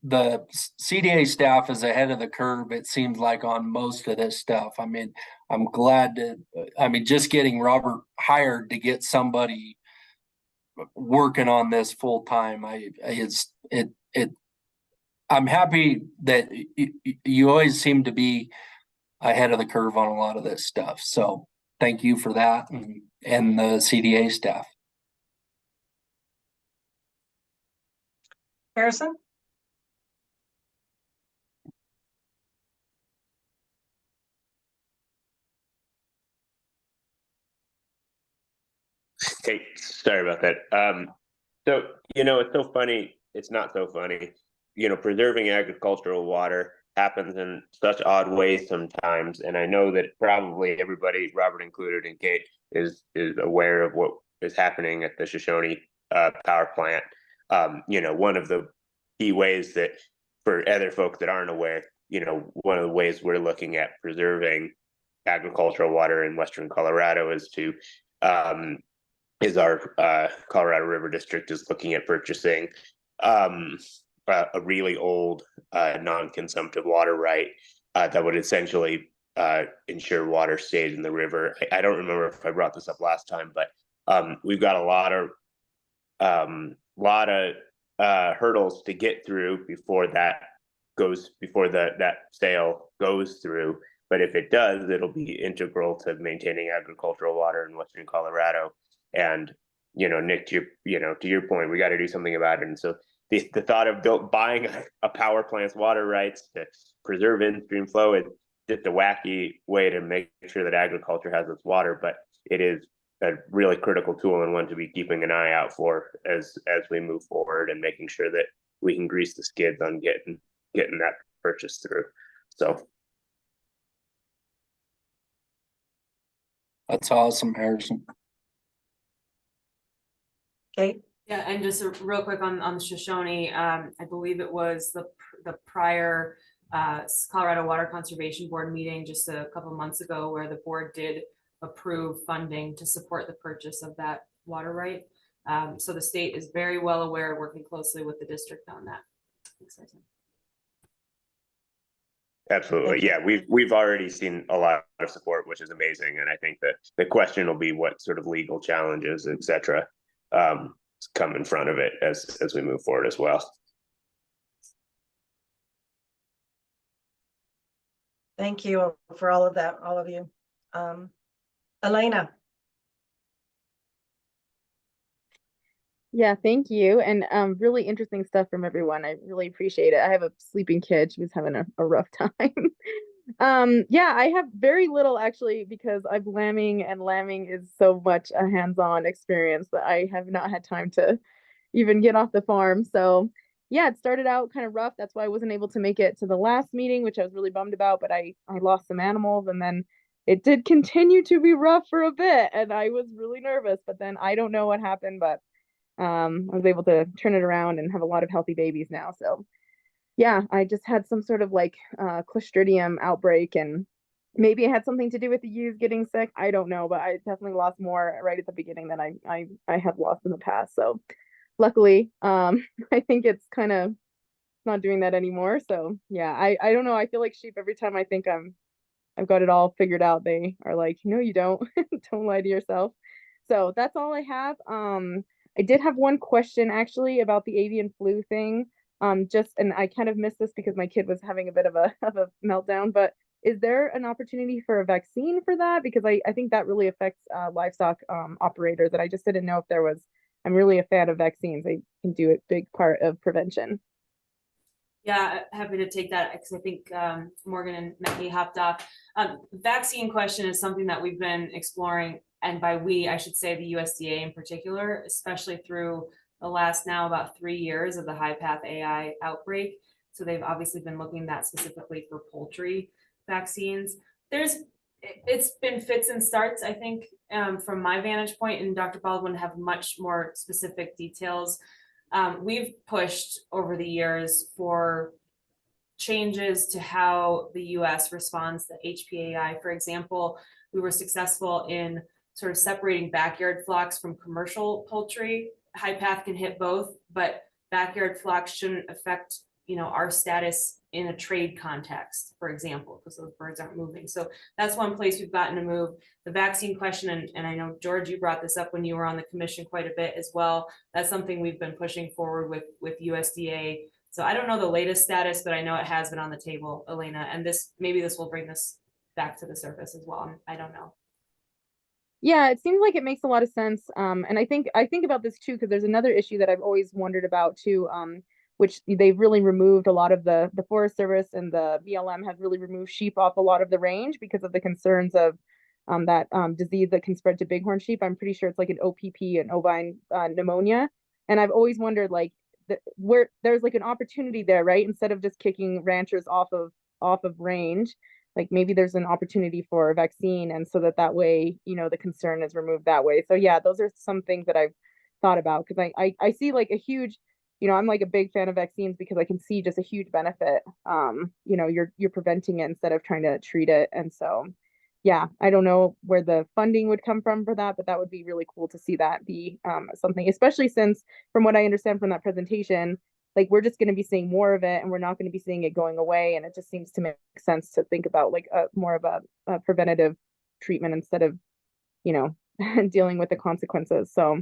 the CDA staff is ahead of the curve, it seems like, on most of this stuff. I mean, I'm glad to, just getting Robert hired to get somebody working on this full time. I'm happy that you always seem to be ahead of the curve on a lot of this stuff. So thank you for that, and the CDA staff. Harrison? Hey, sorry about that. So, it's so funny. It's not so funny. Preserving agricultural water happens in such odd ways sometimes. And I know that probably everybody, Robert included and Kate, is aware of what is happening at the Shoshone power plant. One of the key ways that, for other folks that aren't aware, one of the ways we're looking at preserving agricultural water in Western Colorado is our Colorado River District is looking at purchasing a really old non-consumptive water right that would essentially ensure water stays in the river. I don't remember if I brought this up last time, but we've got a lot of hurdles to get through before that sale goes through. But if it does, it'll be integral to maintaining agricultural water in Western Colorado. And Nick, to your point, we got to do something about it. And so the thought of buying a power plant's water rights to preserve in-stream flow is just a wacky way to make sure that agriculture has its water, but it is a really critical tool and one to be keeping an eye out for as we move forward and making sure that we can grease the skids on getting that purchase through. So that's awesome, Harrison. Kate? Yeah, and just real quick on Shoshone, I believe it was the prior Colorado Water Conservation Board meeting just a couple months ago where the board did approve funding to support the purchase of that water right. So the state is very well aware, working closely with the district on that. Absolutely. Yeah, we've already seen a lot of support, which is amazing. And I think that the question will be what sort of legal challenges, et cetera, come in front of it as we move forward as well. Thank you for all of that, all of you. Elena. Yeah, thank you. And really interesting stuff from everyone. I really appreciate it. I have a sleeping kid. She was having a rough time. Yeah, I have very little actually because I'm lambing and lambing is so much a hands-on experience that I have not had time to even get off the farm. So yeah, it started out kind of rough. That's why I wasn't able to make it to the last meeting, which I was really bummed about, but I lost some animals and then it did continue to be rough for a bit and I was really nervous, but then I don't know what happened, but I was able to turn it around and have a lot of healthy babies now. So yeah, I just had some sort of like Clostridium outbreak and maybe it had something to do with the ewes getting sick. I don't know, but I definitely lost more right at the beginning than I have lost in the past. So luckily, I think it's kind of not doing that anymore. So yeah, I don't know. I feel like sheep every time I think I've got it all figured out. They are like, no, you don't. Don't lie to yourself. So that's all I have. I did have one question actually about the avian flu thing. And I kind of missed this because my kid was having a bit of a meltdown, but is there an opportunity for a vaccine for that? Because I think that really affects livestock operators and I just didn't know if there was. I'm really a fan of vaccines. They can do a big part of prevention. Yeah, happy to take that because I think Morgan and Maggie hopped off. Vaccine question is something that we've been exploring, and by we, I should say the USDA in particular, especially through the last now about 3 years of the high-path AI outbreak. So they've obviously been looking at that specifically for poultry vaccines. It's been fits and starts, I think, from my vantage point, and Dr. Baldwin have much more specific details. We've pushed over the years for changes to how the US responds to HPAI. For example, we were successful in sort of separating backyard flocks from commercial poultry. High path can hit both, but backyard flocks shouldn't affect, our status in a trade context, for example, because those birds aren't moving. So that's one place we've gotten to move. The vaccine question, and I know, George, you brought this up when you were on the commission quite a bit as well. That's something we've been pushing forward with USDA. So I don't know the latest status, but I know it has been on the table, Elena, and maybe this will bring this back to the surface as well. I don't know. Yeah, it seems like it makes a lot of sense. And I think about this too, because there's another issue that I've always wondered about too, which they've really removed a lot of the Forest Service and the BLM have really removed sheep off a lot of the range because of the concerns of that disease that can spread to bighorn sheep. I'm pretty sure it's like an OPP, an ovine pneumonia. And I've always wondered like where there's like an opportunity there, right? Instead of just kicking ranchers off of range, like maybe there's an opportunity for a vaccine and so that way, the concern is removed that way. So yeah, those are some things that I've thought about because I see like a huge, I'm like a big fan of vaccines because I can see just a huge benefit. You're preventing it instead of trying to treat it. And so, yeah, I don't know where the funding would come from for that, but that would be really cool to see that be something, especially since from what I understand from that presentation, like we're just going to be seeing more of it and we're not going to be seeing it going away. And it just seems to make sense to think about like more of a preventative treatment instead of, dealing with the consequences. So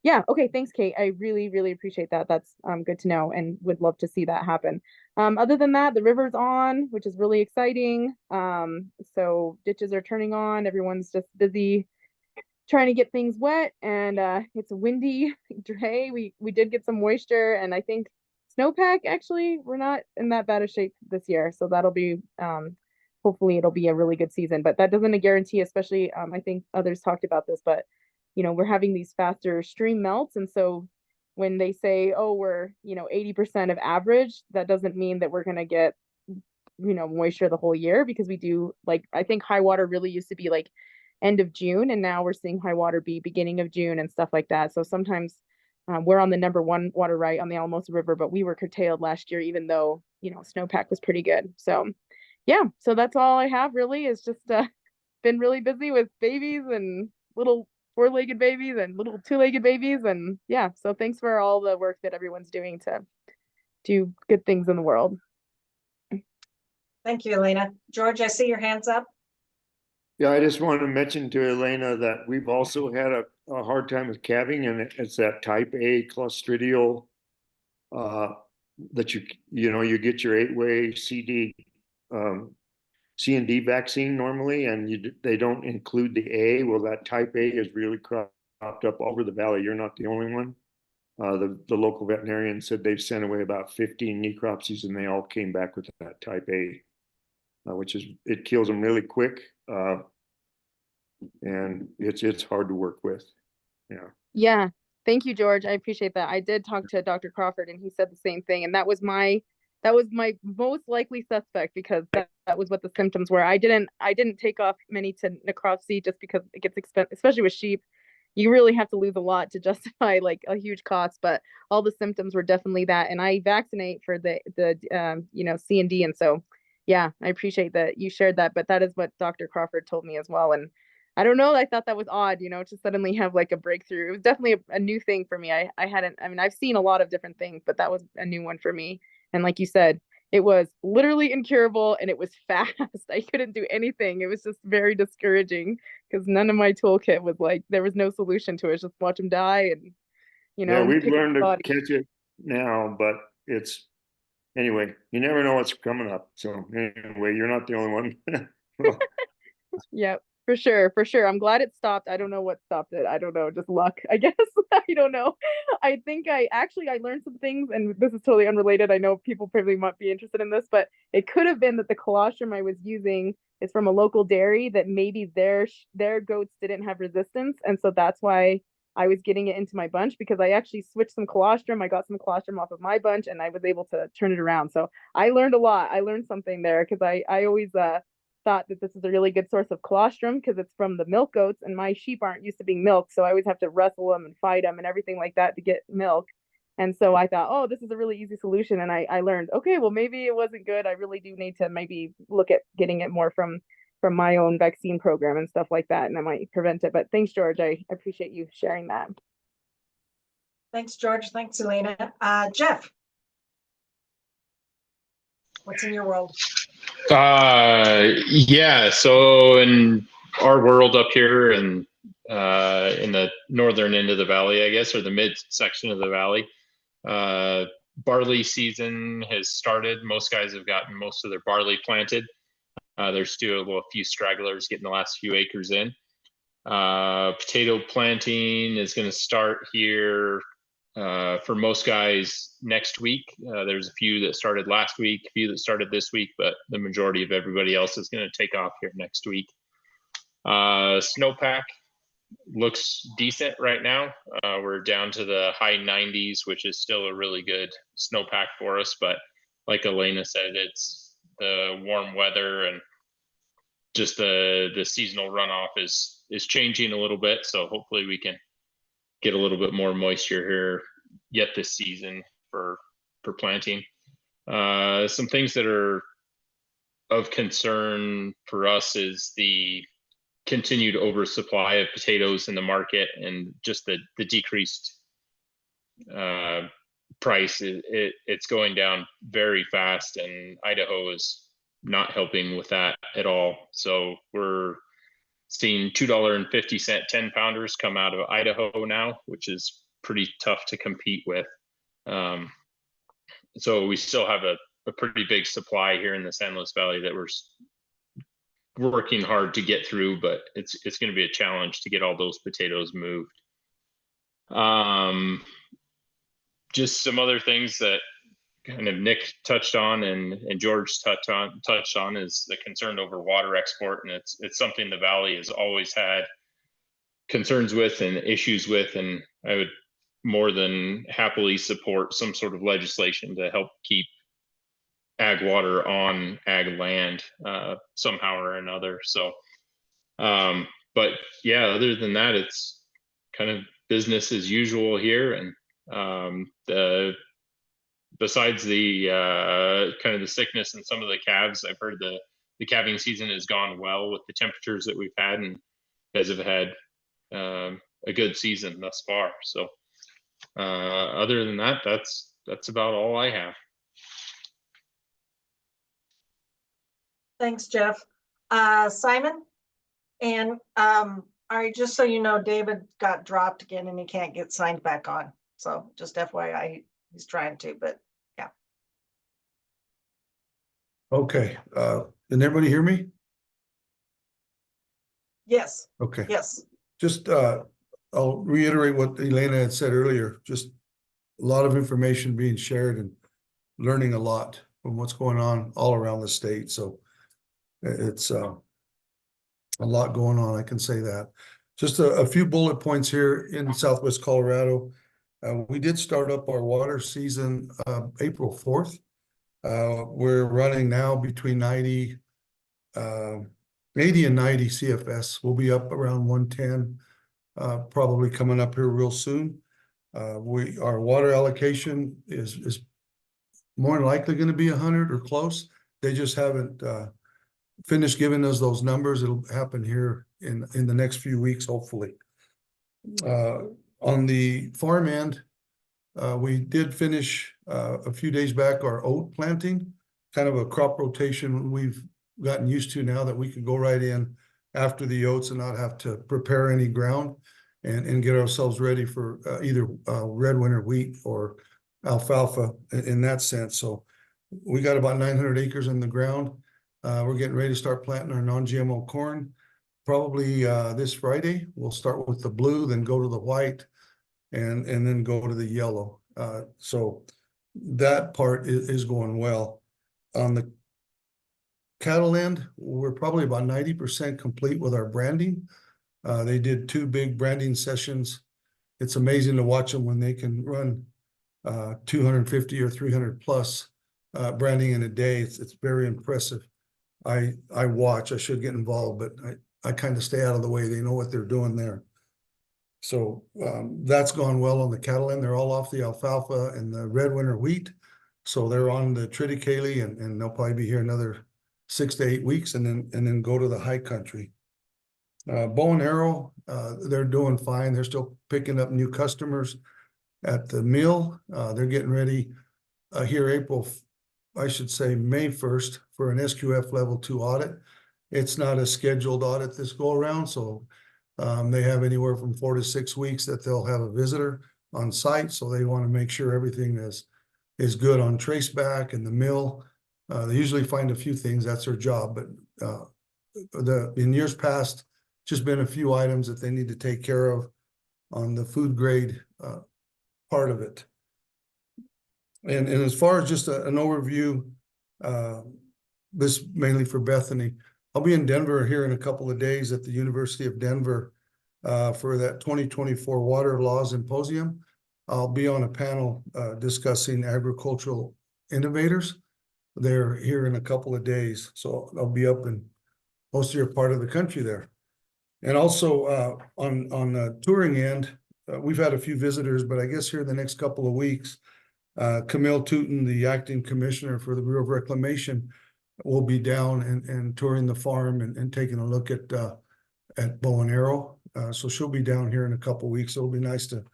yeah. Okay. Thanks, Kate. I really, really appreciate that. That's good to know and would love to see that happen. Other than that, the river's on, which is really exciting. So ditches are turning on. Everyone's just busy trying to get things wet and it's a windy day. We did get some moisture and I think snowpack, actually, we're not in that bad a shape this year. So that'll be, hopefully it'll be a really good season, but that doesn't guarantee, especially, I think others talked about this, but we're having these faster stream melts. And so when they say, oh, we're, 80% of average, that doesn't mean that we're going to get, moisture the whole year because we do like, I think high water really used to be like end of June. And now we're seeing high water be beginning of June and stuff like that. So sometimes We're on the #1 water right on the Alamosa River, but we were curtailed last year, even though, snowpack was pretty good. So yeah, so that's all I have really, is just been really busy with babies and little 4-legged babies and little 2-legged babies. And yeah, so thanks for all the work that everyone's doing to do good things in the world. Thank you, Elena. George, I see your hands up. Yeah, I just wanted to mention to Elena that we've also had a hard time with calving, and it's that type A Clostridial that you get your 8-way C and D vaccine normally, and they don't include the A. Well, that type A is really cropped up over the valley. You're not the only one. The local veterinarian said they've sent away about 15 necropsies, and they all came back with that type A, which it kills them really quick, and it's hard to work with. Yeah. Yeah. Thank you, George. I appreciate that. I did talk to Dr. Crawford, and he said the same thing. And that was my most likely suspect, because that was what the symptoms were. I didn't take off many to necropsy just because it gets expensive, especially with sheep. You really have to lose a lot to justify like a huge cost, but all the symptoms were definitely that. And I vaccinate for the C and D. And so, yeah, I appreciate that you shared that, but that is what Dr. Crawford told me as well. And I don't know, I thought that was odd, to suddenly have like a breakthrough. It was definitely a new thing for me. I've seen a lot of different things, but that was a new one for me. And like you said, it was literally incurable, and it was fast. I couldn't do anything. It was just very discouraging, because none of my toolkit was like, there was no solution to it. It's just watch them die and, Yeah, we've pick up learned the to body. catch it now, but anyway, you never know what's coming up. So anyway, you're not the only one. Yeah, for sure. I'm glad it stopped. I don't know what stopped it. I don't know, just luck, I guess. I don't know. I think I learned some things, and this is totally unrelated. I know people probably might be interested in this, but it could have been that the colostrum I was using is from a local dairy that maybe their goats didn't have resistance, and so that's why I was getting it into my bunch, because I actually switched some colostrum. I got some colostrum off of my bunch, and I was able to turn it around. So I learned a lot. I learned something there, because I always thought that this is a really good source of colostrum because it's from the milk goats, and my sheep aren't used to being milked, so I always have to wrestle them and fight them and everything like that to get milk. And so I thought, oh, this is a really easy solution. And I learned, okay, well, maybe it wasn't good. I really do need to maybe look at getting it more from my own vaccine program and stuff like that, and I might prevent it. But thanks, George. I appreciate you sharing that. Thanks, George. Thanks, Elena. Jeff, what's in your world? Yeah, so in our world up here and in the northern end of the valley, I guess, or the mid section of the valley, barley season has started. Most guys have gotten most of their barley planted. There's still a few stragglers getting the last few acres in. Potato planting is going to start here for most guys next week. There's a few that started last week, a few that started this week, but the majority of everybody else is going to take off here next week. Snowpack looks decent right now. We're down to the high 90s, which is still a really good snowpack for us. But like Elena said, it's the warm weather and just the seasonal runoff is changing a little bit. So hopefully we can get a little bit more moisture here yet this season for planting. Some things that are of concern for us is the continued oversupply of potatoes in the market and just the decreased price. It's going down very fast, and Idaho is not helping with that at all. So we're seeing $2.50 10-pounders come out of Idaho now, which is pretty tough to compete with. So we still have a pretty big supply here in the San Luis Valley that we're working hard to get through, but it's going to be a challenge to get all those potatoes moved. Just some other things that kind of Nick touched on and George touched on is the concern over water export, and it's something the Valley has always had concerns with and issues with, and I would more than happily support some sort of legislation to help keep ag water on ag land somehow or another. So, but yeah, other than that, it's kind of business as usual here, and Besides the kind of the sickness and some of the calves, I've heard the calving season has gone well with the temperatures that we've had, and you guys have had a good season thus far. So other than that, that's about all I have. Thanks, Jeff. Simon? And just so you know, David got dropped again and he can't get signed back on. So just FYI, he's trying to, but yeah. Okay, can everybody hear me? Yes, Okay. yes. Just, I'll reiterate what Elena had said earlier, just a lot of information being shared and learning a lot from what's going on all around the state. So it's a lot going on, I can say that. Just a few bullet points here in Southwest Colorado. We did start up our water season April 4th. We're running now between 80 and 90 CFS. We'll be up around 110, probably coming up here real soon. Our water allocation is more than likely going to be 100 or close. They just haven't finished giving us those numbers. It'll happen here in the next few weeks, hopefully. On the farm end, we did finish a few days back our oat planting, kind of a crop rotation we've gotten used to now that we can go right in after the oats and not have to prepare any ground and get ourselves ready for either red winter wheat or alfalfa in that sense. So we got about 900 acres in the ground. We're getting ready to start planting our non-GMO corn. Probably this Friday, we'll start with the blue, then go to the white, and then go to the yellow. So that part is going well. On the cattle end, we're probably about 90% complete with our branding. They did 2 big branding sessions. It's amazing to watch them when they can run 250 or 300 plus branding in a day. It's very impressive. I watch, I should get involved, but I kind of stay out of the way. They know what they're doing there. So that's gone well on the cattle end. They're all off the alfalfa and the red winter wheat. So they're on the triticale and they'll probably be here another 6 to 8 weeks and then go to the high country. Bow and arrow, they're doing fine. They're still picking up new customers at the mill. They're getting ready here I should say May 1st for an SQF level 2 audit. It's not a scheduled audit this go around, so they have anywhere from 4 to 6 weeks that they'll have a visitor on site. So they want to make sure everything is good on traceback and the mill. They usually find a few things, that's their job, but in years past, just been a few items that they need to take care of on the food grade part of it. And as far as just an overview, this mainly for Bethany, I'll be in Denver here in a couple of days at the University of Denver for that 2024 Water Law Symposium. I'll be on a panel discussing agricultural innovators. They're here in a couple of days, so I'll be up in most of your part of the country there. And also on the touring end, we've had a few visitors, but I guess here in the next couple of weeks, Camille Tootin, the acting commissioner for the Bureau of Reclamation, will be down and touring the farm and taking a look at bow and arrow. So she'll be down here in a couple of weeks. It'll be nice to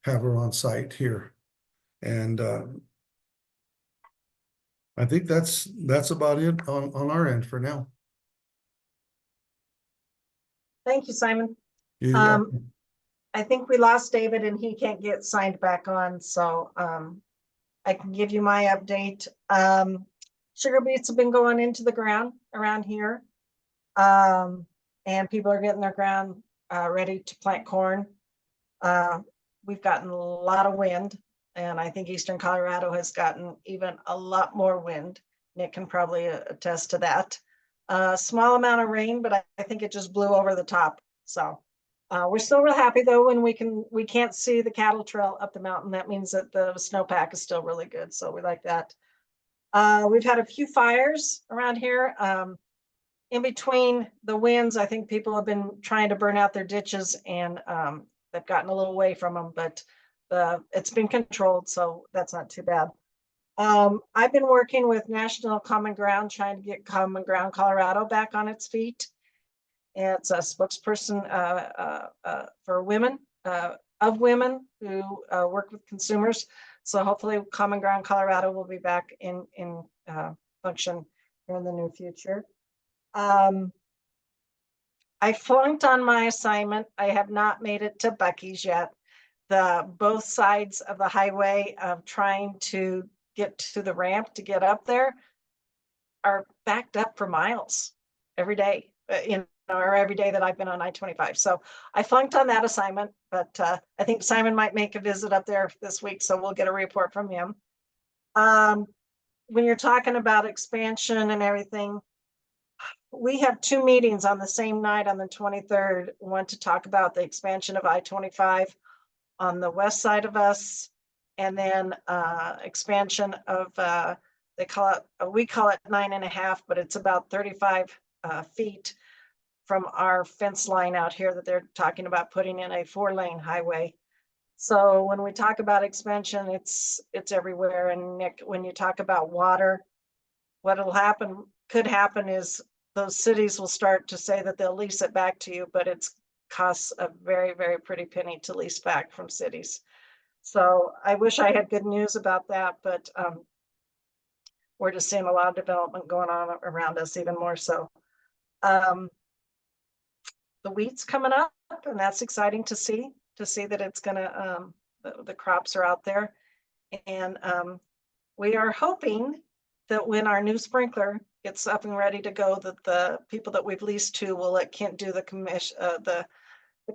have her on site here. And I think that's about it on our end for now. Thank you, Simon. You're welcome. I think we lost David and he can't get signed back on, so I can give you my update. Sugar beets have been going into the ground around here. And people are getting their ground ready to plant corn. We've gotten a lot of wind, and I think Eastern Colorado has gotten even a lot more wind. Nick can probably attest to that. Small amount of rain, but I think it just blew over the top. So we're still real happy though when we can't see the cattle trail up the mountain. That means that the snowpack is still really good. So we like that. We've had a few fires around here. In between the winds, I think people have been trying to burn out their ditches and they've gotten a little away from them, but it's been controlled, so that's not too bad. I've been working with National Common Ground, trying to get Common Ground Colorado back on its feet. It's a spokesperson for women, of women who work with consumers. So hopefully Common Ground Colorado will be back in function in the near future. I flunked on my assignment. I have not made it to Buc-ee's yet. Both sides of the highway of trying to get to the ramp to get up there are backed up for miles every day, or every day that I've been on I-25. So I flunked on that assignment, but I think Simon might make a visit up there this week, so we'll get a report from him. When you're talking about expansion and everything, we have 2 meetings on the same night on the 23rd. One to talk about the expansion of I-25 on the west side of us, and then expansion of we call it 9.5, but it's about 35 feet from our fence line out here that they're talking about putting in a 4-lane highway. So when we talk about expansion, it's everywhere. And Nick, when you talk about water, what'll happen, could happen is those cities will start to say that they'll lease it back to you, but it's costs a very, very pretty penny to lease back from cities. So I wish I had good news about that, but we're just seeing a lot of development going on around us, even more so. The wheat's coming up, and that's exciting to see that it's gonna, the crops are out there. And we are hoping that when our new sprinkler gets up and ready to go, that the people that we've leased to will let Kent do the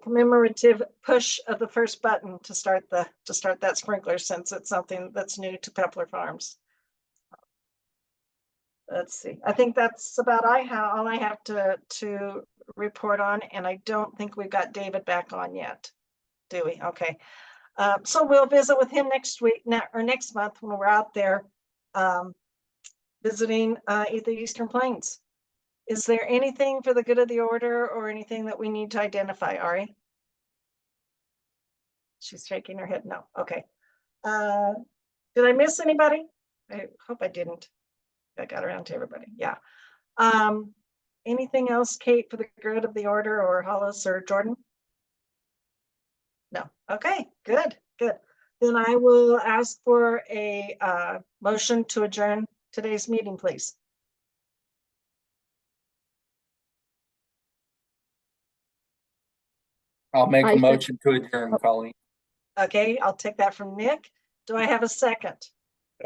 commemorative push of the first button to start that sprinkler, since it's something that's new to Pepler Farms. Let's see. I think that's about all I have to report on, and I don't think we've got David back on yet, do we? Okay. So we'll visit with him next week or next month when we're out there visiting the Eastern Plains. Is there anything for the good of the order or anything that we need to identify, Ari? She's shaking her head no. Okay. Did I miss anybody? I hope I didn't. I got around to everybody. Yeah. Anything else, Kate, for the good of the order, or Hollis or Jordan? No. Okay, good. Then I will ask for a motion to adjourn today's meeting, please. I'll make a motion to adjourn, Colleen. Okay, I'll take that from Nick. Do I have a second?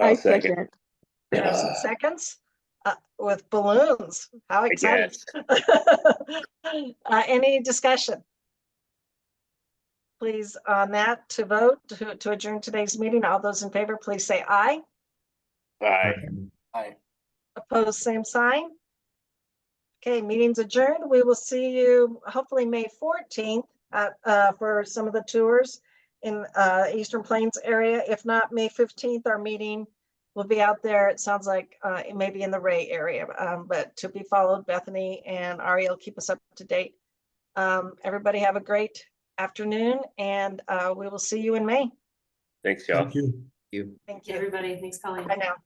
I'll second. There are some seconds with balloons. How exciting. Any discussion? Please, on that, to vote to adjourn today's meeting. All those in favor, please say aye. Aye. Aye. Opposed, same sign. Okay, meeting's adjourned. We will see you hopefully May 14th for some of the tours in Eastern Plains area. If not, May 15th, our meeting will be out there. It sounds like it may be in the Ray area, but to be followed. Bethany and Ari will keep us up to date. Everybody have a great afternoon, and we will see you in May. Thanks, y'all. Thank you. Thank you. Everybody, thanks, Colleen. Bye now.